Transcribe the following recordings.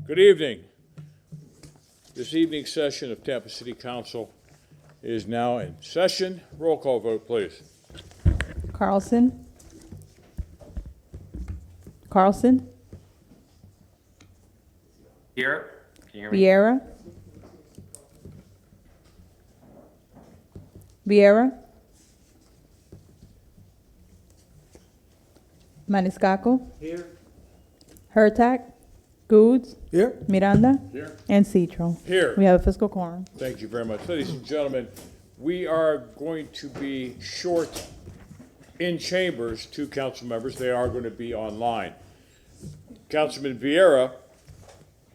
Good evening. This evening's session of Tampa City Council is now in session. Roll call vote, please. Carlson? Carlson? Here, can you hear me? Vieira? Vieira? Maniscalco? Here. Hurtak? Goods? Here. Miranda? Here. And Citro. Here. We have a fiscal quorum. Thank you very much. Ladies and gentlemen, we are going to be short in chambers, 2 council members. They are going to be online. Councilman Vieira,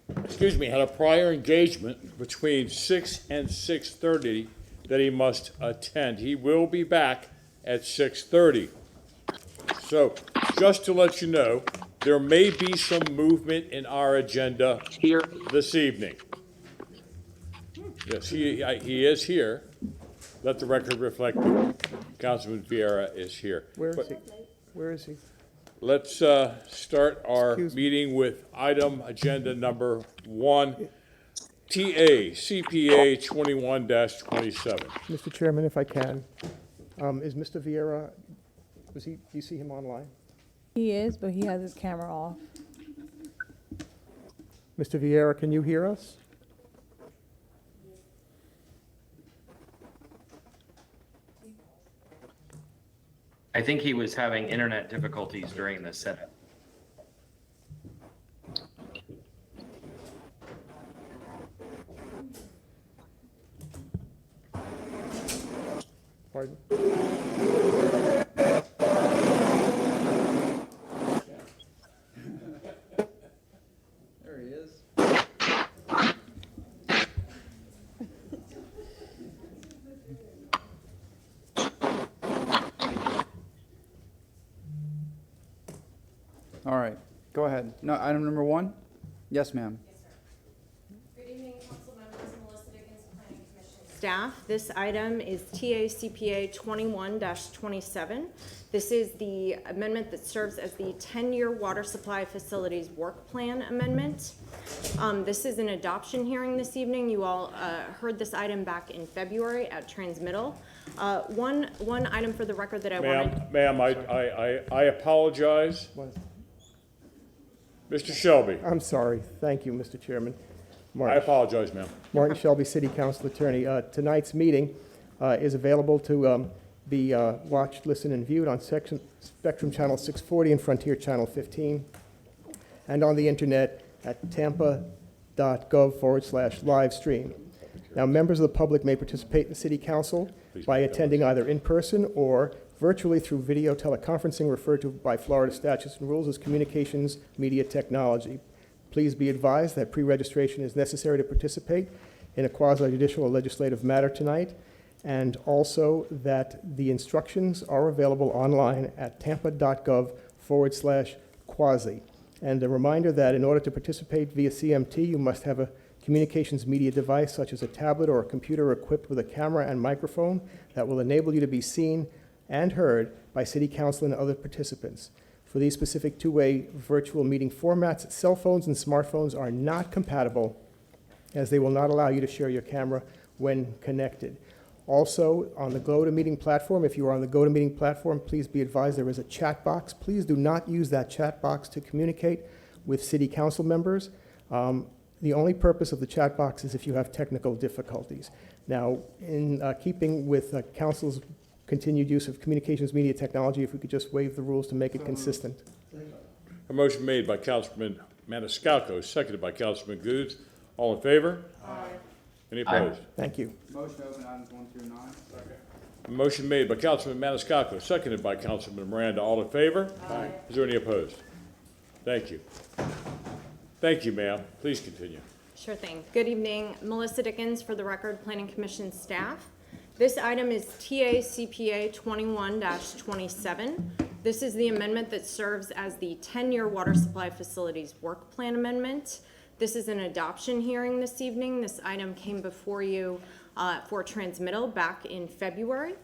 had a prior engagement between 6 and 6:30 that he must attend. He will be back at 6:30. So, just to let you know, there may be some movement in our agenda Here. this evening. Yes, he is here. Let the record reflect Councilman Vieira is here. Where is But he? Where is he? let's start our Excuse me. meeting with item agenda number 1, TA CPA 21-27. Mr. Chairman, if I can, is Mr. Vieira, do you see him online? He is, but he has his camera off. Mr. Vieira, can you hear us? I think he was having internet difficulties during the setup. Pardon? There he is. All right, go ahead. No, item number 1? Yes, ma'am. Good evening, council members, Melissa Dickens, Planning Commission staff. This item is TA CPA 21-27. This is the amendment that serves as the 10-year water supply facilities work plan amendment. This is an adoption hearing this evening. You all heard this item back in February at transmittal. One item for the record that I wanted. Ma'am, I apologize. What? Mr. Shelby, I'm sorry. Thank you, Mr. Chairman. I Martin apologize, ma'am. Martin Shelby, City Council Attorney. Tonight's meeting is available to be watched, listened, and viewed on Spectrum Channel 640 and Frontier Channel 15, and on the internet at tampa.gov/live stream. Now, members of the public may participate in the City Council by attending either in person or virtually through video teleconferencing, referred to by Florida statutes and rules as communications media technology. Please be advised that pre-registration is necessary to participate in a quasi-judicial or legislative matter tonight, and also that the instructions are available online at tampa.gov/quasi. And a reminder that in order to participate via CMT, you must have a communications media device such as a tablet or a computer equipped with a camera and microphone that will enable you to be seen and heard by City Council and other participants. For these specific two-way virtual meeting formats, cell phones and smartphones are not compatible, as they will not allow you to share your camera when connected. Also, on the GoToMeeting platform, if you are on the GoToMeeting platform, please be advised there is a chat box. Please do not use that chat box to communicate with City Council members. The only purpose of the chat box is if you have technical difficulties. Now, in keeping with Council's continued use of communications media technology, if we could just waive the rules to make it consistent. A motion made by Councilman Maniscalco, seconded by Councilman Goods. All in favor? Aye. Any opposed? Thank you. Motion to open items 1 through 9. Second. A motion made by Councilman Maniscalco, seconded by Councilman Miranda. All in favor? Aye. Is there any opposed? Thank you. Thank you, ma'am. Please continue. Sure thing. Good evening, Melissa Dickens, for the record, Planning Commission staff. This item is TA CPA 21-27. This is the amendment that serves as the 10-year water supply facilities work plan amendment. This is an adoption hearing this evening. This item came before you for transmittal back in February.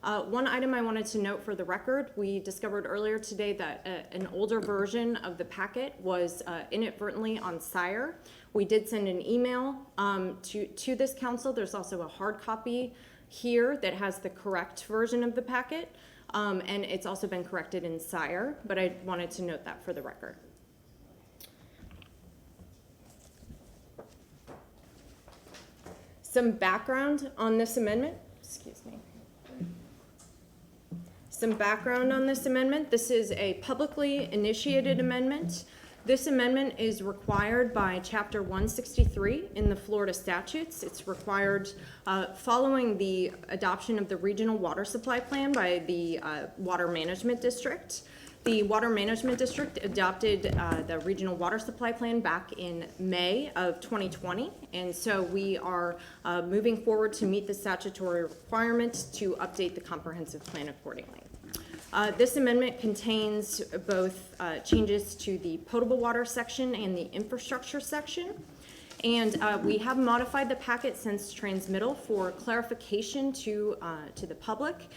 One item I wanted to note for the record, we discovered earlier today that an older version of the packet was inadvertently on SIRE. We did send an email to this council. There's also a hard copy here that has the correct version of the packet, and it's also been corrected in SIRE, but I wanted to note that for the record. Some background on this amendment, excuse me. Some background on this amendment. This is a publicly initiated amendment. This amendment is required by Chapter 163 in the Florida statutes. It's required following the adoption of the Regional Water Supply Plan by the Water Management District. The Water Management District adopted the Regional Water Supply Plan back in May of 2020, and so we are moving forward to meet the statutory requirement to update the comprehensive plan accordingly. This amendment contains both changes to the potable water section and the infrastructure section. And we have modified the packet since transmittal for clarification to the public.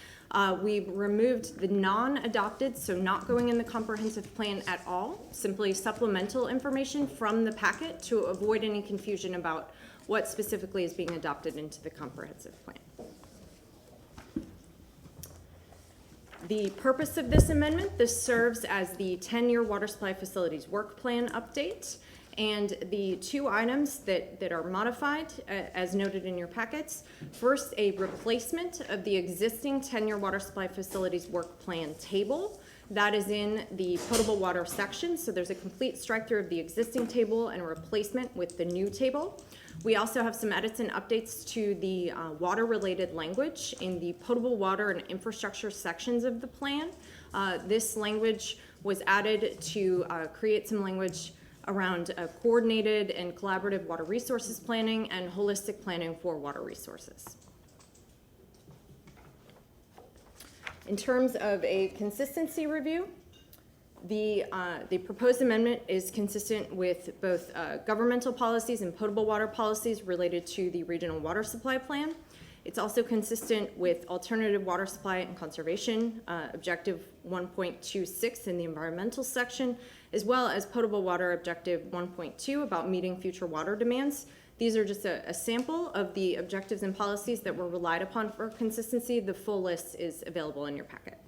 We've removed the non-adopted, so not going in the comprehensive plan at all, simply supplemental information from the packet to avoid any confusion about what specifically is being adopted into the comprehensive plan. The purpose of this amendment, this serves as the 10-year water supply facilities work plan update. And the two items that are modified, as noted in your packets, first, a replacement of the existing 10-year water supply facilities work plan table. That is in the potable water section, so there's a complete strike-through of the existing table and a replacement with the new table. We also have some edits and updates to the water-related language in the potable water and infrastructure sections of the plan. This language was added to create some language around coordinated and collaborative water resources planning and holistic planning for water resources. In terms of a consistency review, the proposed amendment is consistent with both governmental policies and potable water policies related to the Regional Water Supply Plan. It's also consistent with alternative water supply and conservation, objective 1.26 in the environmental section, as well as potable water objective 1.2 about meeting future water demands. These are just a sample of the objectives and policies that were relied upon for consistency. The full list is available in your packet.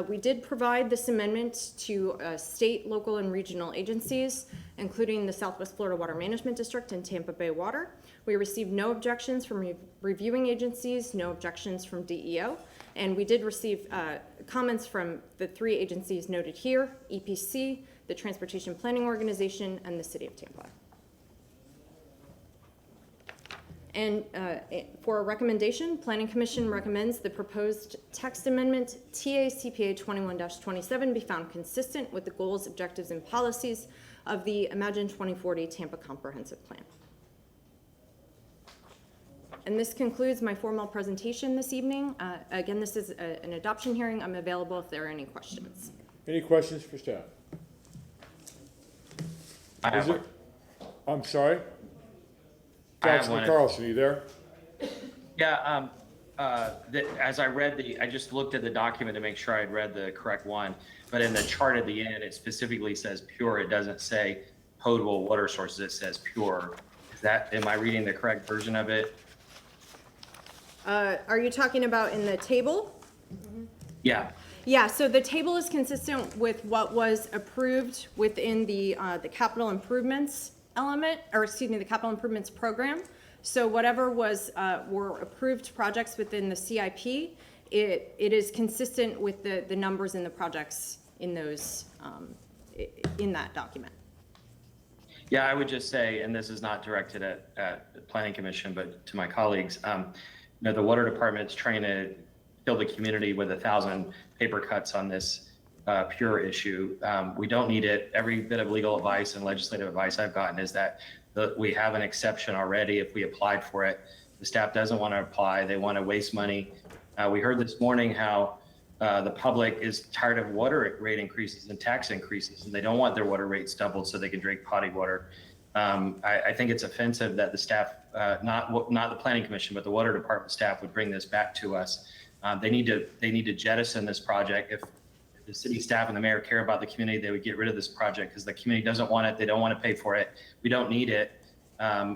We did provide this amendment to state, local, and regional agencies, including the Southwest Florida Water Management District and Tampa Bay Water. We received no objections from reviewing agencies, no objections from DEO, and we did receive comments from the three agencies noted here, EPC, the Transportation Planning Organization, and the City of Tampa. And for a recommendation, Planning Commission recommends the proposed text amendment TACPA 21-27 be found consistent with the goals, objectives, and policies of the Imagine 2040 Tampa Comprehensive Plan. And this concludes my formal presentation this evening. Again, this is an adoption hearing. I'm available if there are any questions. Any questions for staff? I have Is one. it? I'm sorry? I have Councilman one. Carlson, you there? Yeah, as I read I just looked at the document to make sure I'd read the correct one, but in the chart at the end, it specifically says pure. It doesn't say potable water sources. It says pure. Am I reading the correct version of it? Are you talking about in the table? Yeah. Yeah, so the table is consistent with what was approved within the capital improvements element, or excuse me, the capital improvements program. So whatever were approved projects within the CIP, it is consistent with the numbers in the projects in those, in that document. Yeah, I would just say, and this is not directed at the Planning Commission, but to my colleagues, the water department's trying to fill the community with 1,000 paper cuts on this pure issue. We don't need it. Every bit of legal advice and legislative advice I've gotten is that we have an exception already if we applied for it. The staff doesn't want to apply. They want to waste money. We heard this morning how the public is tired of water rate increases and tax increases, and they don't want their water rates doubled so they can drink potty water. I think it's offensive that the staff, not the planning commission, but the water department staff would bring this back to us. They need to jettison this project. If the city staff and the mayor care about the community, they would get rid of this project because the community doesn't want it. They don't want to pay for it. We don't need it.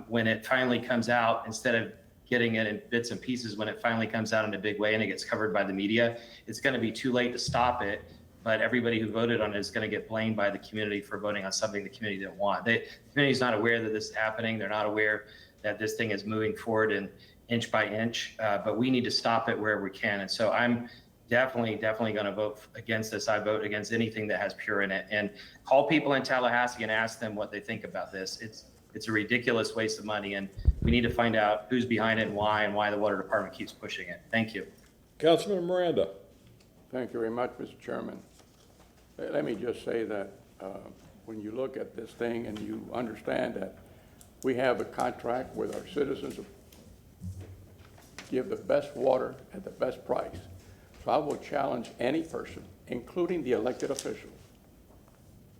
When it finally comes out, instead of getting it in bits and pieces, when it finally comes out in a big way and it gets covered by the media, it's going to be too late to stop it. But everybody who voted on it is going to get blamed by the community for voting on something the community didn't want. The community is not aware that this is happening. They're not aware that this thing is moving forward and inch by inch, but we need to stop it wherever we can. And so I'm definitely going to vote against this. I vote against anything that has pure in it, and call people in Tallahassee and ask them what they think about this. It's a ridiculous waste of money, and we need to find out who's behind it and why the water department keeps pushing it. Thank you. Councilman Miranda. Thank you very much, Mr. Chairman. Let me just say that when you look at this thing and you understand that we have a contract with our citizens to give the best water at the best price. So I will challenge any person, including the elected officials,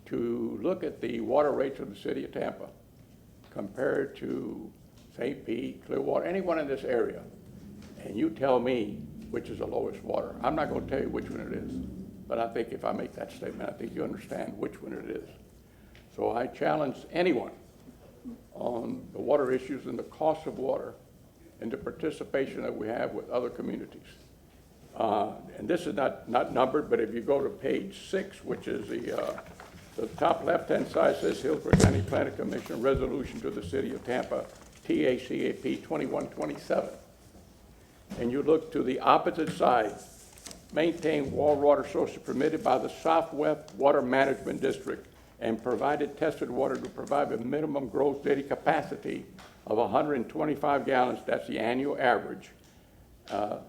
to look at the water rates of the city of Tampa compared to St. Pete, Clearwater, anyone in this area, and you tell me which is the lowest water. I'm not going to tell you which one it is, but I think if I make that statement, I think you understand which one it is. So I challenge anyone on the water issues and the cost of water and the participation that we have with other communities. And this is not numbered, but if you go to page 6, which is the top left-hand side says Hillsborough County Planning Commission resolution to the city of Tampa, TACAP 2127. And you look to the opposite side, maintain well water sources permitted by the Southwest Water Management District and provided tested water to provide a minimum gross daily capacity of 125 gallons, that's the annual average.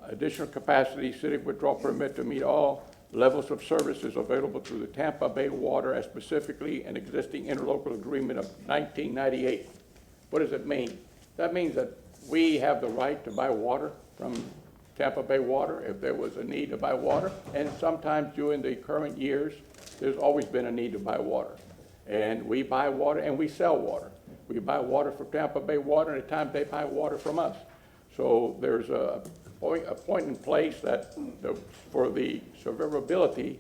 Additional capacity, city withdrawal permit to meet all levels of services available through the Tampa Bay Water as specifically an existing interlocal agreement of 1998. What does it mean? That means that we have the right to buy water from Tampa Bay Water if there was a need to buy water, and sometimes during the current years, there's always been a need to buy water. And we buy water and we sell water. We buy water from Tampa Bay Water, and at times they buy water from us. So there's a point in place that for the survivability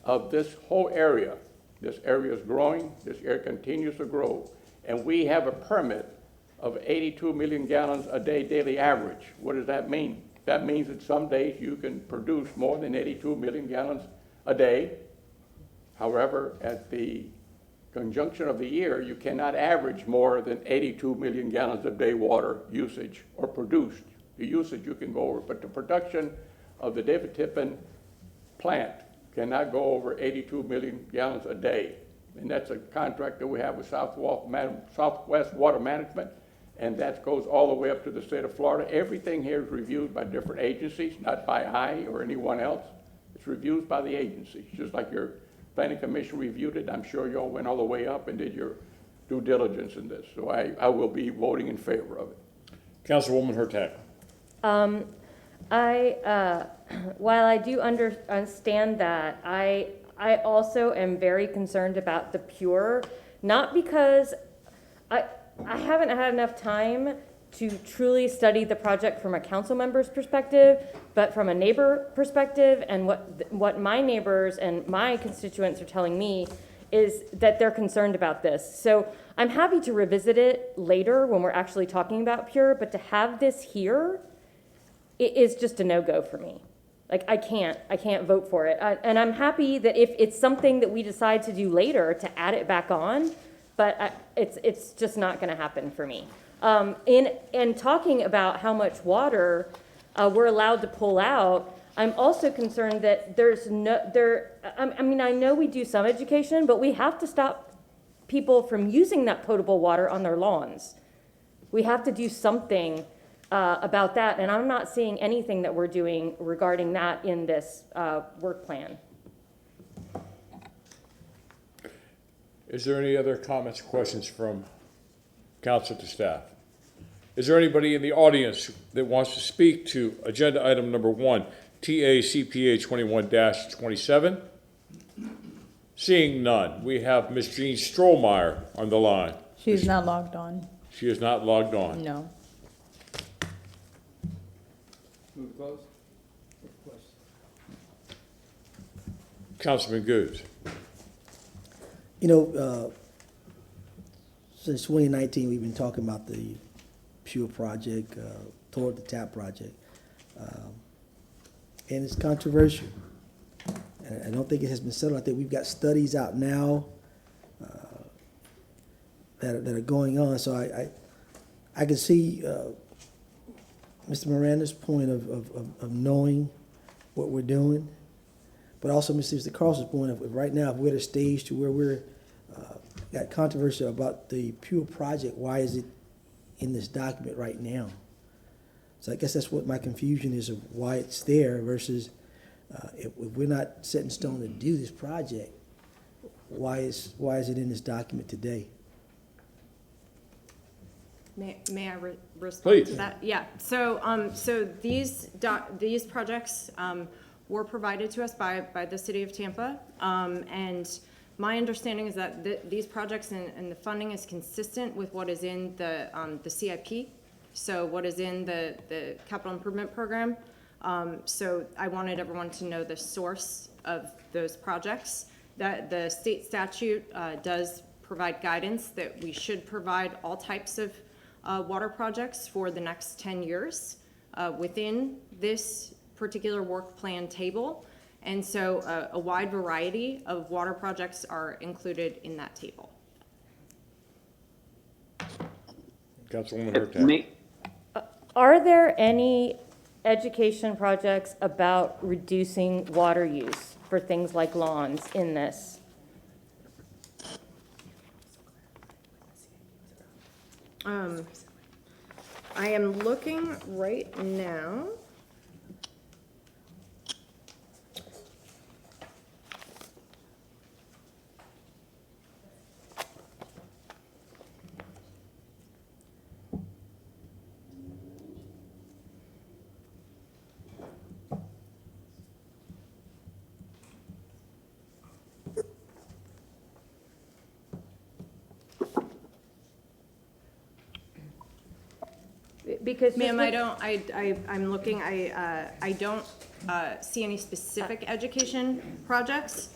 of this whole area. This area is growing, this area continues to grow, and we have a permit of 82 million gallons a day daily average. What does that mean? That means that some days you can produce more than 82 million gallons a day. However, at the conjunction of the year, you cannot average more than 82 million gallons a day water usage or produced. The usage you can go over, but the production of the David Tippin plant cannot go over 82 million gallons a day. And that's a contract that we have with Southwest Water Management, and that goes all the way up to the state of Florida. Everything here is reviewed by different agencies, not by I or anyone else. It's reviewed by the agencies, just like your planning commission reviewed it. I'm sure you all went all the way up and did your due diligence in this. So I will be voting in favor of it. Councilwoman Hurtak. While I do understand that, I also am very concerned about the pure, not because I haven't had enough time to truly study the project from a council member's perspective, but from a neighbor perspective, and what my neighbors and my constituents are telling me is that they're concerned about this. So I'm happy to revisit it later when we're actually talking about pure, but to have this here, it is just a no-go for me. Like, I can't vote for it. And I'm happy that if it's something that we decide to do later, to add it back on, but it's just not gonna happen for me. In talking about how much water we're allowed to pull out, I'm also concerned that I mean, I know we do some education, but we have to stop people from using that potable water on their lawns. We have to do something about that, and I'm not seeing anything that we're doing regarding that in this work plan. Is there any other comments or questions from council to staff? Is there anybody in the audience that wants to speak to agenda item number 1, TACPA 21-27? Seeing none, we have Ms. Jean Strohmeyer on the line. She's not logged on. She is not logged on. No. Move to close? Councilman Goode. You know, since 2019, we've been talking about the Pure project, toward the TAP project. And it's controversial. And I don't think it has been settled. I think we've got studies out now that are going on. So I can see Mr. Miranda's point of knowing what we're doing, but also Mr. Carlson's point of right now, if we're at a stage to where we're got controversy about the Pure project, why is it in this document right now? So I guess that's what my confusion is of why it's there versus if we're not set in stone to do this project, why is it in this document today? May I respond Please. to that? Yeah, so these projects were provided to us by the city of Tampa. And my understanding is that these projects and the funding is consistent with what is in the CIP. So what is in the capital improvement program. So I wanted everyone to know the source of those projects. That the state statute does provide guidance that we should provide all types of water projects for the next 10 years within this particular work plan table. And so a wide variety of water projects are included in that table. Councilwoman Hurtak. Are there any education projects about reducing water use for things like lawns in this? I am looking right now. Because Ma'am, I'm looking, I don't see any specific education projects.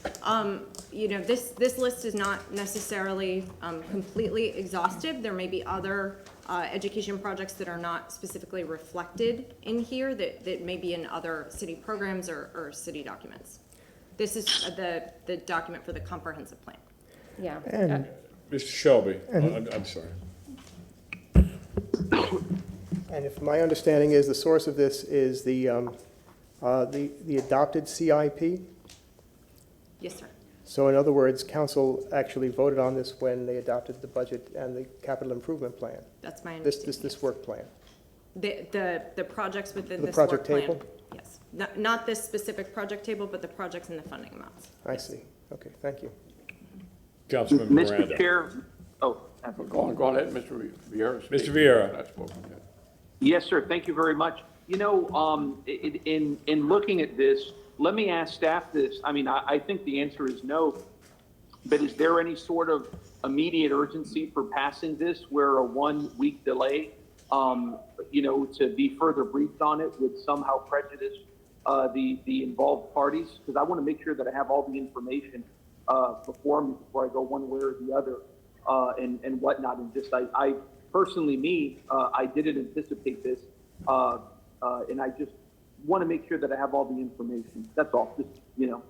You know, this list is not necessarily completely exhaustive. There may be other education projects that are not specifically reflected in here that may be in other city programs or city documents. This is the document for the comprehensive plan. Yeah. And Mr. Shelby, I'm sorry. And if my understanding is the source of this is the adopted CIP. Yes, sir. So in other words, council actually voted on this when they adopted the budget and the capital improvement plan. That's my understanding. This work plan. The projects within The this work project plan. table? Yes. Not this specific project table, but the projects and the funding amounts. I see. Okay, thank you. Councilman Miranda. Mr. Chair, Go on ahead, Mr. Vieira. speak. Mr. Vieira. I've spoken yet. yes, sir, thank you very much. You know, in looking at this, let me ask staff this. I mean, I think the answer is no, but is there any sort of immediate urgency for passing this where a 1 week delay, you know, to be further briefed on it would somehow prejudice the involved parties? Because I want to make sure that I have all the information before me before I go one way or the other and whatnot. And just, I personally, I didn't anticipate this. And I just want to make sure that I have all the information. That's all, just, you know.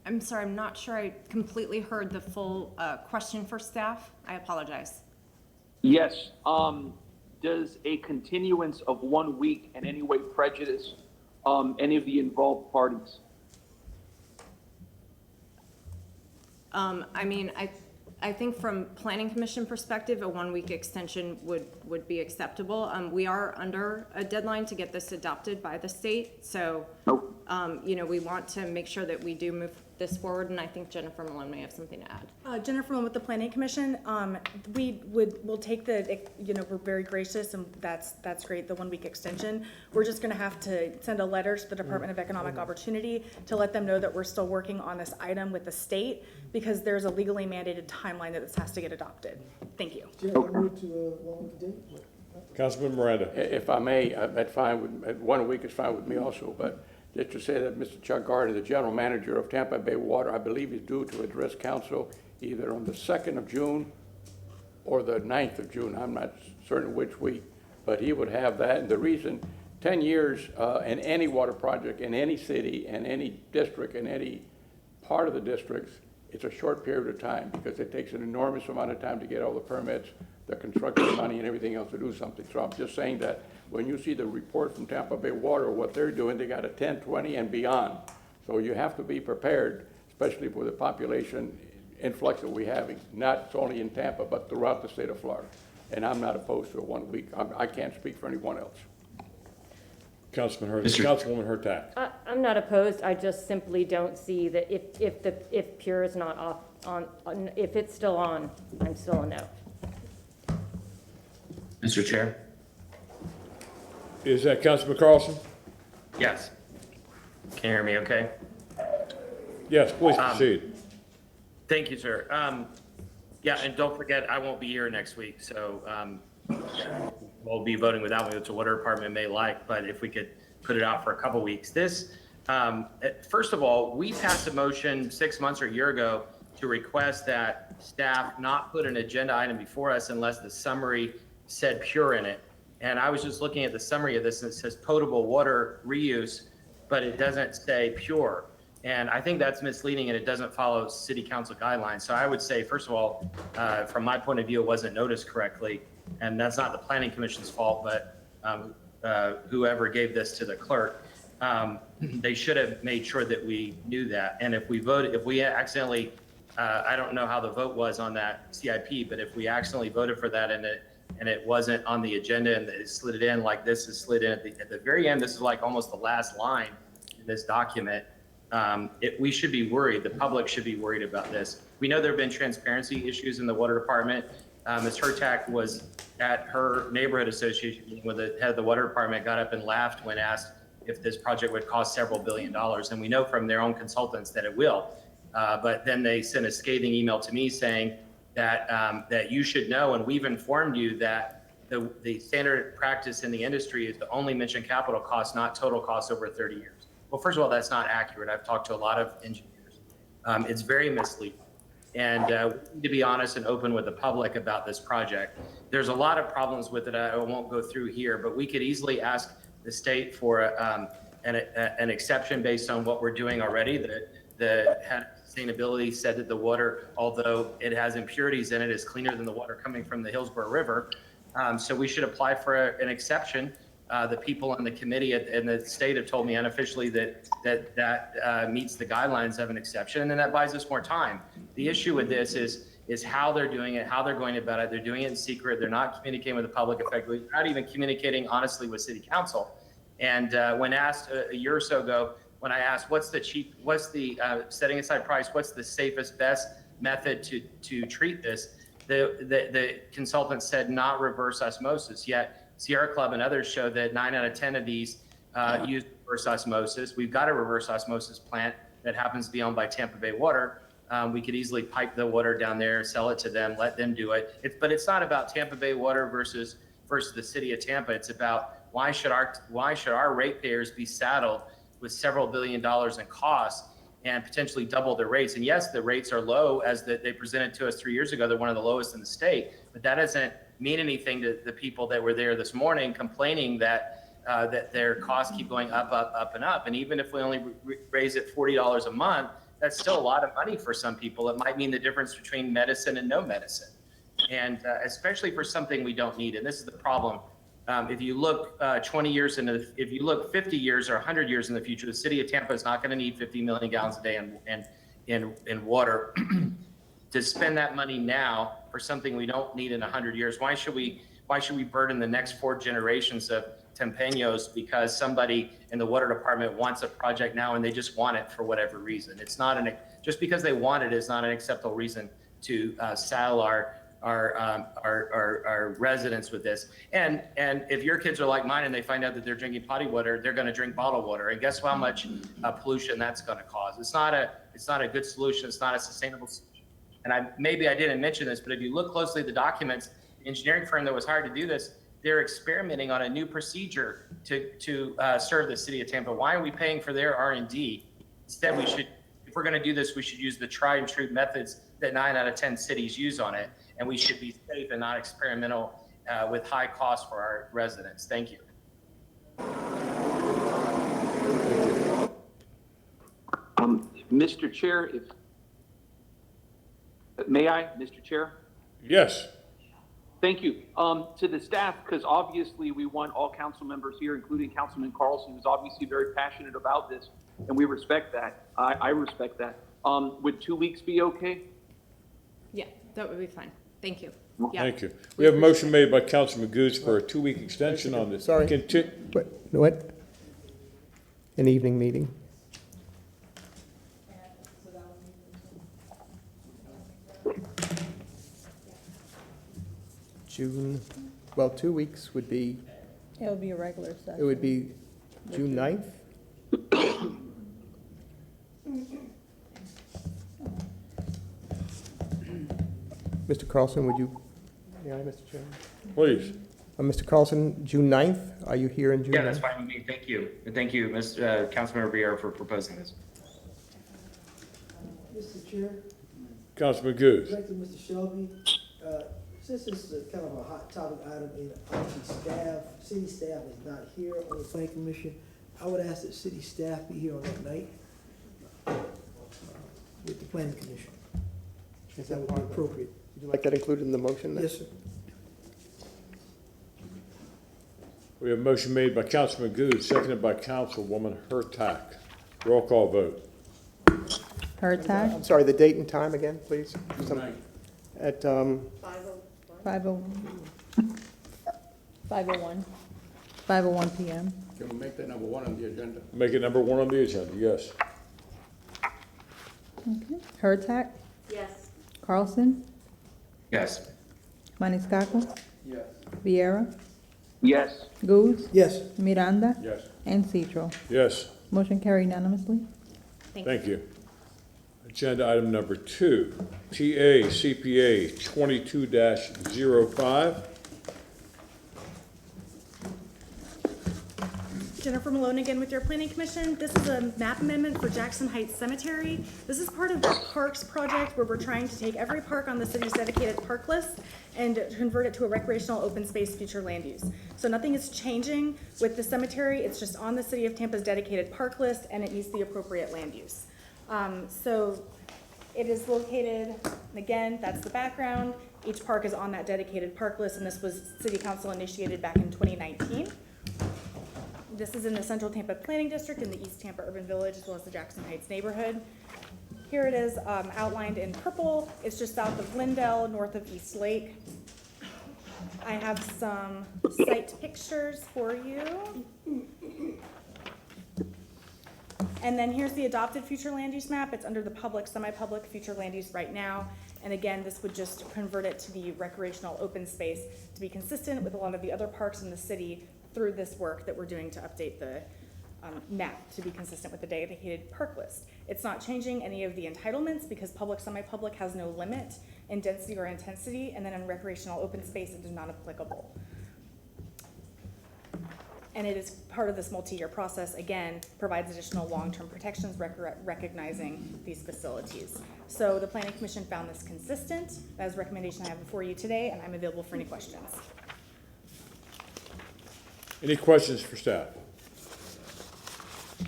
I'm sorry, I'm not sure I completely heard the full question for staff. I apologize. Yes, does a continuance of 1 week in any way prejudice any of the involved parties? I mean, I think from planning commission perspective, a 1 week extension would be acceptable. We are under a deadline to get this adopted by the state. So, you know, we want to make sure that we do this forward, and I think Jennifer Malone may have something to add. Jennifer Malone with the Planning Commission. We'll take we're very gracious, and that's great, the 1 week extension. We're just gonna have to send a letter to the Department of Economic Opportunity to let them know that we're still working on this item with the state, because there's a legally mandated timeline that this has to get adopted. Thank you. Councilman Miranda. If I may, that's fine, 1 week is fine with me also, but just to say that Mr. Chuck Gardner, the general manager of Tampa Bay Water, I believe is due to address council either on the 2nd of June or the 9th of June. I'm not certain which week, but he would have that. And the reason, 10 years in any water project, in any city, in any district, in any part of the districts, it's a short period of time because it takes an enormous amount of time to get all the permits, the construction money and everything else to do something. So I'm just saying that when you see the report from Tampa Bay Water, what they're doing, they got a 10, 20 and beyond. So you have to be prepared, especially for the population influx that we're having, not only in Tampa, but throughout the state of Florida. And I'm not opposed to a 1 week. I can't speak for anyone else. Councilwoman Hurtak. I'm not opposed, I just simply don't see that if Pure is not off if it's still on, I'm still a no. Mr. Chair? Is that Councilman Carlson? Yes. Can you hear me okay? Yes, please proceed. Thank you, sir. Yeah, and don't forget, I won't be here next week, so we'll be voting without me, which the water department may like, but if we could put it out for a couple weeks. First of all, we passed a motion 6 months or a year ago to request that staff not put an agenda item before us unless the summary said Pure in it. And I was just looking at the summary of this, and it says potable water reuse, but it doesn't say Pure. And I think that's misleading, and it doesn't follow city council guidelines. So I would say, first of all, from my point of view, it wasn't noticed correctly. And that's not the planning commission's fault, but whoever gave this to the clerk, they should have made sure that we knew that. And if we accidentally, I don't know how the vote was on that CIP, but if we accidentally voted for that and it wasn't on the agenda and it slid it in like this is slid in at the very end, this is like almost the last line in this document. We should be worried, the public should be worried about this. We know there have been transparency issues in the water department. Ms. Hurtak was at her neighborhood association meeting with the head of the water department, got up and laughed when asked if this project would cost several $1 billion. And we know from their own consultants that it will. But then they sent a scathing email to me saying that you should know, and we've informed you that the standard practice in the industry is to only mention capital costs, not total costs over 30 years. Well, first of all, that's not accurate. I've talked to a lot of engineers. It's very misleading. And we need to be honest and open with the public about this project. There's a lot of problems with it. I won't go through here, but we could easily ask the state for an exception based on what we're doing already. The head of sustainability said that the water, although it has impurities in it, is cleaner than the water coming from the Hillsborough River. So we should apply for an exception. The people on the committee and the state have told me unofficially that meets the guidelines of an exception, and that buys us more time. The issue with this is how they're doing it, how they're going about it. They're doing it in secret. They're not communicating with the public effectively. They're not even communicating honestly with city council. And when asked a year or so ago, when I asked what's the setting aside price, what's the safest, best method to treat this, the consultant said not reverse osmosis. Yet Sierra Club and others show that 9 out of 10 of these use reverse osmosis. We've got a reverse osmosis plant that happens to be owned by Tampa Bay Water. We could easily pipe the water down there, sell it to them, let them do it. But it's not about Tampa Bay Water versus the city of Tampa. It's about why should our ratepayers be saddled with several $1 billion in costs and potentially double their rates. And yes, the rates are low as they presented to us 3 years ago. They're one of the lowest in the state, but that doesn't mean anything to the people that were there this morning complaining that their costs keep going up and up. And even if we only raise it $40 a month, that's still a lot of money for some people. It might mean the difference between medicine and no medicine. And especially for something we don't need. And this is the problem. If you look 20 years if you look 50 years or 100 years in the future, the city of Tampa is not going to need 50 million gallons a day in water. To spend that money now for something we don't need in 100 years, why should we burden the next 4 generations of Tempeños because somebody in the water department wants a project now and they just want it for whatever reason. It's not just because they want it is not an acceptable reason to saddle our residents with this. And if your kids are like mine and they find out that they're drinking potty water, they're going to drink bottled water. And guess how much pollution that's going to cause? It's not a good solution. It's not a sustainable solution. And maybe I didn't mention this, but if you look closely at the documents, the engineering firm that was hired to do this, they're experimenting on a new procedure to serve the city of Tampa. Why are we paying for their R&D? Instead, if we're going to do this, we should use the tried and true methods that 9 out of 10 cities use on it. And we should be safe and not experimental with high costs for our residents. Thank you. Mr. Chair, may I, Mr. Chair? Yes. Thank you. To the staff, because obviously we want all council members here, including Councilman Carlson, who's obviously very passionate about this, and we respect that. I respect that. Would 2 weeks be okay? Yeah, that would be fine. Thank you. Yeah. Thank you. We have a motion made by Councilman Goose for a 2-week extension on this. Sorry. What? An evening meeting? June, well, 2 weeks would be, It would be a regular session. it would be June 9th? Mr. Carlson, would you, yeah, Mr. Chairman? Please. Mr. Carlson, June 9th, are you here in June 9th? Yeah, that's fine with me. Thank you. And thank you, Councilmember Vieira, for proposing this. Mr. Chair, Councilman Goose. Director Mr. Shelby, since this is a kind of a hot topic item and obviously city staff is not here on the planning commission, I would ask that city staff be here on that night with the planning commission. If that would be appropriate. Would you like that included in the motion then? Yes, sir. We have a motion made by Councilman Goose, seconded by Councilwoman Hurtak. Roll call vote. Hurtak, I'm sorry, the date and time again, please? At, 5:01 p.m. Can we make that number 1 on the agenda? Make it number 1 on the agenda, yes. Okay. Hurtak, Yes. Carlson, Yes. Maniscalco, Yes. Vieira, Yes. Goose, Yes. Miranda, Yes. and Citro. Yes. Motion carried unanimously. Thank you. Agenda item number 2, TA CPA 22-05. Jennifer Malone again with your planning commission. This is a map amendment for Jackson Heights Cemetery. This is part of the parks project where we're trying to take every park on the city's dedicated park list and convert it to a recreational open space future land use. So nothing is changing with the cemetery. It's just on the city of Tampa's dedicated park list and it needs the appropriate land use. So it is located, again, that's the background. Each park is on that dedicated park list and this was city council initiated back in 2019. This is in the Central Tampa Planning District in the East Tampa Urban Village as well as the Jackson Heights neighborhood. Here it is outlined in purple. It's just south of Lindell, north of East Lake. I have some site pictures for you. And then here's the adopted future land use map. It's under the public, semi-public future land use right now. And again, this would just convert it to the recreational open space to be consistent with a lot of the other parks in the city through this work that we're doing to update the map to be consistent with the dedicated park list. It's not changing any of the entitlements because public, semi-public has no limit in density or intensity, and then in recreational open space, it is not applicable. And it is part of this multi-year process, again, provides additional long-term protections recognizing these facilities. So the Planning Commission found this consistent. That is a recommendation I have before you today, and I'm available for any questions. Any questions for staff? Is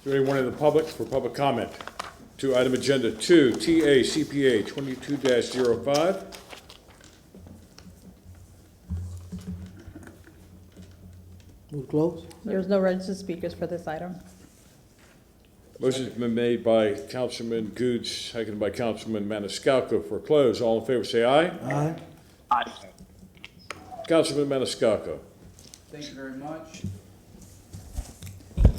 there anyone in the public for public comment to item agenda 2, TA CPA 22-05? Move close. There's no registered speakers for this item. Motion's been made by Councilman Goods, seconded by Councilman Maniscalco for close. All in favor say aye. Aye. Aye. Councilman Maniscalco. Thank you very much.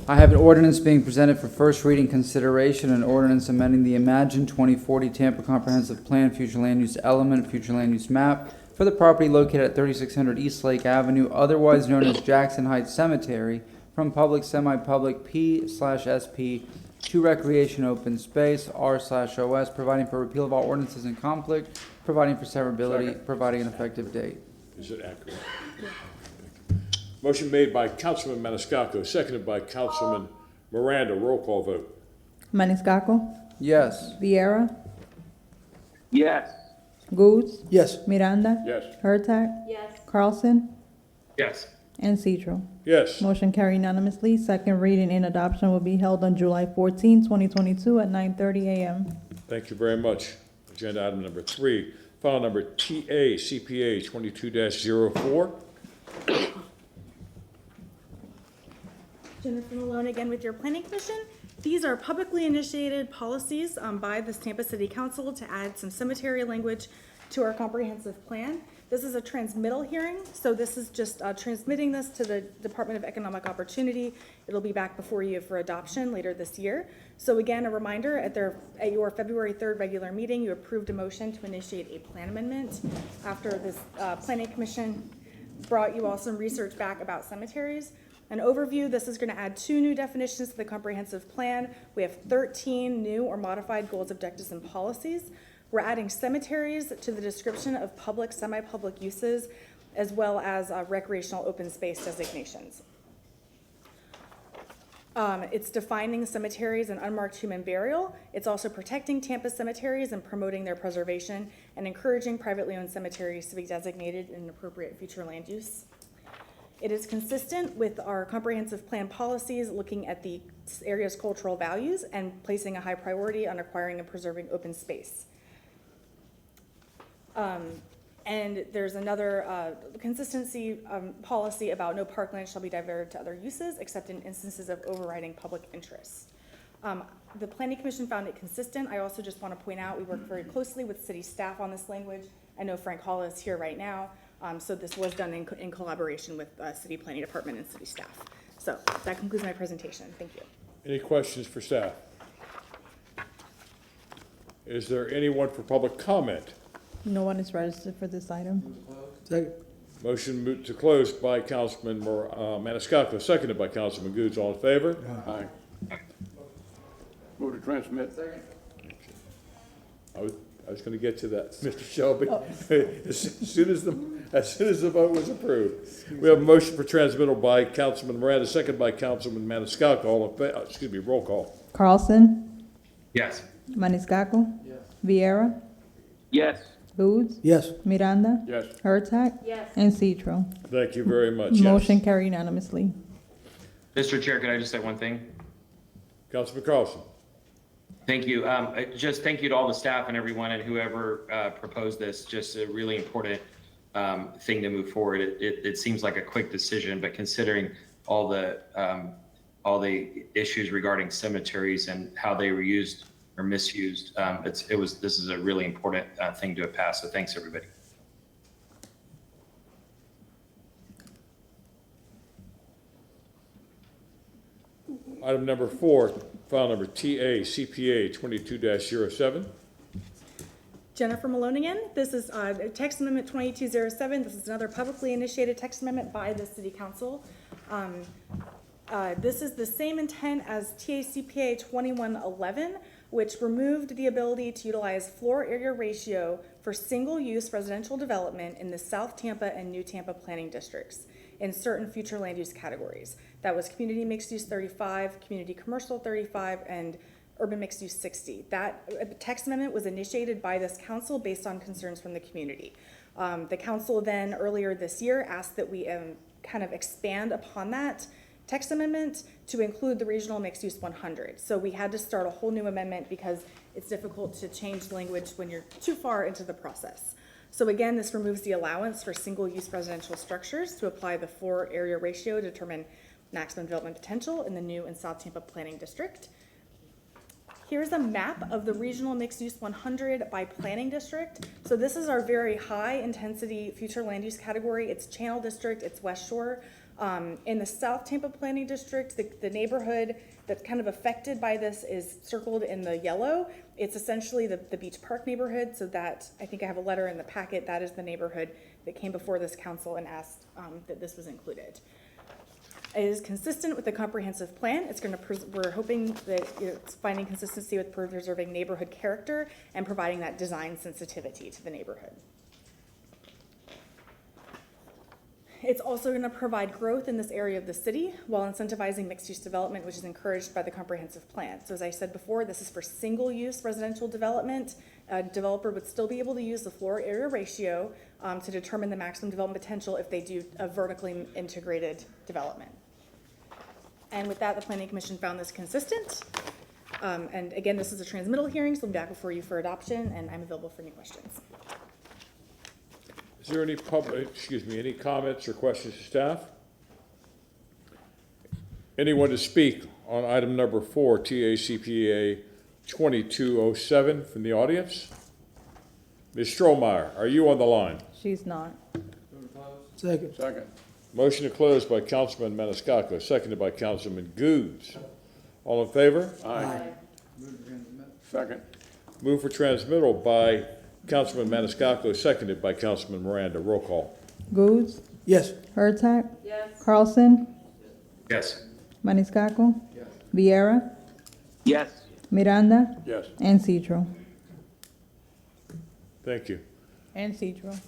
I have an ordinance being presented for first reading consideration, an ordinance amending the Imagine 2040 Tampa Comprehensive Plan Future Land Use Element, Future Land Use Map for the property located at 3600 East Lake Avenue, otherwise known as Jackson Heights Cemetery, from public, semi-public P/SP to recreation open space R/OS, providing for repeal of all ordinances in conflict, providing for severability, providing an effective date. Is it accurate? Motion made by Councilman Maniscalco, seconded by Councilman Miranda. Roll call vote. Maniscalco, Yes. Viera, Yes. Goose, Yes. Miranda, Yes. Hurtak, Yes. Carlson, Yes. and Citro. Yes. Motion carried unanimously. Second reading and adoption will be held on July 14, 2022 at 9:30 a.m. Thank you very much. Agenda item number 3, file number TACPA 22-04. Jennifer Malone again with your Planning Commission. These are publicly initiated policies by the Tampa City Council to add some cemetery language to our comprehensive plan. This is a transmittal hearing, so this is just transmitting this to the Department of Economic Opportunity. It'll be back before you for adoption later this year. So again, a reminder, at your February 3rd regular meeting, you approved a motion to initiate a plan amendment after this Planning Commission brought you all some research back about cemeteries. An overview, this is going to add 2 new definitions to the comprehensive plan. We have 13 new or modified goals, objectives, and policies. We're adding cemeteries to the description of public, semi-public uses, as well as recreational open space designations. It's defining cemeteries and unmarked human burial. It's also protecting Tampa cemeteries and promoting their preservation and encouraging privately owned cemeteries to be designated in appropriate future land use. It is consistent with our comprehensive plan policies, looking at the area's cultural values and placing a high priority on acquiring and preserving open space. And there's another consistency policy about no parkland shall be diverted to other uses except in instances of overriding public interest. The Planning Commission found it consistent. I also just want to point out we work very closely with city staff on this language. I know Frank Hall is here right now. So this was done in collaboration with City Planning Department and city staff. So that concludes my presentation. Thank you. Any questions for staff? Is there anyone for public comment? No one is registered for this item. Second. Motion moved to close by Councilman Maniscalco, seconded by Councilman Goods. All in favor? Aye. Move to transmit. I was going to get to that, Mr. Shelby, as soon as the vote was approved. We have a motion for transmittal by Councilman Miranda, second by Councilman Maniscalco. All in favor, roll call. Carlson, Yes. Maniscalco, Viera, Yes. Goose, Yes. Miranda, Yes. Hurtak, Yes. and Citro. Thank you very much. Yes. Motion carried unanimously. Mr. Chair, could I just say one thing? Councilman Carlson. Thank you. Just thank you to all the staff and everyone and whoever proposed this. Just a really important thing to move forward. It seems like a quick decision, but considering all the issues regarding cemeteries and how they were used or misused, this is a really important thing to have passed. So thanks, everybody. Item number 4, file number TACPA 22-07. Jennifer Malone again. This is text amendment 2207. This is another publicly initiated text amendment by the City Council. This is the same intent as TACPA 2111, which removed the ability to utilize floor area ratio for single-use residential development in the South Tampa and New Tampa planning districts in certain future land use categories. That was community mixed use 35, community commercial 35, and urban mixed use 60. That text amendment was initiated by this council based on concerns from the community. The council then earlier this year asked that we kind of expand upon that text amendment to include the regional mixed use 100. So we had to start a whole new amendment because it's difficult to change language when you're too far into the process. So again, this removes the allowance for single-use residential structures to apply the floor area ratio to determine maximum development potential in the new and South Tampa planning district. Here's a map of the regional mixed use 100 by planning district. So this is our very high intensity future land use category. It's Channel District, it's West Shore. In the South Tampa Planning District, the neighborhood that's kind of affected by this is circled in the yellow. It's essentially the Beach Park neighborhood, so that, I think I have a letter in the packet, that is the neighborhood that came before this council and asked that this was included. It is consistent with the comprehensive plan. It's we're hoping that it's finding consistency with preserving neighborhood character and providing that design sensitivity to the neighborhood. It's also going to provide growth in this area of the city while incentivizing mixed-use development, which is encouraged by the comprehensive plan. So as I said before, this is for single-use residential development. A developer would still be able to use the floor area ratio to determine the maximum development potential if they do a vertically integrated development. And with that, the Planning Commission found this consistent. And again, this is a transmittal hearing, so I'm back before you for adoption, and I'm available for any questions. Is there any any comments or questions to staff? Anyone to speak on item number 4, TACPA 2207 from the audience? Ms. Strohmeyer, are you on the line? She's not. Second. Second. Motion to close by Councilman Maniscalco, seconded by Councilman Goods. All in favor? Aye. Second. Move for transmittal by Councilman Maniscalco, seconded by Councilman Miranda. Roll call. Goods, Yes. Hurtak, Yes. Carlson, Yes. Maniscalco, Viera, Yes. Miranda, Yes. and Citro. Thank you. And Citro.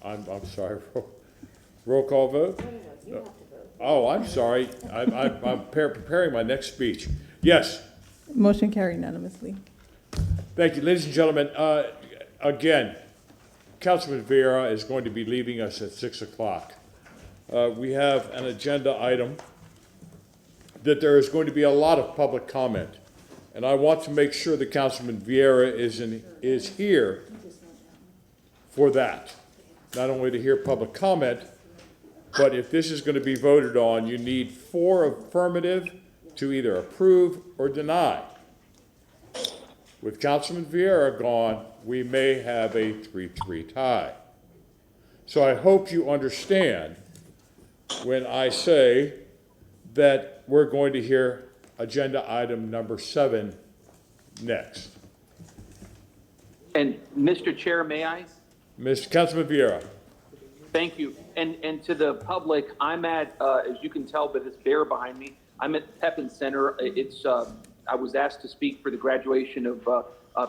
I'm sorry. Roll call vote? Oh, I'm sorry. I'm preparing my next speech. Yes. Motion carried unanimously. Thank you. Ladies and gentlemen, again, Councilman Vieira is going to be leaving us at 6 o'clock. We have an agenda item that there is going to be a lot of public comment. And I want to make sure that Councilman Vieira is here for that. Not only to hear public comment, but if this is going to be voted on, you need 4 affirmative to either approve or deny. With Councilman Vieira gone, we may have a 3-3 tie. So I hope you understand when I say that we're going to hear agenda item number 7 next. And Mr. Chair, may I? Mr. Councilman Vieira. Thank you. And to the public, I'm at, as you can tell, but it's bare behind me. I'm at Pepin Center. I was asked to speak for the graduation of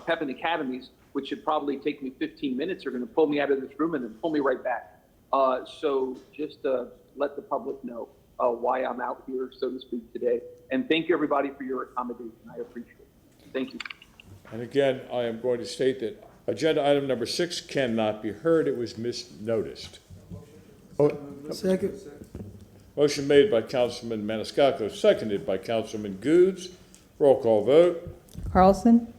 Pepin Academies, which should probably take me 15 minutes. They're going to pull me out of this room and then pull me right back. So just let the public know why I'm out here, so to speak, today. And thank you, everybody, for your accommodation. I appreciate it. Thank you. And again, I am going to state that agenda item number 6 cannot be heard. It was misnoticed. Second. Motion made by Councilman Maniscalco, seconded by Councilman Goods. Roll call vote. Carlson,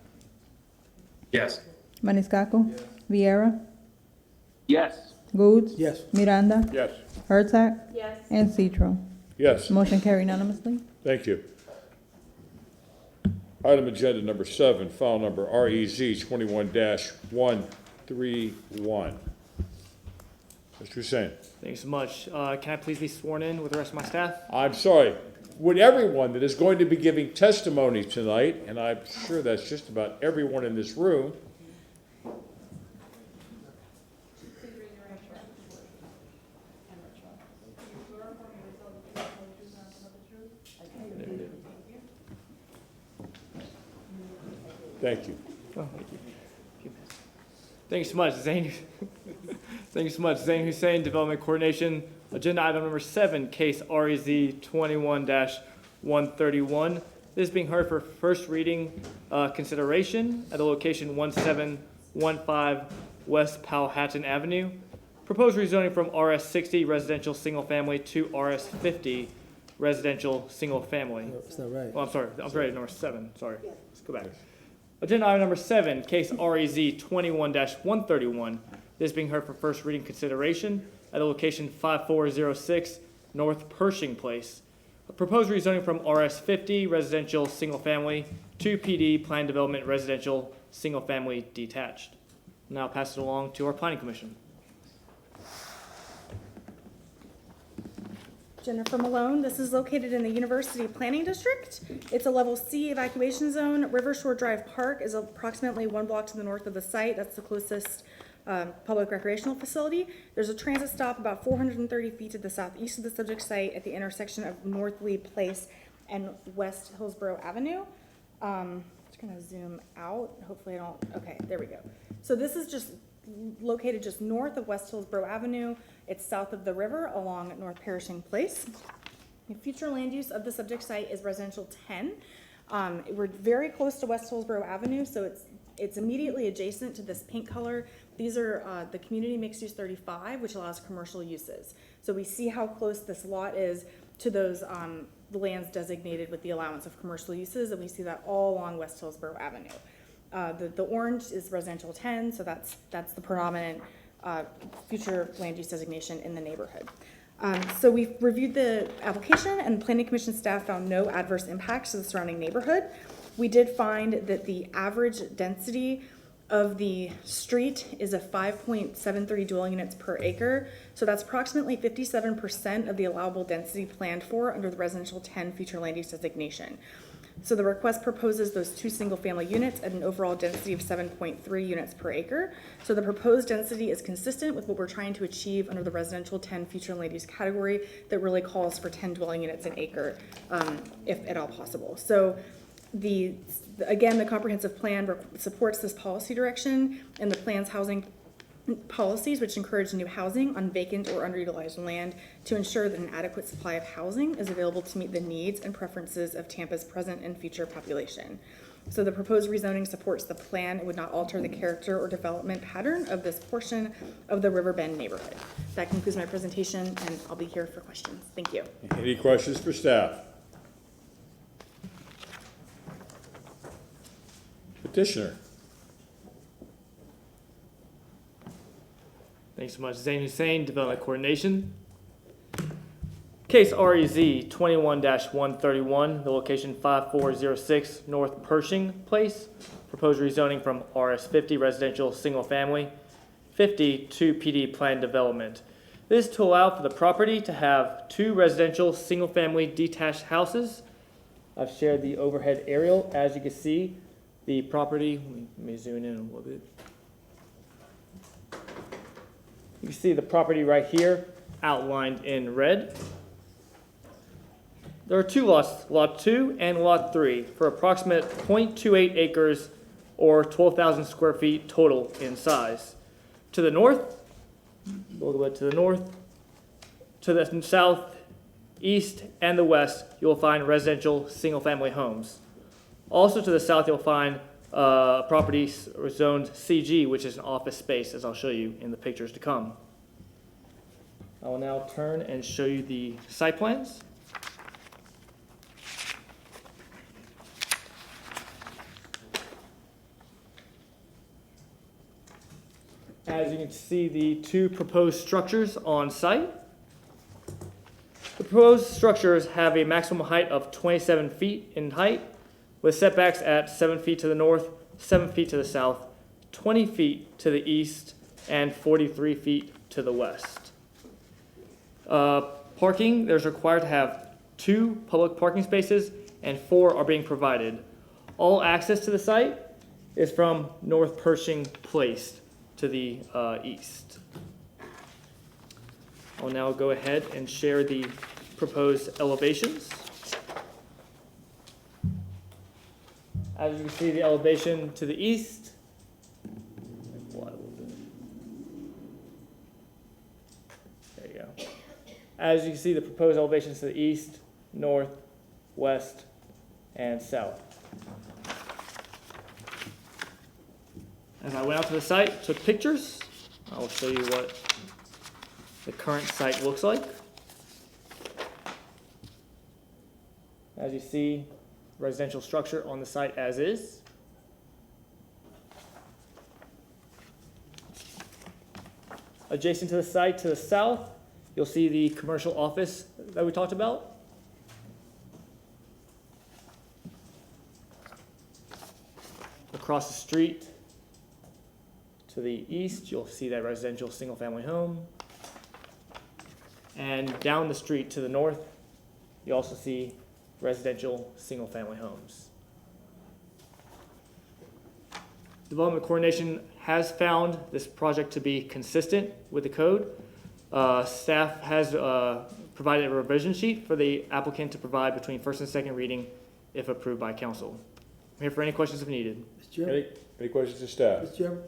Yes. Maniscalco, Viera, Yes. Goods, Yes. Miranda, Yes. Hurtak, Yes. and Citro. Yes, Motion carried unanimously. thank you. Item agenda number 7, file number REZ 21-131. Mr. Hussein. Thank you so much. Can I please be sworn in with the rest of my staff? I'm sorry. Would everyone that is going to be giving testimony tonight, and I'm sure that's just about everyone in this room, thank you. Oh, thank you. Thank you so much, Zane. Thank you so much, Zane Hussein, Development Coordination. Agenda item number 7, case REZ 21-131. This is being heard for first reading consideration at the location 1715 West Powhatan Avenue. Proposed rezoning from RS 60 residential single family to RS 50 residential single family. No, it's not right. Oh, I'm sorry. I'm sorry, number 7. Sorry. Let's go back. Agenda item number 7, case REZ 21-131. This being heard for first reading consideration at the location 5406 North Pershing Place. A proposed rezoning from RS 50 residential single family to PD planned development residential single family detached. Now pass it along to our planning commission. Jennifer Malone. This is located in the University Planning District. It's a level C evacuation zone. River Shore Drive Park is approximately 1 block to the north of the site. That's the closest public recreational facility. There's a transit stop about 430 feet to the southeast of the subject site at the intersection of North Lee Place and West Hillsborough Avenue. Just gonna zoom out. Hopefully I don't, okay, there we go. So this is just located just north of West Hillsborough Avenue. It's south of the river along North Perishing Place. The future land use of the subject site is residential 10. We're very close to West Hillsborough Avenue, so it's immediately adjacent to this pink color. These are the community mixed use 35, which allows commercial uses. So we see how close this lot is to those the lands designated with the allowance of commercial uses, and we see that all along West Hillsborough Avenue. The orange is residential 10, so that's the predominant future land use designation in the neighborhood. So we've reviewed the application, and Planning Commission staff found no adverse impacts to the surrounding neighborhood. We did find that the average density of the street is a 5.73 dwelling units per acre. So that's approximately 57% of the allowable density planned for under the residential 10 future land use designation. So the request proposes those 2 single-family units at an overall density of 7.3 units per acre. So the proposed density is consistent with what we're trying to achieve under the residential 10 future land use category that really calls for 10 dwelling units an acre, if at all possible. So again, the comprehensive plan supports this policy direction, and the plan's housing policies, which encourage new housing on vacant or underutilized land to ensure that an adequate supply of housing is available to meet the needs and preferences of Tampa's present and future population. So the proposed rezoning supports the plan. It would not alter the character or development pattern of this portion of the Riverbend neighborhood. That concludes my presentation, and I'll be here for questions. Thank you. Any questions for staff? Petitioner. Thanks so much. Zain Hussein, Development Coordination. Case REZ 21-131, the location 5406 North Pershing Place. Proposed rezoning from RS50 residential single family 50 to PD planned development. This to allow for the property to have 2 residential single family detached houses. I've shared the overhead aerial. As you can see, the property, let me zoom in a little bit. You can see the property right here outlined in red. There are 2 lots, Lot 2 and Lot 3, for approximate 0.28 acres or 12,000 square feet total in size. To the north, a little bit to the north, to the south, east, and the west, you will find residential single-family homes. Also to the south, you'll find property zoned CG, which is an office space, as I'll show you in the pictures to come. I will now turn and show you the site plans. As you can see, the 2 proposed structures on site. The proposed structures have a maximum height of 27 feet in height, with setbacks at 7 feet to the north, 7 feet to the south, 20 feet to the east, and 43 feet to the west. Parking, there's required to have 2 public parking spaces, and 4 are being provided. All access to the site is from North Pershing Place to the east. I'll now go ahead and share the proposed elevations. As you can see, the elevation to the east. There you go. As you can see, the proposed elevations to the east, north, west, and south. As I went out to the site, took pictures. I will show you what the current site looks like. As you see, residential structure on the site as is. Adjacent to the site to the south, you'll see the commercial office that we talked about. Across the street to the east, you'll see that residential single-family home. And down the street to the north, you also see residential single-family homes. Development Coordination has found this project to be consistent with the code. Staff has provided a revision sheet for the applicant to provide between first and second reading if approved by council. I'm here for any questions if needed. Mr. Chairman, Any questions to staff? Mr. Chairman,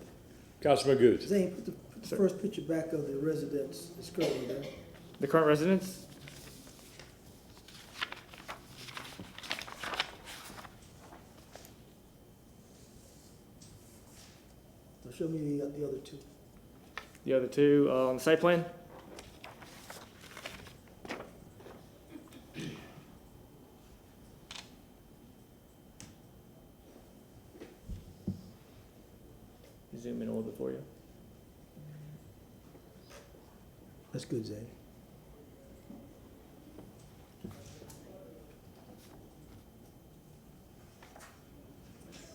Councilman Goods? Zane, put the first picture back of the residence that's currently there. The current residents? Now show me the other two. The other two on the site plan? Zoom in a little bit for you. That's good, Zane.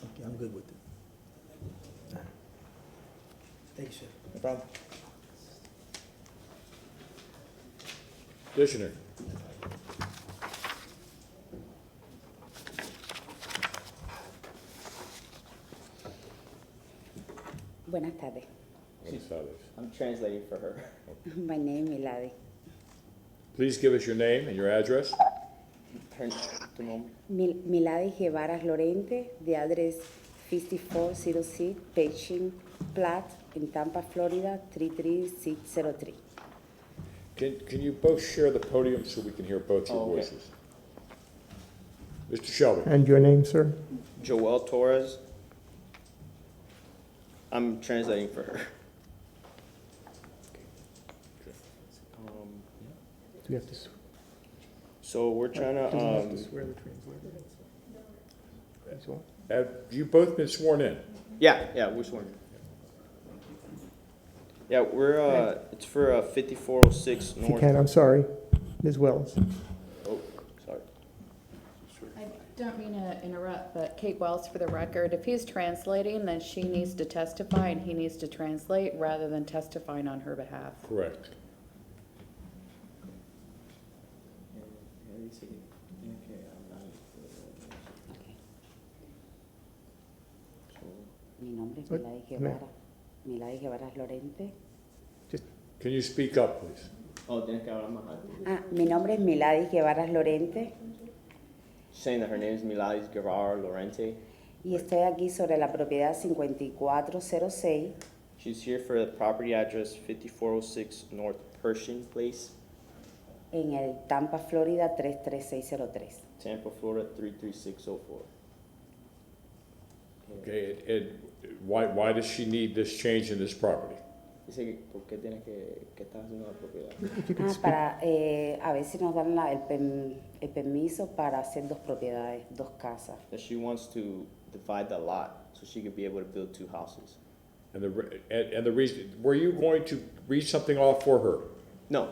Okay, I'm good with it. Thank you, sir. No problem. Petitioner? Buenas tardes. Buenas tardes. I'm translating for her. My name is Milady. Please give us your name and your address. Milady Guevara Lorente, the address 5406 Paging Plat in Tampa, Florida 33603. Can you both share the podium so we can hear both your voices? Mr. Shelby? And your name, sir? Joel Torres. I'm translating for her. Do we have to, So we're trying do we have to to, swear the translator? As well? Have you both been sworn in? yeah, we're sworn. Yeah, we're, it's for 5406 If you North. can, I'm sorry, Ms. Wells. Oh, sorry. I don't mean to interrupt, but Kate Wells for the record, if he's translating, then she needs to testify and he needs to translate rather than testifying on her behalf. Correct. Mi nombre es What? Milady Guevara. Milady Guevara Lorente. Can you speak up, please? Oh, tienes que hablar más alto. Mi nombre es Milady Guevara Lorente Saying that her name is Milady Guevara Lorente. y estoy aquí sobre la propiedad 5406 She's here for the property address 5406 North Pershing Place, en el Tampa, Florida 33603. Tampa, Florida 33604. Okay, and why does she need this change in this property? Dice que por qué tienes que estar haciendo la propiedad. If you could speak, Para a ver si nos dan el permiso para hacer dos propiedades, dos casas. That she wants to divide the lot so she could be able to build two houses. And the reason, were you going to read something off for her? No.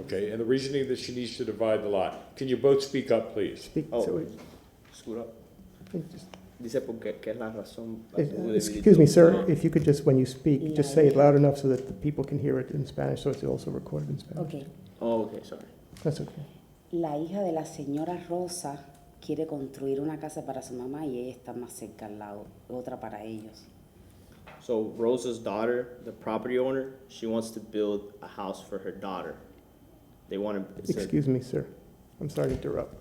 Okay, and the reasoning that she needs to divide the lot. Can you both speak up, please? speak, Oh, so, scoot up. just- Dice porque qué es la razón. para tu excuse me, debilidad. sir, if you could just, when you speak, just say it loud enough so that the people can hear it in Spanish, so it's also recorded in Spanish. Okay. Oh, okay, sorry. That's okay. La hija de la señora Rosa quiere construir una casa para su mamá y ella está más cerca al lado, otra para ellos. So Rosa's daughter, the property owner, she wants to build a house for her daughter. They want to. Excuse me, sir. I'm sorry to interrupt.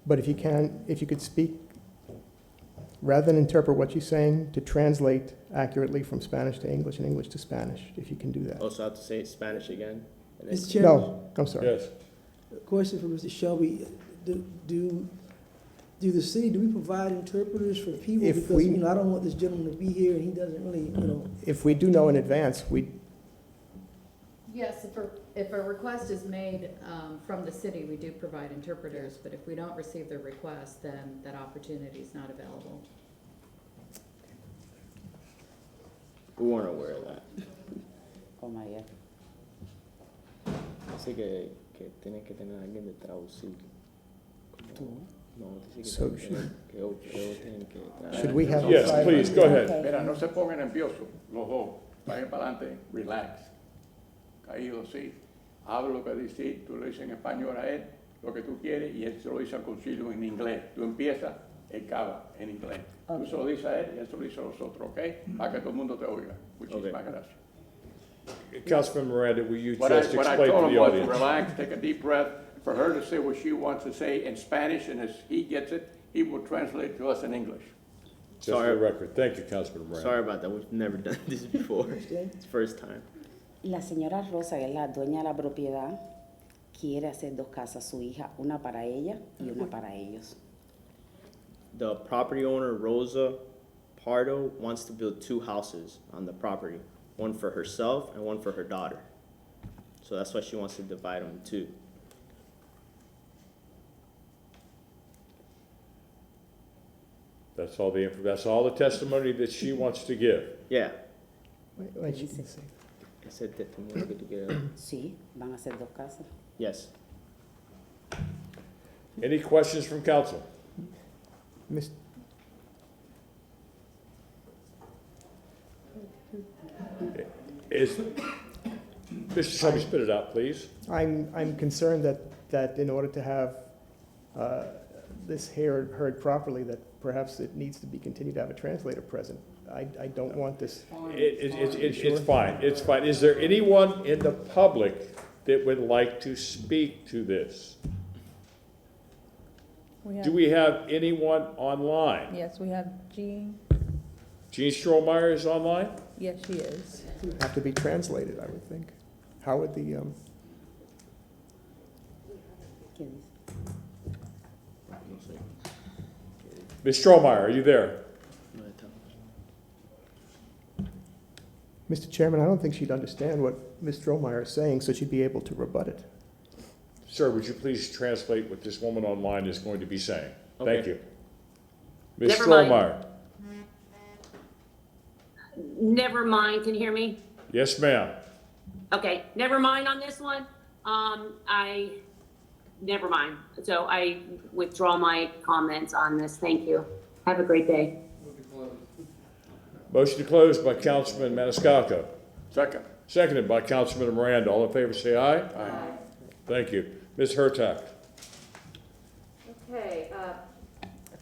But if you can, if you could speak, rather than interpret what she's saying, to translate accurately from Spanish to English and English to Spanish, if you can do that. Also, I have to say it Spanish again. And then- Mr. Chairman, No, I'm sorry. Yes. a question for Mr. Shelby. Do the city, do we provide interpreters for people? If Because, we- I don't want this gentleman to be here and he doesn't really, If we do know in advance, we, Yes, if a request is made from the city, we do provide interpreters, but if we don't receive the request, then that opportunity is not available. We weren't aware of that. Oh my God. Dice que tiene que tener alguien de traducir. No, dice que So tienen que ellos tienen que traer. should we have? Yes, please, go ahead. Mira, no se pongan nerviosos, los dos. Vayan para adelante, relax. Caído, sí. habla lo que dice, tú le dices en español a él lo que tú quieres y él se lo dice al concilio en inglés. Tú empiezas, él acaba en inglés. Tú se lo dices a él y él se lo dice a los otros, ¿ok? Para que todo el mundo te oiga. Muchísimas gracias. Councilman Miranda, will you What just I explain told to him the was audience? relax, take a deep breath, for her to say what she wants to say in Spanish, and as he gets it, he will translate to us in English. Just for the record. Thank you, Councilman Miranda. Sorry about that. We've never done this before. It's first time. La señora Rosa, que es la dueña de la propiedad, quiere hacer dos casas, su hija, una para ella y una para ellos. The property owner, Rosa Pardo, wants to build two houses on the property, one for herself and one for her daughter. So that's why she wants to divide them in two. That's all the testimony that she wants to give. Yeah. Wait, she didn't say. I said that to me to get it. Sí, van a hacer dos casas. Yes. Any questions from council? Miss- Is, Mr. Shelby, spit it out, please. I'm concerned that in order to have this heard properly, that perhaps it needs to be continued to have a translator present. I don't want this. It's fine, it's fine. Is there anyone in the public that would like to speak to this? Do we have anyone online? Yes, we have Jean. Jean Strohmeyer is online? Yes, she is. Have to be translated, I would think. How would the, ¿Qué dice? Ms. Strohmeyer, are you there? Mr. Chairman, I don't think she'd understand what Ms. Strohmeyer is saying, so she'd be able to rebut it. Sir, would you please translate what this woman online is going to be saying? Okay. Thank you. Ms. Never mind. Strohmeyer? Never mind, can you hear me? Yes, ma'am. Okay, never mind on this one. Never mind. So I withdraw my comments on this. Thank you. Have a great day. Motion to close by Councilman Maniscalco. Second. Seconded by Councilman Miranda. All in favor, say aye. Aye. Thank you. Ms. Hurtak. Okay,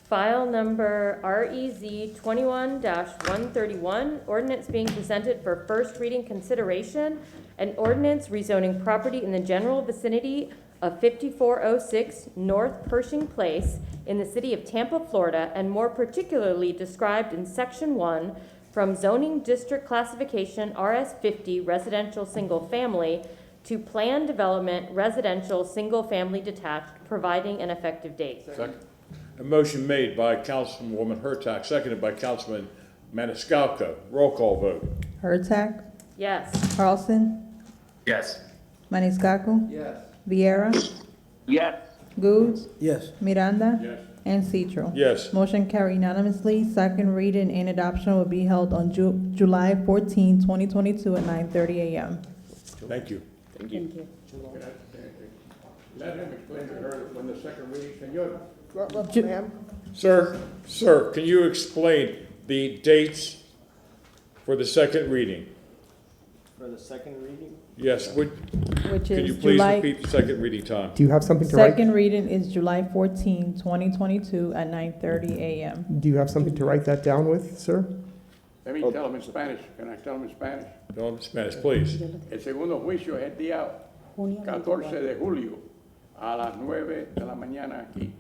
file number REZ 21-131, ordinance being presented for first reading consideration, an ordinance rezoning property in the general vicinity of 5406 North Pershing Place in the city of Tampa, Florida, and more particularly described in Section 1 from zoning district classification RS50 residential single family to planned development residential single family detached, providing an effective date. Second. A motion made by Councilwoman Hurtak, seconded by Councilman Maniscalco. Roll call vote. Hurtak, Yes. Carlson, Yes. Maniscalco, Yes. Viera, Yes. Goode, Yes. Miranda, Yes. and Citro. Yes. Motion carried unanimously. Second reading and adoption will be held on July 14, 2022 at 9:30 a.m. Thank you. Thank you. Thank you. Let him explain to her when the second reading, senor. Ma'am? Sir, can you explain the dates for the second reading? For the second reading? Yes, Which can you is please July, repeat the second reading time? Do you have something to write? second reading is July 14, 2022 at 9:30 a.m. Do you have something to write that down with, sir? Let me tell him in Spanish. Can I tell him in Spanish? No, in Spanish, please. El segundo juicio es el día Junio 14 de julio a las 9 de la mañana aquí.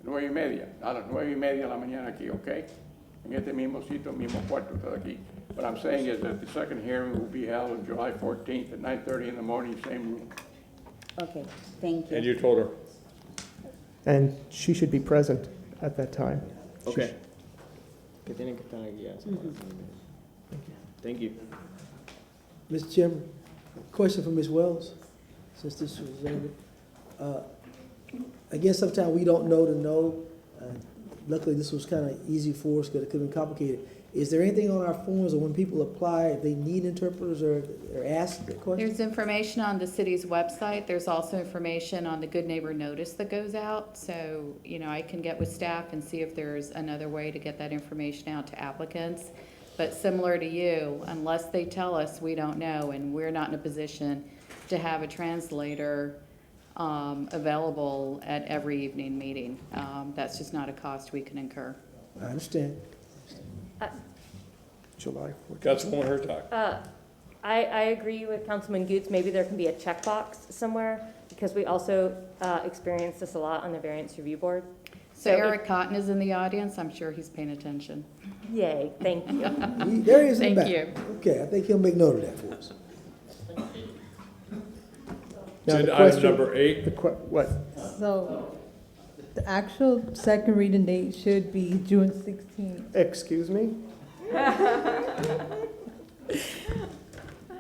9:30, a las 9:30 de la mañana aquí, ¿ok? En este mismo sitio, mismo cuarto, todo aquí. What I'm saying is that the second hearing will be held on July 14th at 9:30 in the morning, same room. Okay, thank you. And you told her? And she should be present at that time. Okay. Que tienen que estar aquí. Thank you. Mr. Chairman, question for Ms. Wells, since this was again, sometimes we don't know to know. Luckily, this was kind of easy for us because it could have been complicated. Is there anything on our forms or when people apply, if they need interpreters or ask the question? There's information on the city's website. There's also information on the Good Neighbor notice that goes out. So, I can get with staff and see if there's another way to get that information out to applicants. But similar to you, unless they tell us, we don't know, and we're not in a position to have a translator available at every evening meeting. That's just not a cost we can incur. I understand. July 14th. Councilwoman Hurtak. I agree with Councilman Goots. Maybe there can be a checkbox somewhere, because we also experience this a lot on the Variance Review Board. So Eric Cotton is in the audience. I'm sure he's paying attention. Yay, thank you. There he is in the Thank back. you. Okay, I think he'll make note of that for us. Now, the Agenda item question- number 8. What? So, the actual second reading date should be June 16th. Excuse me?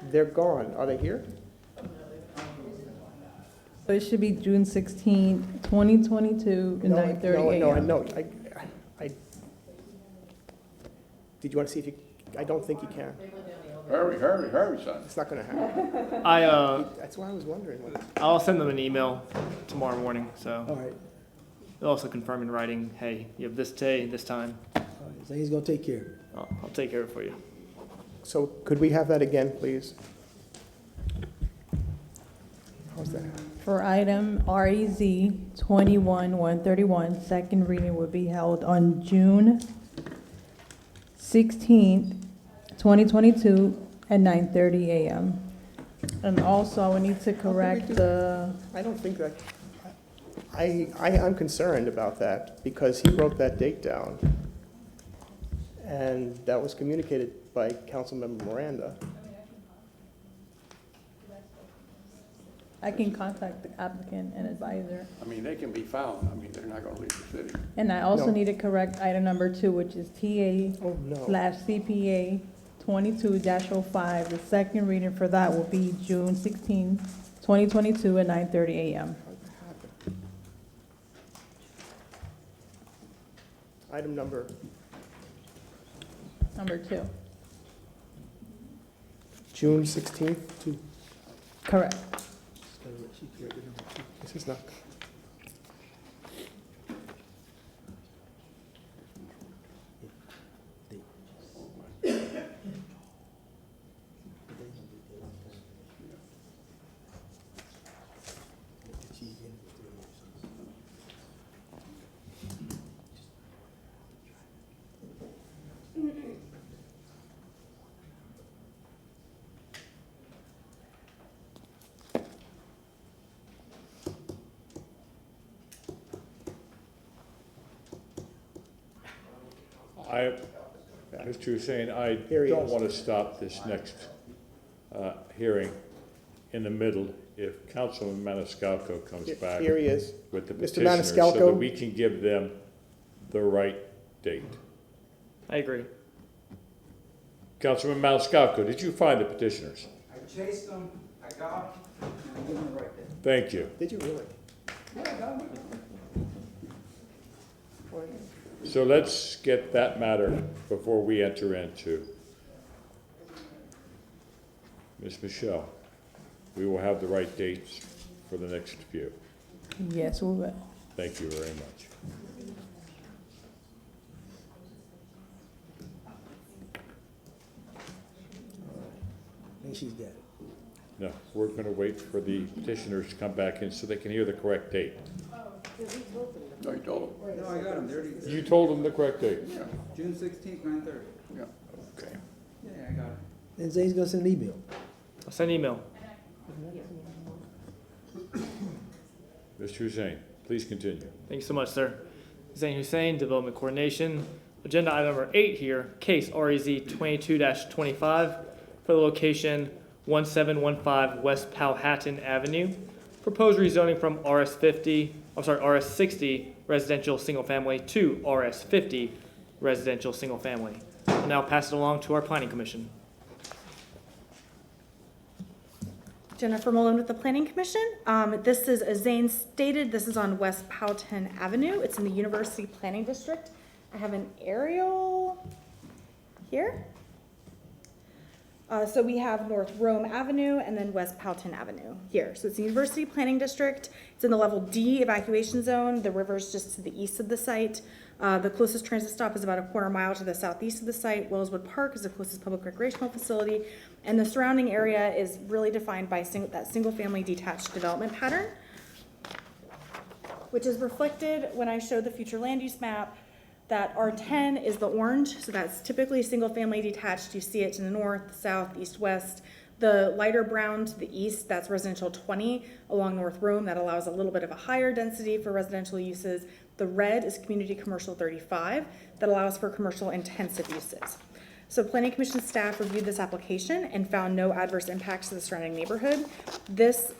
They're gone. Are they here? So it should be June 16th, 2022, at 9:30 a.m. No, I know. Did you want to see if you, I don't think you can. Hurry, son. It's not going to happen. That's why I was wondering. I'll send them an email tomorrow morning, so. All right. They'll also confirm in writing, hey, you have this day, this time. All right, so he's gonna take care of it. I'll take care of it for you. So could we have that again, please? How's that? For item REZ 21-131, second reading will be held on June 16th, 2022, at 9:30 a.m. And also, I would need to correct the, I don't think that, I'm concerned about that because he wrote that date down. And that was communicated by Councilmember Miranda. I can contact the applicant and advisor. I mean, they can be found. I mean, they're not gonna leave the city. And I also No. need to correct item number 2, which is Oh, no. TA/CPA 22-05. The second reading for that will be June 16, 2022, at 9:30 a.m. Item number, Number 2. June 16th. Correct. This is not. Mr. Hussein, I Here he don't is. want to stop this next hearing in the middle if Councilman Maniscalco comes back Here he is. with the Mr. petitioners so that Maniscalco. we can give them the right date. I agree. Councilman Maniscalco, did you find the petitioners? I chased them, I got them, and I gave them the right there. Thank you. Did you really? Yeah, I got them. So let's get that matter before we enter into. Ms. Michelle, we will have the right dates for the next few. Yes, we will. Thank you very much. I think she's got it. No, we're going to wait for the petitioners to come back in so they can hear the correct date. No, you told them. No, I got them, they're already. You told them the correct date? Yeah, June 16th, 9:30. yeah. Okay. Yeah, I got it. And Zane's gonna send an email. I'll send an email. Mr. Hussein, please continue. Thank you so much, sir. Zane Hussein, Development Coordination. Agenda item number 8 here, case REZ 22-25 for the location 1715 West Powhatan Avenue. Proposed rezoning from RS60 residential single family to RS50 residential single family. I'll now pass it along to our Planning Commission. Jennifer Mullen with the Planning Commission. This is, as Zane stated, this is on West Powhatan Avenue. It's in the University Planning District. I have an aerial here. So we have North Rome Avenue and then West Powhatan Avenue here. So it's the University Planning District. It's in the level D evacuation zone. The river's just to the east of the site. The closest transit stop is about a quarter mile to the southeast of the site. Wellswood Park is the closest public recreational facility, and the surrounding area is really defined by that single-family detached development pattern, which is reflected when I show the future land use map. That R10 is the orange, so that's typically single-family detached. You see it to the north, south, east, west. The lighter brown to the east, that's residential 20 along North Rome. That allows a little bit of a higher density for residential uses. The red is community commercial 35, that allows for commercial intensive uses. So Planning Commission staff reviewed this application and found no adverse impacts to the surrounding neighborhood. This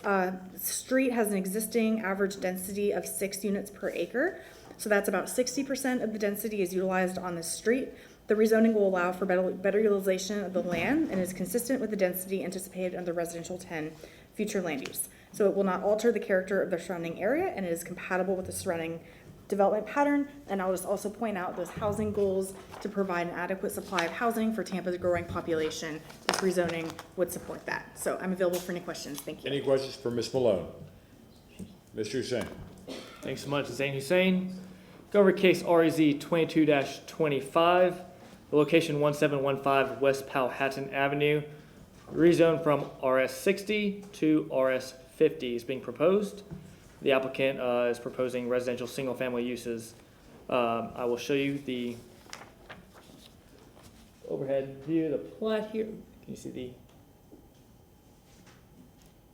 street has an existing average density of 6 units per acre. So that's about 60% of the density is utilized on this street. The rezoning will allow for better utilization of the land and is consistent with the density anticipated under residential 10 future land use. So it will not alter the character of the surrounding area, and it is compatible with the surrounding development pattern. And I'll just also point out those housing goals to provide an adequate supply of housing for Tampa's growing population. This rezoning would support that. So I'm available for any questions. Thank you. Any questions for Ms. Malone? Mr. Hussein. Thanks so much, Zane Hussein. Go over case REZ 22-25, the location 1715 West Powhatan Avenue, rezoned from RS60 to RS50 is being proposed. The applicant is proposing residential single-family uses. I will show you the overhead view, the plat here. Can you see the?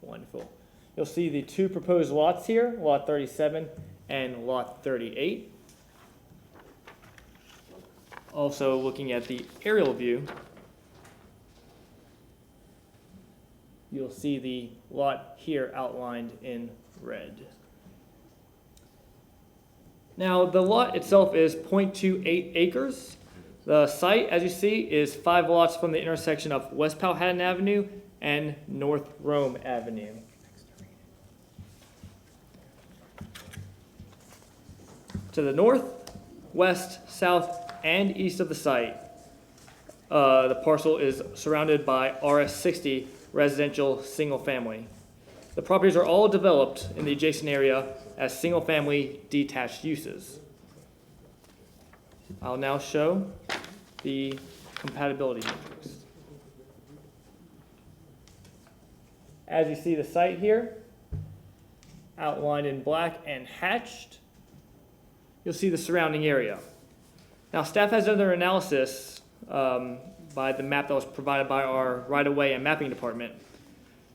Wonderful. You'll see the two proposed lots here, lot 37 and lot 38. Also looking at the aerial view, you'll see the lot here outlined in red. Now, the lot itself is 0.28 acres. The site, as you see, is 5 lots from the intersection of West Powhatan Avenue and North Rome Avenue. To the north, west, south, and east of the site, the parcel is surrounded by RS60 residential single family. The properties are all developed in the adjacent area as single family detached uses. I'll now show the compatibility matrix. As you see the site here, outlined in black and hatched, you'll see the surrounding area. Now, staff has done their analysis by the map that was provided by our right-of-way and mapping department.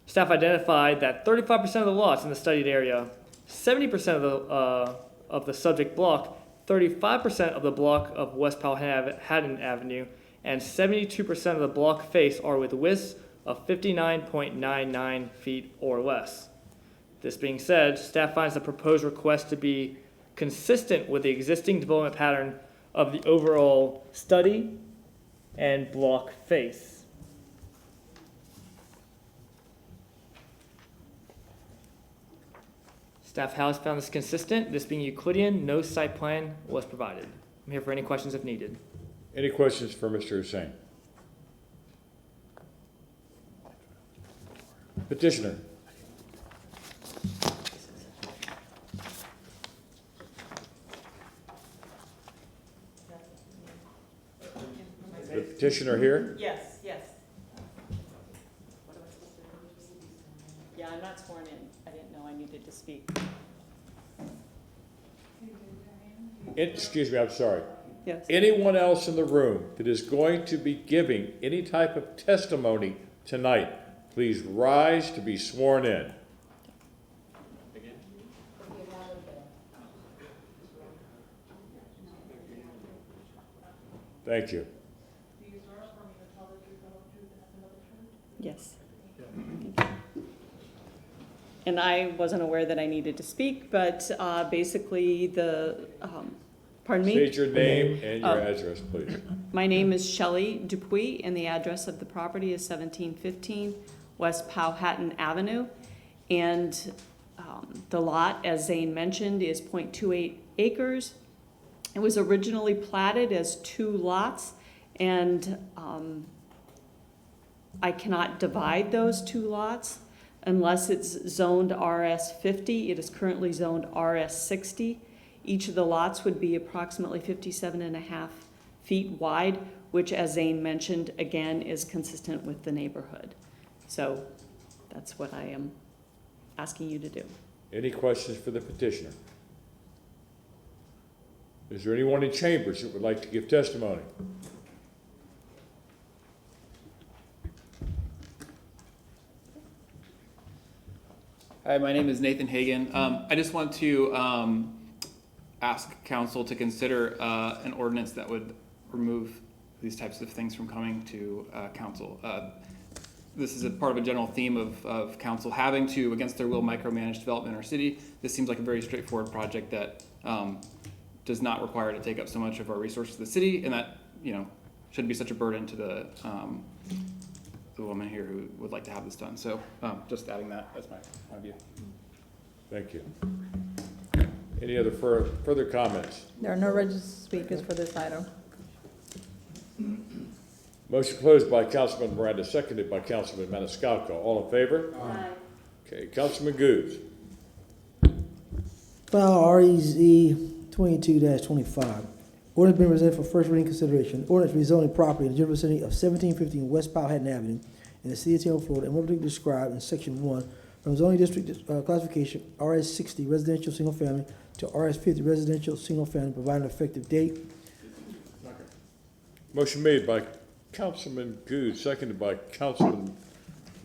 Staff identified that 35% of the lots in the studied area, 70% of the subject block, 35% of the block of West Powhatan Avenue, and 72% of the block face are with widths of 59.99 feet or less. This being said, staff finds the proposed request to be consistent with the existing development pattern of the overall study and block face. Staff has found this consistent. This being Euclidean, no site plan was provided. I'm here for any questions if needed. Any questions for Mr. Hussein? Petitioner. The petitioner here? Yes, yes. Yeah, I'm not sworn in. I didn't know I needed to speak. Excuse me, I'm sorry. Yes. Anyone else in the room that is going to be giving any type of testimony tonight, please rise to be sworn in. Thank you. Yes. And I wasn't aware that I needed to speak, but basically pardon me? State your name and your address, please. My name is Shelley Dupuy, and the address of the property is 1715 West Powhatan Avenue. And the lot, as Zane mentioned, is 0.28 acres. It was originally platted as 2 lots, and I cannot divide those 2 lots unless it's zoned RS50. It is currently zoned RS60. Each of the lots would be approximately 57.5 feet wide, which, as Zane mentioned, again, is consistent with the neighborhood. So that's what I am asking you to do. Any questions for the petitioner? Is there anyone in chambers that would like to give testimony? Hi, my name is Nathan Hagan. I just want to ask council to consider an ordinance that would remove these types of things from coming to council. This is a part of a general theme of council having to, against their will, micromanage development in our city. This seems like a very straightforward project that does not require to take up so much of our resources of the city, and that, you know, shouldn't be such a burden to the woman here who would like to have this done. So just adding that as my point of view. Thank you. Any other further comments? There are no registered speakers for this item. Motion closed by Councilman Miranda, seconded by Councilman Maniscalco. All in favor? Aye. Okay, Councilman Goode. File REZ 22-25. Ordinance being presented for first reading consideration. Ordinance rezoning property in the general vicinity of 1715 West Powhatan Avenue in the city of Tampa, Florida, and more particularly described in section 1 from zoning district classification RS 60 residential single family to RS 50 residential single family, providing an effective date. Motion made by Councilman Goode, seconded by Councilman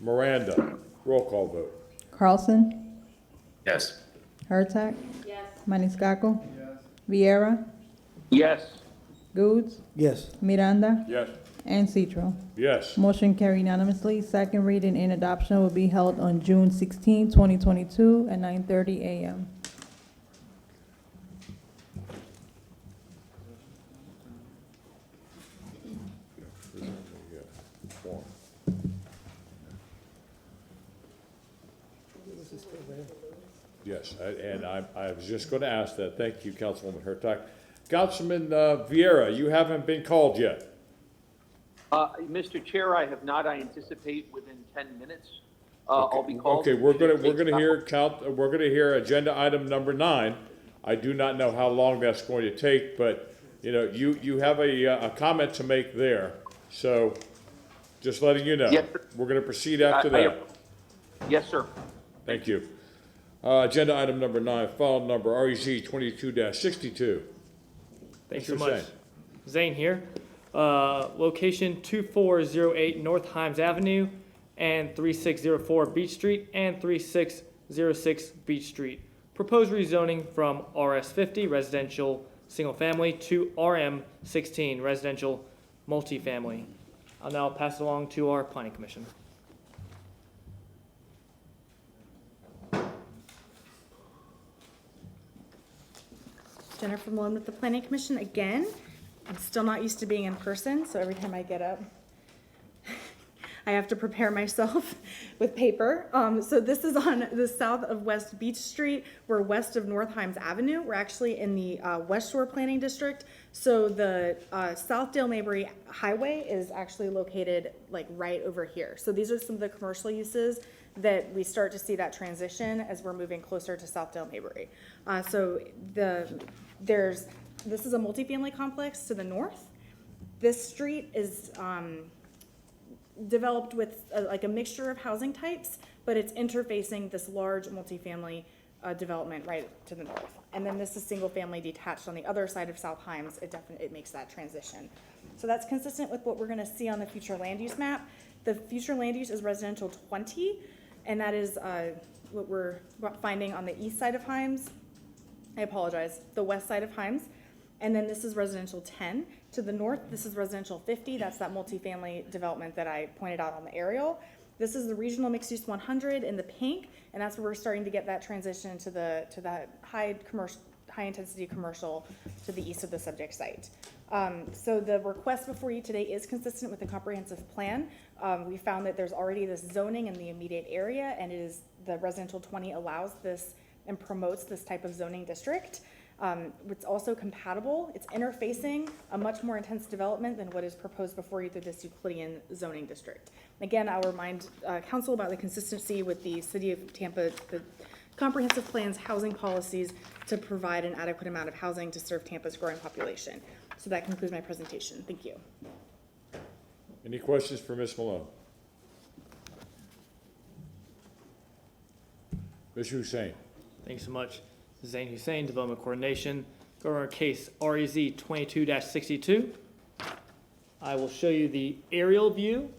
Miranda. Roll call vote. Carlson? Yes. Hurtak? Yes. Maniscalco? Yes. Viera? Yes. Goods? Yes. Miranda? Yes. And Citro. Yes. Motion carried unanimously. Second reading and adoption will be held on June 16, 2022 at 9:30 a.m. Yes, and I was just going to ask that. Thank you, Councilwoman Hurtak. Councilman Vieira, you haven't been called yet. Mr. Chair, I have not. I anticipate within 10 minutes. I'll be called. Okay, we're gonna hear agenda item number 9. I do not know how long that's going to take, but you know, you have a comment to make there. So just letting you know. Yes, we're gonna proceed after that. Yes, sir. Thank you. Agenda item number 9, file number REZ 22-62. Thanks Mr. so much. Zane here. Location 2408 North Himes Avenue and 3604 Beach Street and 3606 Beach Street. Proposed rezoning from RS50 residential single family to RM16 residential multifamily. I'll now pass it along to our planning commission. Jennifer Malone with the Planning Commission again. I'm still not used to being in person, so every time I get up, I have to prepare myself with paper. So this is on the south of West Beach Street. We're west of North Himes Avenue. We're actually in the West Shore Planning District. So the Southdale Mabry Highway is actually located like right over here. So these are some of the commercial uses that we start to see that transition as we're moving closer to Southdale Mabry. This is a multifamily complex to the north. This street is developed with like a mixture of housing types, but it's interfacing this large multifamily development right to the north. And then this is single family detached on the other side of South Himes. It makes that transition. So that's consistent with what we're gonna see on the future land use map. The future land use is residential 20, and that is what we're finding on the east side of Himes. I apologize, the west side of Himes. And then this is residential 10. To the north, this is residential 50. That's that multifamily development that I pointed out on the aerial. This is the regional mixed use 100 in the pink, and that's where we're starting to get that transition to that high intensity commercial to the east of the subject site. So the request before you today is consistent with the comprehensive plan. We found that there's already this zoning in the immediate area, and the residential 20 allows this and promotes this type of zoning district. It's also compatible. It's interfacing a much more intense development than what is proposed before you through this Euclidean zoning district. Again, I'll remind council about the consistency with the city of Tampa, the comprehensive plan's housing policies to provide an adequate amount of housing to serve Tampa's growing population. So that concludes my presentation. Thank you. Any questions for Ms. Malone? Ms. Hussein? Thanks so much. Zane Hussein, Development Coordination. Go over case REZ 22-62. I will show you the aerial view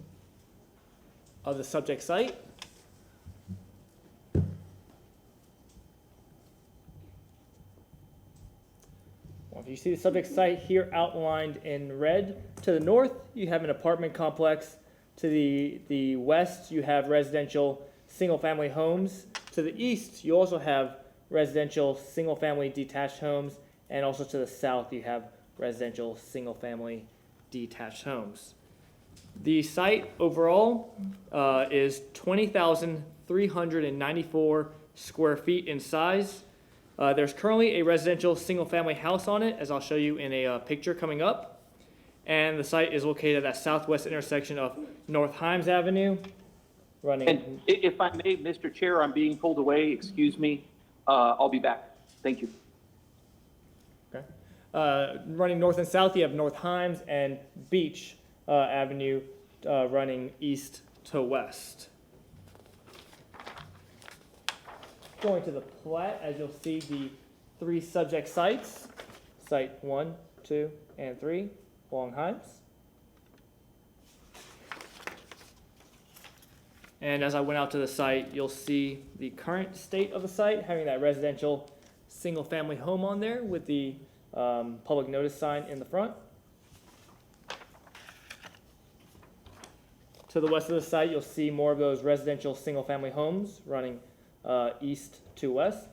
of the subject site. Well, if you see the subject site here outlined in red, to the north you have an apartment complex. To the west you have residential single-family homes. To the east you also have residential single-family detached homes, and also to the south you have residential single-family detached homes. The site overall is 20,394 square feet in size. There's currently a residential single-family house on it, as I'll show you in a picture coming up. And the site is located at that southwest intersection of North Himes Avenue, running. And if I may, Mr. Chair, I'm being pulled away, excuse me. I'll be back. Thank you. Okay. Running north and south, you have North Himes and Beach Avenue running east to west. Going to the plat, as you'll see the three subject sites, site 1, 2, and 3, along Himes. And as I went out to the site, you'll see the current state of the site, having that residential single-family home on there with the public notice sign in the front. To the west of the site, you'll see more of those residential single-family homes running east to west.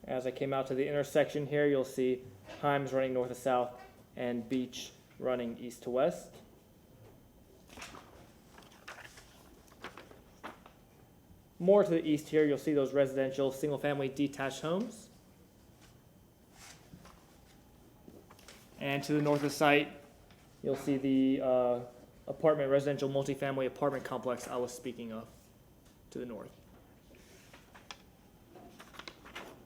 As I came out to the intersection here, you'll see Himes running north to south and Beach running east to west. More to the east here, you'll see those residential single-family detached homes. And to the north of the site, you'll see the residential multifamily apartment complex I was speaking of to the north.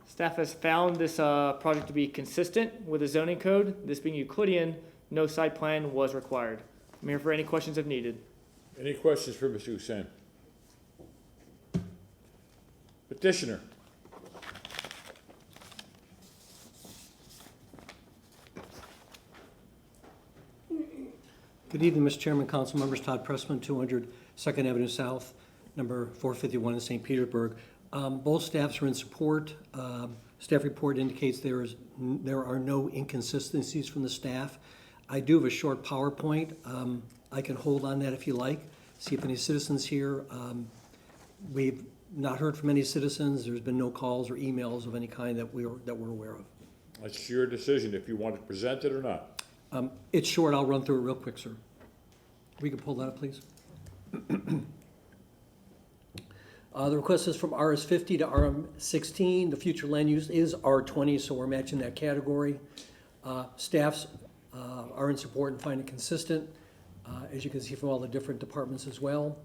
Staff has found this project to be consistent with the zoning code. This being Euclidean, no site plan was required. I'm here for any questions if needed. Any questions for Mr. Hussein? Petitioner? Good evening, Mr. Chairman, council members. Todd Pressman, 200 2nd Avenue South, number 451 in St. Petersburg. Both staffs are in support. Staff report indicates there are no inconsistencies from the staff. I do have a short PowerPoint. I can hold on that if you like. See if any citizens here. We've not heard from any citizens. There's been no calls or emails of any kind that we're aware of. That's your decision if you want to present it or not. It's short. I'll run through it real quick, sir. We can pull that up, please. The request is from RS50 to RM16. The future land use is R20, so we're matching that category. Staffs are in support and find it consistent, as you can see from all the different departments as well.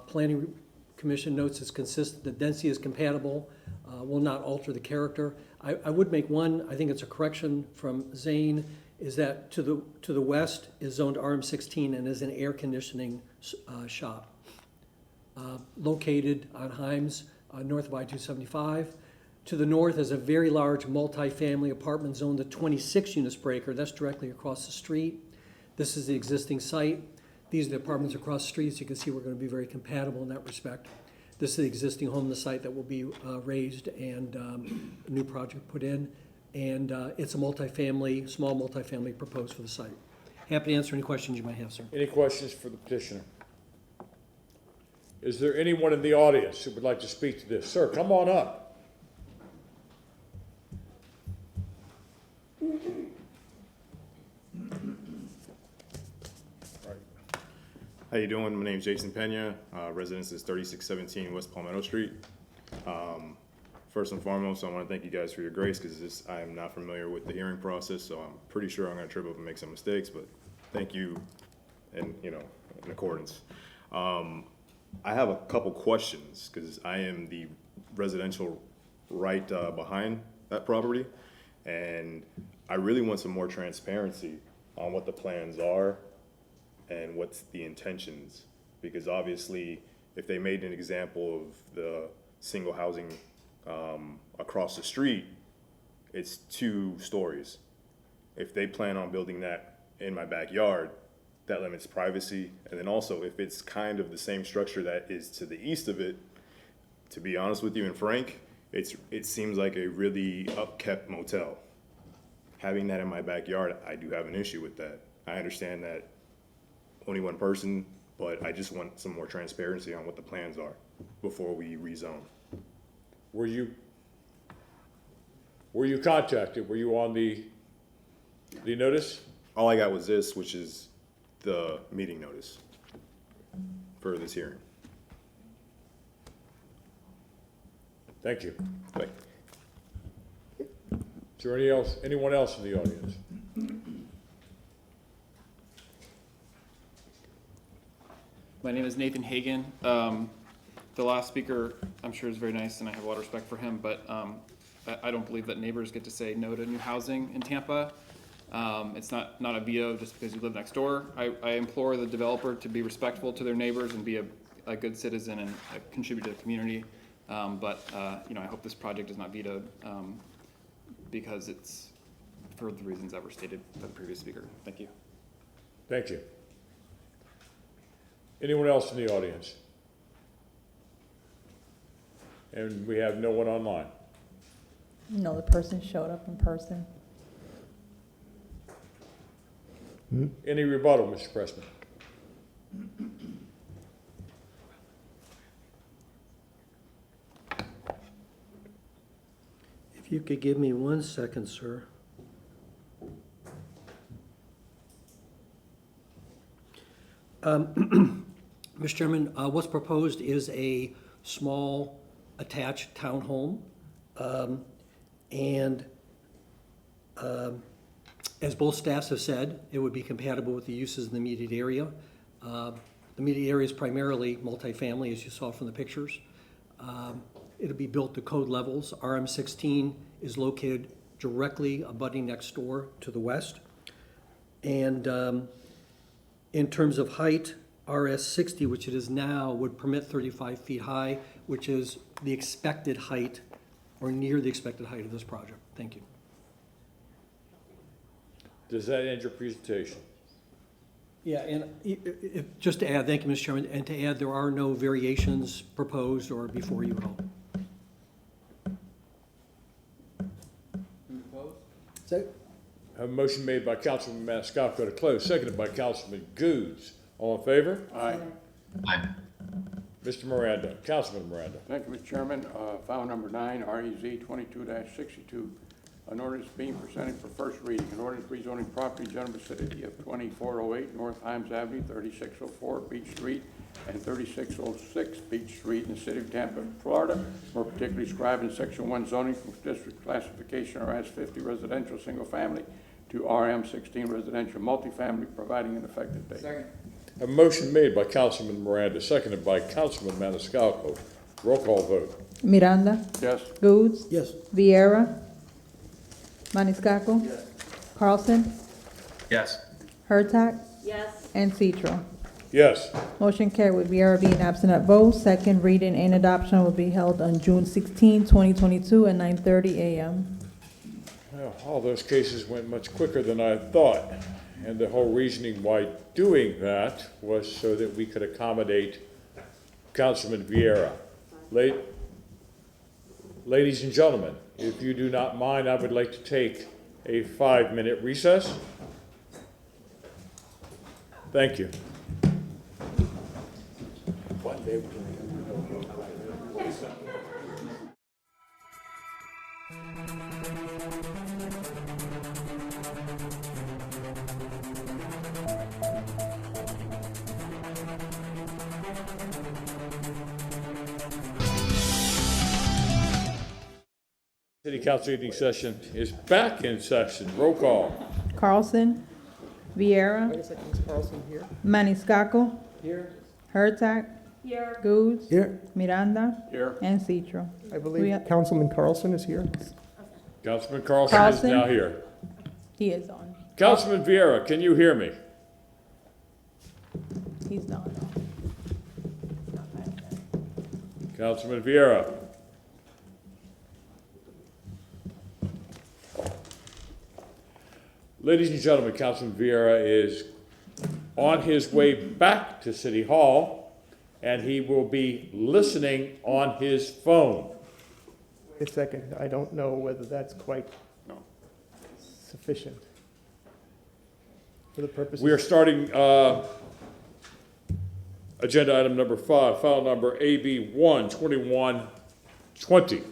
Planning Commission notes it's consistent, the density is compatible, will not alter the character. I would make one, I think it's a correction from Zane, is that to the west is zoned RM16 and is an air conditioning shop. Located on Himes, north of I-275. To the north is a very large multi-family apartment zone, the 26 units per acre. That's directly across the street. This is the existing site. These are the apartments across the street. So you can see we're going to be very compatible in that respect. This is the existing home on the site that will be raised and a new project put in. And it's a multi-family, small multi-family proposed for the site. Happy to answer any questions you might have, sir. Any questions for the petitioner? Is there anyone in the audience who would like to speak to this? Sir, come on up. How you doing? My name is Jason Pena. Residence is 3617 West Palmetto Street. First and foremost, I want to thank you guys for your grace because I am not familiar with the hearing process, so I'm pretty sure I'm going to trip up and make some mistakes, but thank you. And, in accordance. I have a couple questions, because I am the residential right behind that property, and I really want some more transparency on what the plans are and what's the intentions, because obviously, if they made an example of the single housing across the street, it's 2 stories. If they plan on building that in my backyard, that limits privacy. And then also, if it's kind of the same structure that is to the east of it, to be honest with you and frank, it seems like a really upkept motel. Having that in my backyard, I do have an issue with that. I understand that only one person, but I just want some more transparency on what the plans are before we rezone. Were you contacted? Were you on the notice? All I got was this, which is the meeting notice for this hearing. Thank you. Bye. Is there anyone else in the audience? My name is Nathan Hagan. The last speaker, I'm sure, is very nice, and I have a lot of respect for him, but I don't believe that neighbors get to say no to new housing in Tampa. It's not a veto just because you live next door. I implore the developer to be respectful to their neighbors and be a good citizen and contribute to the community. But I hope this project is not vetoed because it's for the reasons that were stated by the previous speaker. Thank you. Thank you. Anyone else in the audience? And we have no one online. No, the person showed up in person. Any rebuttal, Mr. Pressman? If you could give me 1 second, sir. Mr. Chairman, what's proposed is a small attached townhome. As both staffs have said, it would be compatible with the uses in the immediate area. The immediate area is primarily multifamily, as you saw from the pictures. It'll be built to code levels. RM16 is located directly abutting next door to the west. And in terms of height, RS60, which it is now, would permit 35 feet high, which is the expected height or near the expected height of this project. Thank you. Does that end your presentation? Yeah, and just to add, thank you, Mr. Chairman, and to add, there are no variations proposed or before you at all. So, A motion made by Councilman Maniscalco to close, seconded by Councilman Goode. All in favor? Aye. Aye. Mr. Miranda, Councilman Miranda. Thank you, Mr. Chairman. File number 9, REZ 22-62. An ordinance being presented for first reading. An ordinance rezoning property general vicinity of 2408 North Himes Avenue, 3604 Beach Street, and 3606 Beach Street in the city of Tampa, Florida, more particularly described in Section 1 zoning from district classification RS50 residential single family to RM16 residential multifamily, providing an effective date. Second. A motion made by Councilman Miranda, seconded by Councilman Maniscalco. Roll call vote. Miranda. Yes. Goode. yes. Vieira. Maniscalco. Yes. Carlson. Yes. Hurtak. Yes. And Citro. Yes. Motion carried with Vieira being absent at both. Second reading and adoption will be held on June 16, 2022 at 9:30 a.m. Well, all those cases went much quicker than I thought. And the whole reasoning why doing that was so that we could accommodate Councilman Vieira. Ladies and gentlemen, if you do not mind, I would like to take a 5-minute recess. Thank you. City Council evening session is back in session. Roll call. Carlson. Vieira. Wait a second, is Carlson here? Maniscalco. Here. Hurtak. Here. Goose. Here. Miranda. Here. And Citro. I We believe have- Councilman Carlson is here. Councilman Carlson is Carlson? now here. He is on. Councilman Vieira, can you hear me? He's not on. Councilman Vieira. Ladies and gentlemen, Councilman Vieira is on his way back to City Hall, and he will be listening on his phone. Wait a second, I don't know whether that's quite sufficient for the purposes. We are starting agenda item number 5, file number AB 12120.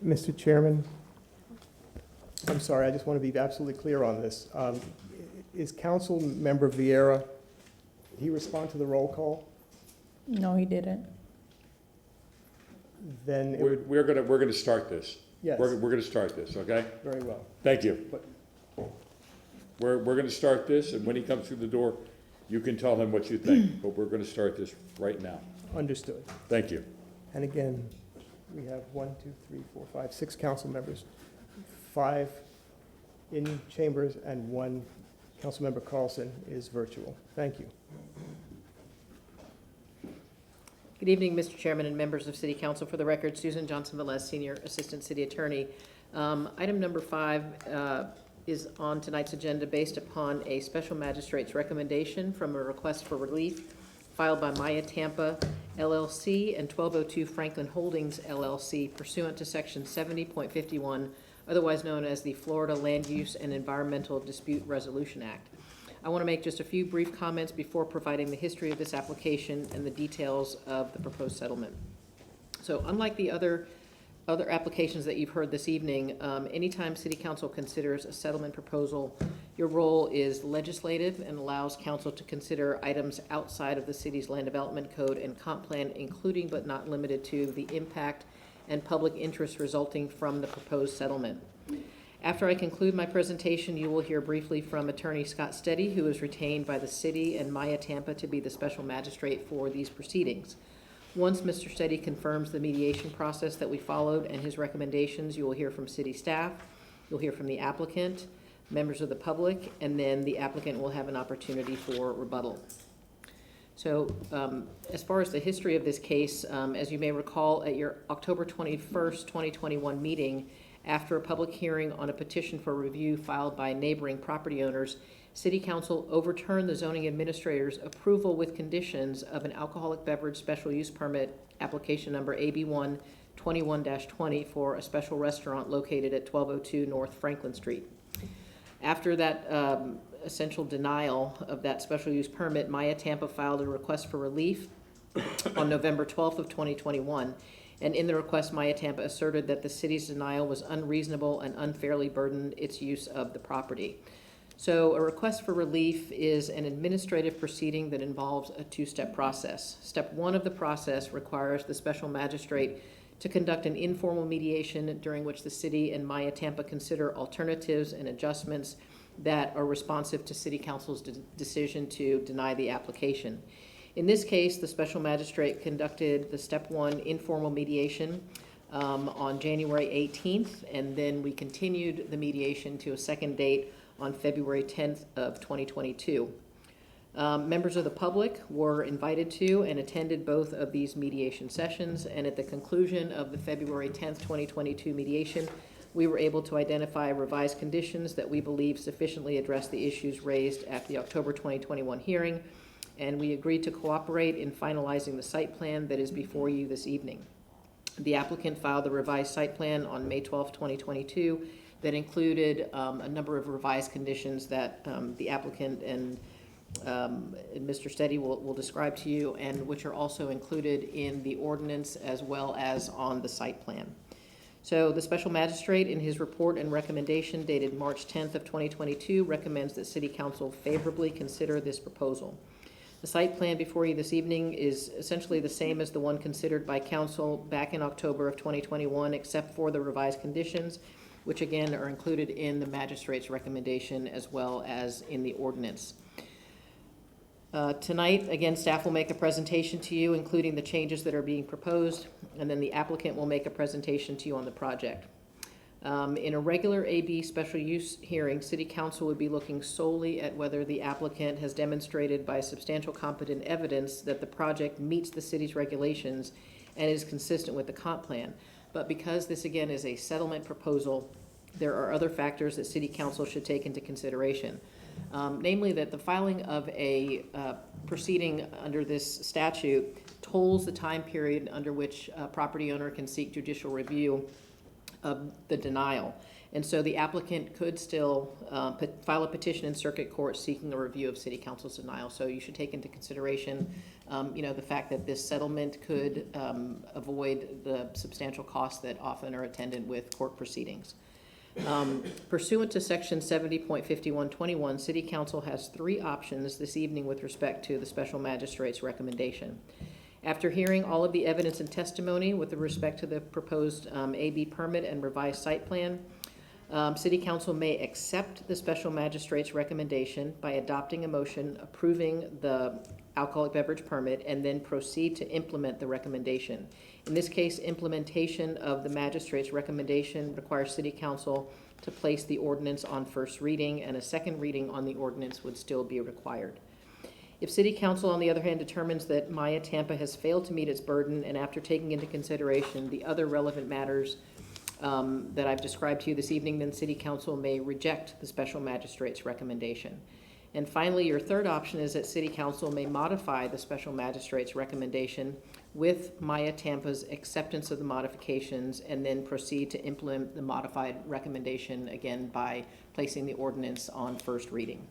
Mr. Chairman, I'm sorry, I just want to be absolutely clear on this. Is Council Member Vieira, did he respond to the roll call? No, he didn't. Then it We're would, we're gonna start this. Yes. We're gonna start this, okay? very well. Thank you. But- We're gonna start this, and when he comes through the door, you can tell him what you think, but we're gonna start this right now. Understood. Thank you. And again, we have 6 council members, 5 in chambers, and 1 Councilmember Carlson is virtual. Thank you. Good evening, Mr. Chairman and members of City Council. For the record, Susan Johnson-Velez, Senior Assistant City Attorney. Item number 5 is on tonight's agenda based upon a special magistrate's recommendation from a request for relief filed by Maya Tampa LLC and 1202 Franklin Holdings LLC pursuant to Section 70.51, otherwise known as the Florida Land Use and Environmental Dispute Resolution Act. I want to make just a few brief comments before providing the history of this application and the details of the proposed settlement. So unlike the other applications that you've heard this evening, anytime City Council considers a settlement proposal, your role is legislative and allows Council to consider items outside of the city's land development code and comp plan, including but not limited to the impact and public interest resulting from the proposed settlement. After I conclude my presentation, you will hear briefly from Attorney Scott Steady, who is retained by the city and Maya Tampa to be the special magistrate for these proceedings. Once Mr. Steady confirms the mediation process that we followed and his recommendations, you will hear from city staff, you'll hear from the applicant, members of the public, and then the applicant will have an opportunity for rebuttal. So as far as the history of this case, as you may recall at your October 21st, 2021 meeting, after a public hearing on a petition for review filed by neighboring property owners, City Council overturned the zoning administrator's approval with conditions of an alcoholic beverage special use permit application number AB1 21-20 for a special restaurant located at 1202 North Franklin Street. After that essential denial of that special use permit, Maya Tampa filed a request for relief on November 12th of 2021. And in the request, Maya Tampa asserted that the city's denial was unreasonable and unfairly burdened its use of the property. So a request for relief is an administrative proceeding that involves a 2-step process. Step 1 of the process requires the special magistrate to conduct an informal mediation during which the city and Maya Tampa consider alternatives and adjustments that are responsive to City Council's decision to deny the application. In this case, the special magistrate conducted the Step 1 informal mediation on January 18th, and then we continued the mediation to a second date on February 10th of 2022. Members of the public were invited to and attended both of these mediation sessions, and at the conclusion of the February 10th, 2022 mediation, we were able to identify revised conditions that we believe sufficiently address the issues raised at the October 2021 hearing, and we agreed to cooperate in finalizing the site plan that is before you this evening. The applicant filed the revised site plan on May 12th, 2022, that included a number of revised conditions that the applicant and Mr. Steady will describe to you, and which are also included in the ordinance as well as on the site plan. So the special magistrate, in his report and recommendation dated March 10th of 2022, recommends that City Council favorably consider this proposal. The site plan before you this evening is essentially the same as the one considered by Council back in October of 2021, except for the revised conditions. which again are included in the magistrate's recommendation as well as in the ordinance. Tonight, again, staff will make a presentation to you, including the changes that are being proposed, and then the applicant will make a presentation to you on the project. In a regular AB special use hearing, City Council would be looking solely at whether the applicant has demonstrated by substantial competent evidence that the project meets the city's regulations and is consistent with the comp plan. But because this, again, is a settlement proposal, there are other factors that City Council should take into consideration. Namely that the filing of a proceeding under this statute tolls the time period under which a property owner can seek judicial review of the denial. And so the applicant could still file a petition in circuit court seeking a review of City Council's denial. So you should take into consideration, the fact that this settlement could avoid the substantial costs that often are attended with court proceedings. Pursuant to section 70.5121, City Council has 3 options this evening with respect to the special magistrate's recommendation. After hearing all of the evidence and testimony with respect to the proposed AB permit and revised site plan, City Council may accept the special magistrate's recommendation by adopting a motion approving the alcoholic beverage permit and then proceed to implement the recommendation. In this case, implementation of the magistrate's recommendation requires City Council to place the ordinance on first reading, and a second reading on the ordinance would still be required. If City Council, on the other hand, determines that Maya Tampa has failed to meet its burden, and after taking into consideration the other relevant matters that I've described to you this evening, then City Council may reject the special magistrate's recommendation. And finally, your third option is that City Council may modify the special magistrate's recommendation with Maya Tampa's acceptance of the modifications and then proceed to implement the modified recommendation again by placing the ordinance on first reading.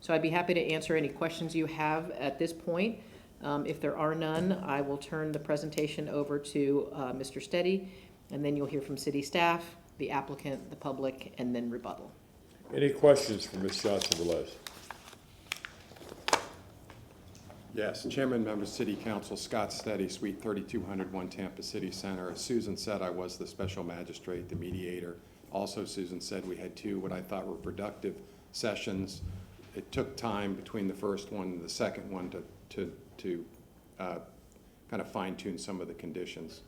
So I'd be happy to answer any questions you have at this point. If there are none, I will turn the presentation over to Mr. Steady, and then you'll hear from city staff, the applicant, the public, and then rebuttal. Any questions for Ms. Johnson-Velez? Yes, Chairman, members, City Council, Scott Steady, Suite 3201, Tampa City Center. As Susan said, I was the special magistrate, the mediator. Also, Susan said we had 2 what I thought were productive sessions. It took time between the first one and the second one to kind of fine-tune some of the conditions.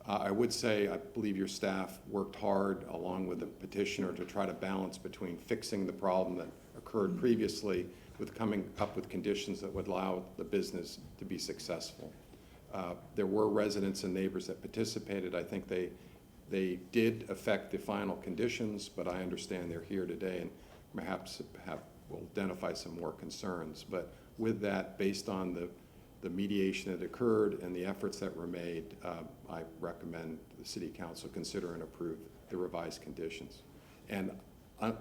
I would say I believe your staff worked hard along with the petitioner to try to balance between fixing the problem that occurred previously with coming up with conditions that would allow the business to be successful. There were residents and neighbors that participated. I think they did affect the final conditions, but I understand they're here today and perhaps will identify some more concerns. But with that, based on the mediation that occurred and the efforts that were made, I recommend the City Council consider and approve the revised conditions. And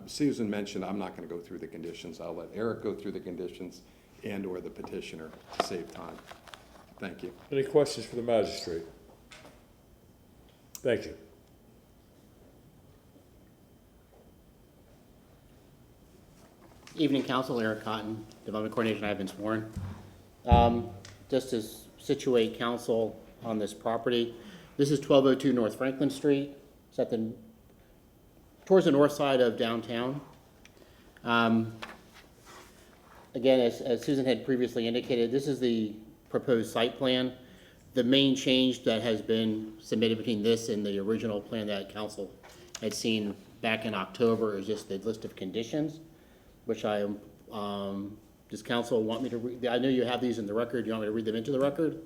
Susan mentioned I'm not going to go through the conditions. I'll let Eric go through the conditions and or the petitioner to save time. Thank you. Any questions for the magistrate? Thank you. Evening, Council. Eric Cotton, Development Coordinator. I have been sworn. Just to situate Council on this property, this is 1202 North Franklin Street. It's at towards the north side of downtown. Again, as Susan had previously indicated, this is the proposed site plan. The main change that has been submitted between this and the original plan that Council had seen back in October is just the list of conditions, which I does Council want me to read? I know you have these in the record. Do you want me to read them into the record,